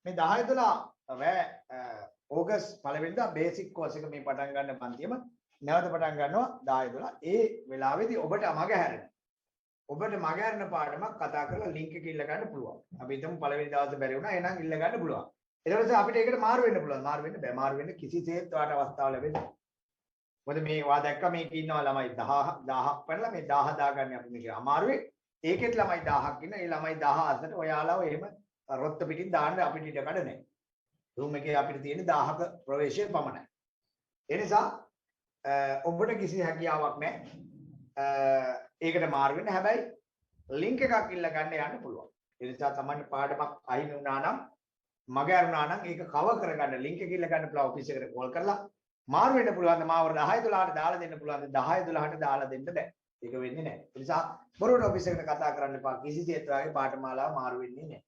මේ 10 12 රෑ ඕගස්ට් පළවෙනිදා බේසික් කෝස් එක මේ පටන් ගන්න පන්තියම නැවත පටන් ගන්නවා 10 12 ඒ වෙලාවේදී ඔබට මග හැරෙන ඔබට මග හැරෙන පාඩමක් කතා කරලා ලින්ක් එක ඉල්ල ගන්න පුළුවන්. අපි හිතමු පළවෙනි දවසේ බැරි වුණා එහෙනම් ඉල්ල ගන්න පුළුවන්. ඊට පස්සේ අපිට ඒකට මාරු වෙන්න පුළුවන්. මාරු වෙන්න බෑ. මාරු වෙන්න කිසිසේත් ඔයාලට අවස්ථාව ලැබෙන්නේ නැහැ. මොකද මේ වා දැක්ක මේක ඉන්නවා ළමයි 1000ක් පැනලා මේ 1000 දාගන්නේ අපි මේක අමාරුවේ. ඒකෙත් ළමයි 1000ක් ඉන්න. ඒ ළමයි 1000ට ඔයාලව එහෙම රොත්ත පිටින් දාන්න අපිට ඉඩ කඩ නැහැ. රූම් එකේ අපිට තියෙන්නේ 1000ක ප්‍රවේශය පමණයි. ඒ නිසා ඔබට කිසි හැකියාවක් නැහැ. ඒකට මාරු වෙන්න. හැබැයි ලින්ක් එකක් ඉල්ල ගන්න යන්න පුළුවන්. ඒ නිසා තමයි පාඩමක් අහිමි වුණා නම් මග ඇරුණා නම් ඒක කවර් කරගන්න ලින්ක් එක ඉල්ල ගන්න පුළුවන් ඔෆිස් එකට කෝල් කරලා මාරු වෙන්න පුළුවන්. මාවර 10 12ට දාලා දෙන්න පුළුවන්. 10 12ට දාලා දෙන්න බෑ. ඒක වෙන්නේ නැහැ. ඒ නිසා බොරුවට ඔෆිස් එකට කතා කරන්න එපා. කිසිසේත් ඔයාගේ පාඨමාලාව මාරු වෙන්නේ නැහැ.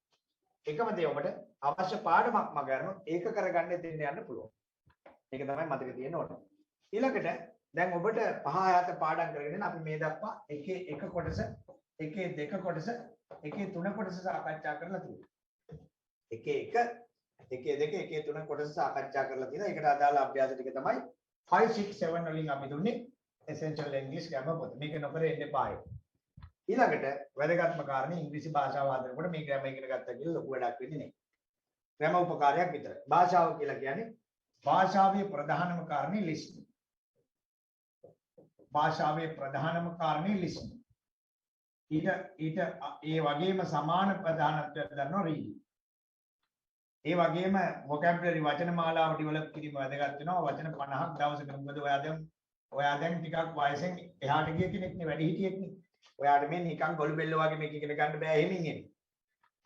එකම දේ ඔබට අවශ්‍ය පාඩමක් මග ඇරුණොත් ඒක කරගන්න දෙන්න යන්න පුළුවන්. ඒක තමයි මතක තියෙන්න ඕන. ඊළඟට දැන් ඔබට පහ ආයත පාඩම් කරගෙන අපි මේ දක්වා එකේ එක කොටස එකේ දෙක කොටස එකේ තුන කොටස සාකච්ඡා කරලා තියෙනවා. එකේ එක එකේ දෙක එකේ තුන කොටස සාකච්ඡා කරලා තියෙනවා. ඒකට අදාළ අභ්‍යාස ටික තමයි 5 6 7 වලින් අපි දුන්නේ essential english grammar පොත. මේක නොකර එන්න එපා. ඊළඟට වැදගත්ම කාරණේ ඉංග්‍රීසි භාෂාව හදනකොට මේ ග්‍රැමර් ඉගෙන ගත්තා කියලා ලොකු වැඩක් වෙන්නේ නැහැ. ග්‍රැමර් උපකාරයක් විතරයි. භාෂාව කියලා කියන්නේ භාෂාවේ ප්‍රධානම කාරණේ listening. භාෂාවේ ප්‍රධානම කාරණේ listening. ඊට ඒ වගේම සමාන ප්‍රධානත්වයක් ගන්නවා reading. ඒ වගේම vocabulary වචන මාලාව ඩෙවලොප් කිරීම වැදගත් වෙනවා. වචන 50ක් දවසකට. මොකද ඔයා දැන් ටිකක් වයසෙන් එහාට ගිය කෙනෙක් නේ වැඩි හිටියෙක් නේ. ඔයාට මේ නිකන් ගොළු බෙල්ල වගේ මේක ඉගෙන ගන්න බෑ එහෙමින් එන්නේ.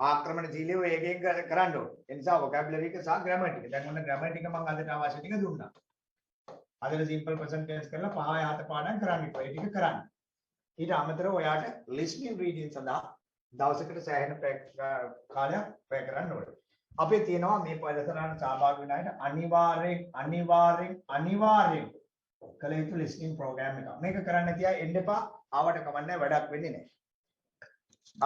ආක්‍රමණශීලීව ඒකෙන් කරන්න ඕනේ. ඒ නිසා vocabulary එක සහ grammar ටික. දැන් ඔන්න grammar ටික මම අදට අවශ්‍ය ටික දුන්නා. අදට simple present tense කරලා පහ යහත පාඩම් කරන්න ඉපා. ඒ ටික කරන්න. ඊට අමතරව ඔයාට listening reading සඳහා දවසකට සෑහෙන කාලයක් වැය කරන්න ඕනේ. අපේ තියෙනවා මේ පරිසරණ සහභාගී වෙන අයට අනිවාර්යෙන් කළ යුතු listening program එකක්. මේක කරන්න තියා එන්න එපා. ආවට කමක් නැහැ, වැඩක් වෙන්නේ නැහැ.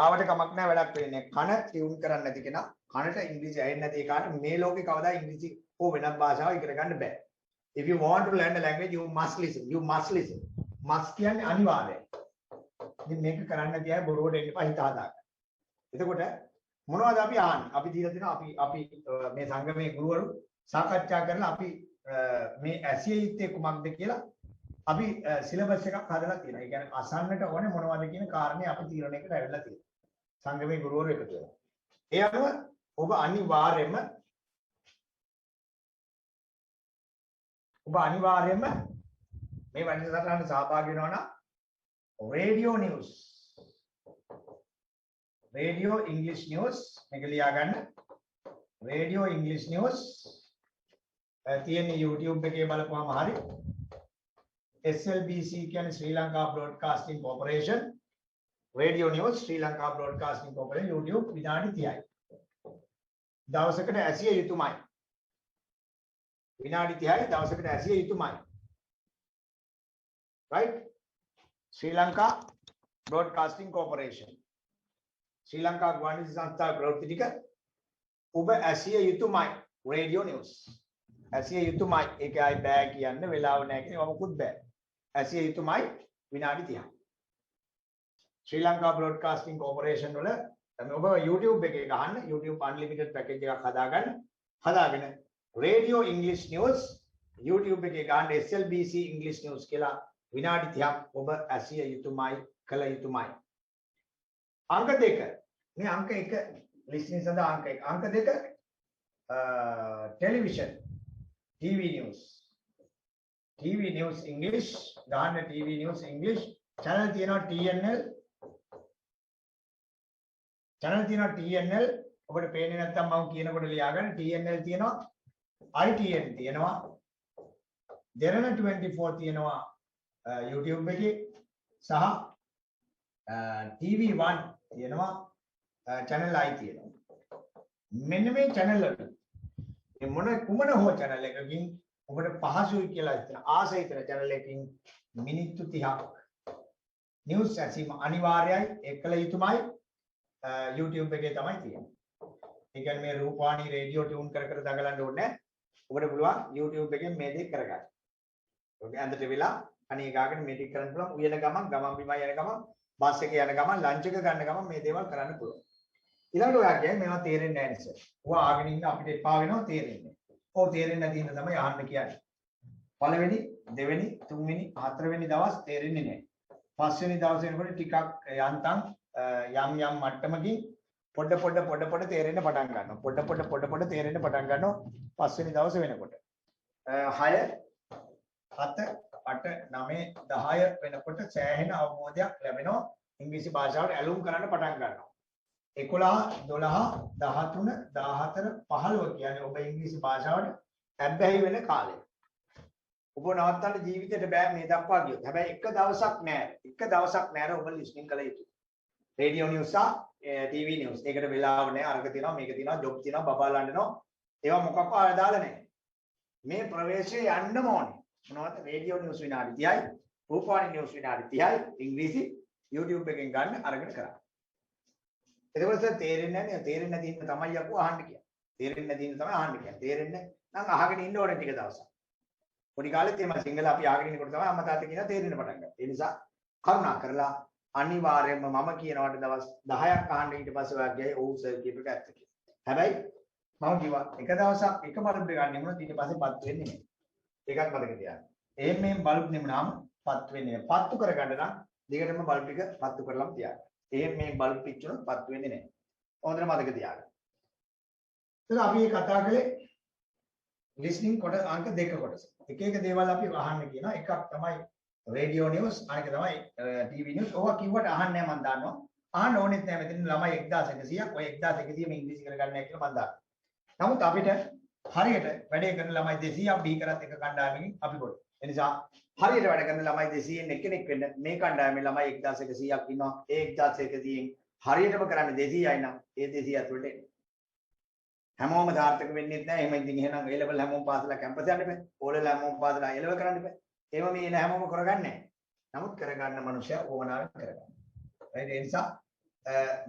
ආවට කමක් නැහැ, වැඩක් වෙන්නේ නැහැ. කන ටියුන් කරන්න නැති කෙනා, කනට ඉංග්‍රීසි ඇහෙන්නේ නැති එකාට මේ ලෝකේ කවදා ඉංග්‍රීසි හෝ වෙනත් භාෂාවක් ඉගෙන ගන්න බෑ. If you want to learn a language, you must listen. You must listen. Must කියන්නේ අනිවාර්යයි. ඉතින් මේක කරන්න තියා බොරුවට එන්න එපා, හිත හදාගන්න. එතකොට මොනවද අපි අහන්නේ? අපි දීලා තියෙනවා අපි මේ සංගමයේ ගුරුවරු සාකච්ඡා කරලා අපි මේ ඇසිය යුත්තේ කුමක්ද කියලා අපි සිලබස් එකක් හදලා තියෙනවා. ඒ කියන්නේ අසන්නට ඕනේ මොනවද කියන කාරණේ අපි තීරණයකට ඇවිල්ලා තියෙනවා. සංගමයේ ගුරුවරු එකතු වෙලා. ඒ අනුව ඔබ අනිවාර්යයෙන්ම මේ වැඩසටහනට සහභාගී වෙනවා නම් radio news Radio English News මේක ලියා ගන්න. Radio English News තියෙන YouTube එකේ බලපුවාම හරි. SLBC කියන්නේ Sri Lanka Broadcasting Corporation. Radio News Sri Lanka Broadcasting Corporation YouTube විනාඩි 30යි. දවසකට ඇසිය යුතුමයි. විනාඩි 30යි දවසකට ඇසිය යුතුමයි. Right? Sri Lanka Broadcasting Corporation. ශ්‍රී ලංකා ගුවන්විදුලි සංස්ථාවේ ප්‍රවෘත්ති ටික ඔබ ඇසිය යුතුමයි. රේඩියෝ නිවුස් ඇසිය යුතුමයි. ඒකයි ආයි බෑ කියන්න වෙලාව නැහැ කියන්නේ මොකුත් බෑ. ඇසිය යුතුමයි විනාඩි 30ක්. ශ්‍රී ලංකා බ්‍රෝඩ්කාස්ටිං කෝපරේෂන් වල ඔබ YouTube එකේ ගහන්න. YouTube unlimited package එකක් හදාගෙන රේඩියෝ ඉංග්‍රීසි නිවුස් YouTube එකේ ගහන්න SLBC ඉංග්‍රීසි නිවුස් කියලා විනාඩි 30ක් ඔබ ඇසිය යුතුමයි, කළ යුතුමයි. अंक 2 මේ अंक 1 listening සඳහා अंक 1 अंक 2 टेलीविजन TV news English දාන්න. TV news English channel තියෙනවා TNL ඔබට පේන්නේ නැත්නම් මම කියනකොට ලියා ගන්න. TNL තියෙනවා, ITN තියෙනවා, දෙරණ 24 තියෙනවා YouTube එකේ සහ TV1 තියෙනවා, channel I තියෙනවා. මෙන්න මේ channel වල මේ කුමන හෝ channel එකකින් ඔබට පහසුයි කියලා හිතන ආසයි හිතන channel එකකින් මිනිත්තු 30ක් news ඇසීම අනිවාර්යයි, ඒකල යුතුමයි. YouTube එකේ තමයි තියෙන්නේ. ඒ කියන්නේ මේ රූපවාහිනී රේඩියෝ ටියුන් කර දඟලන්න ඕනේ නැහැ. ඔබට පුළුවන් YouTube එකෙන් මේ දේ කරගන්න. ඔබ ඇඳට වෙලා අනේ ගාගෙන මේ ටික කරන්න පුළුවන්. උයන ගමන් බිමයි යන ගමන් බස් එකේ යන ගමන් ලන්ච් එක ගන්න ගමන් මේ දේවල් කරන්න පුළුවන්. ඊළඟට ඔයා කියන්නේ මේවා තේරෙන්නේ නැහැ නේද? ඔයා ආගෙන ඉන්න අපිට එපා වෙනවා තේරෙන්නේ. ඔව් තේරෙන්නේ නැති ඉන්න තමයි අහන්න කියන්නේ. පළවෙනි, දෙවෙනි, තුන්වෙනි, හතරවෙනි දවස් තේරෙන්නේ නැහැ. පස්වෙනි දවසේ වෙනකොට ටිකක් යන්තම් යම් මට්ටමකින් පොඩ තේරෙන්න පටන් ගන්නවා. පොඩ තේරෙන්න පටන් ගන්නවා පස්වෙනි දවසේ වෙනකොට. 6 7 8 9 10 වෙනකොට සෑහෙන අවබෝධයක් ලැබෙනවා. ඉංග්‍රීසි භාෂාවට ඇලුම් කරන්න පටන් ගන්නවා. 11 12 13 14 15 කියන්නේ ඔබ ඉංග්‍රීසි භාෂාවට ඇබ්බැහි වෙන කාලය. ඔබ නවත්තන්න ජීවිතේට බෑ මේ දක්වා ගියොත්. හැබැයි එක දවසක් නෑර ඔබ ලිස්නින් කළ යුතුයි. රේඩියෝ නිවුස් සහ TV නිවුස්. ඒකට වෙලාව නෑ. අරක තියෙනවා, මේක තියෙනවා, ජොබ් තියෙනවා, බබාලා යනවා. ඒවා මොකක්වත් ආදාළ නෑ. මේ ප්‍රවේශයේ යන්නම ඕනේ. මොනවද? රේඩියෝ නිවුස් විනාඩි 30යි, රූපවාහිනී නිවුස් විනාඩි 30යි, ඉංග්‍රීසි YouTube එකෙන් ගන්න අරගෙන කරා. එතකොට තේරෙන්නේ නැහැ. තේරෙන්නේ නැති ඉන්න තමයි යකෝ අහන්න කියන්නේ. තේරෙන්නේ නම් අහගෙන ඉන්න ඕනේ ටික දවසක්. පොඩි කාලෙත් එහෙම සිංහල අපි අහගෙන ඉන්නකොට තමයි අම්මා තාත්තා කියනවා තේරෙන්න පටන් ගත්තා. ඒ නිසා කරුණා කරලා අනිවාර්යයෙන්ම මම කියනවාට දවස් 10ක් අහන්න ඊට පස්සේ ඔයා ගියයි ඔව් සර් කියපු එක ඇත්ත කියලා. හැබැයි මම කිව්වා එක දවසක් එක බල්බ් එක ගන්න නෙමෙයි ඊට පස්සේ පත් වෙන්නේ නැහැ. ඒකත් මතක තියාගන්න. මේ බල්බ් නෙමෙනාම පත් වෙන්නේ නැහැ. පත්තු කරගන්න නම් දිගටම බල්බ් එක පත්තු කරලම තියාගන්න. මේ බල්බ් පිච්චුනොත් පත් වෙන්නේ නැහැ. හොඳට මතක තියාගන්න. එතන අපි කතා කළේ listening කොට අංක 2 කොටස. එක දේවල් අපි අහන්න කියනවා. එකක් තමයි රේඩියෝ නිවුස්, අනික තමයි TV නිවුස්. ඔවා කිව්වට අහන්නේ නැහැ මම දන්නවා. අහන්න ඕනෙත් නැහැ. මෙතන ළමයි 1100ක් ඔය 1100 ඉංග්‍රීසි කරගන්න නැහැ කියලා මම දන්නවා. නමුත් අපිට හරියට වැඩේ කරන ළමයි 200ක් දී කරත් එක කණ්ඩායමකින් අපි කොට. ඒ නිසා හරියට වැඩ කරන ළමයි 200න් එක්කෙනෙක් වෙන්න මේ කණ්ඩායමේ ළමයි 1100ක් ඉන්නවා. ඒ 1100න් හරියටම කරන්නේ 200යි නම් ඒ 200 ඇතුළට එන්න. හැමෝම සාර්ථක වෙන්නේ නැහැ. එහෙම ඉතින් එහෙනම් A level හැමෝම පාස් වෙලා කැම්පස් යන්න බෑ. O level හැමෝම පාස් වෙලා A level කරන්න බෑ. එහෙම මේ එන හැමෝම කරගන්නේ නැහැ. නමුත් කරගන්න මනුස්සයා ඕනාවෙන් කරගන්න. ඒ නිසා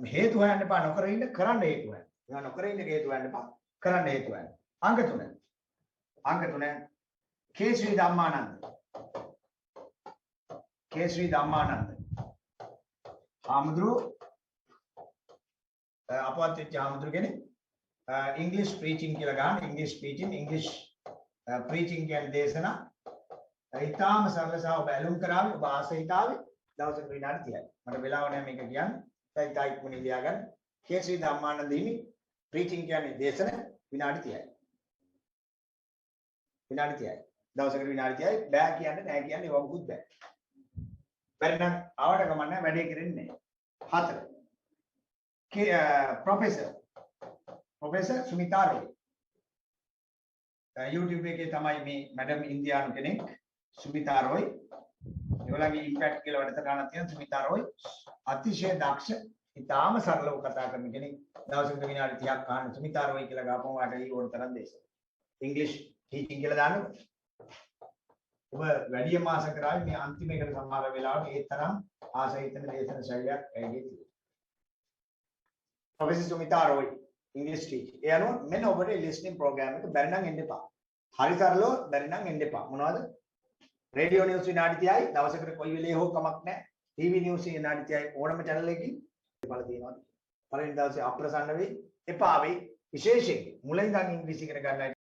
හේතු හොයන්න එපා. නොකර ඉන්න කරන්න හේතු හොයන්න. ඒවා නොකර ඉන්න හේතු හොයන්න එපා. කරන්න හේතු හොයන්න. අංක 3. අංක 3 කේශ්‍රී ධම්මානන්ද. කේශ්‍රී ධම්මානන්ද. ආමුදුරු අපවත් වෙච්ච ආමුදුරු කෙනෙක් ඉංග්‍රීසි ප්‍රීචින් කියලා ගන්න. ඉංග්‍රීසි ප්‍රීචින් ඉංග්‍රීසි ප්‍රීචින් කියන්නේ දේශනා. ඊටාම සරල සහ ඔබ ඇලුම් කරාවේ ඔබ ආසහිතාවේ දවසක විනාඩි 30යි. මට වෙලාව නැහැ මේක කියන්න. ඊට ඉක්මනින් ලියා ගන්න. කේශ්‍රී ධම්මානන්ද හිමි ප්‍රීචින් කියන්නේ දේශන විනාඩි 30යි. විනාඩි 30යි. දවසකට විනාඩි 30යි. බෑ කියන්නේ නැහැ කියන්නේ ඒව මොකුත් බෑ. බැරි නම් ආවට ගමන් නැහැ වැඩේ කරන්නේ නැහැ. 4. Professor සුමිතා Roy. YouTube එකේ තමයි මේ මැඩම් ඉන්දියානු කෙනෙක් සුමිතා රොයි. ඒගොල්ලන්ගේ ඉම්පැක්ට් කියලා වැඩසටහනක් තියෙන සුමිතා රොයි අතිශය දක්ෂ ඉතාම සරලව කතා කරන කෙනෙක්. දවසකට විනාඩි 30ක් අහන්න සුමිතා රොයි කියලා ගාපුවම වාට ඕන තරම් දේශන. ඉංග්‍රීසි ටීචින් කියලා දාන්නකො. ඔබ වැඩි මාස කරාවේ මේ අන්තිම එකට සමාන වෙලාවට ඒ තරම් ආසහිතන දේශන ශෛලියක් ඇගේ තියෙනවා. ප්‍රොෆෙසර් සුමිතා රොයි ඉංග්‍රීසි ටීචර්. ඒ අනුව මෙන්න ඔබට ලිස්නින් ප්‍රෝග්‍රෑම් එක බැරි නම් එන්න එපා. හරි සරලව බැරි නම් එන්න එපා. මොනවද? රේඩියෝ නිවුස් විනාඩි 30යි දවසකට කොයි වෙලේ හෝ කමක් නැහැ. ටීවී නිවුස් විනාඩි 30යි ඕනම channel එකකින් බල තියෙනවා. පළවෙනි දවසේ අප්‍රසන්න වෙයි, එපා වෙයි. විශේෂයෙන් මුලින් ඉඳන් ඉංග්‍රීසි ඉගෙන ගන්න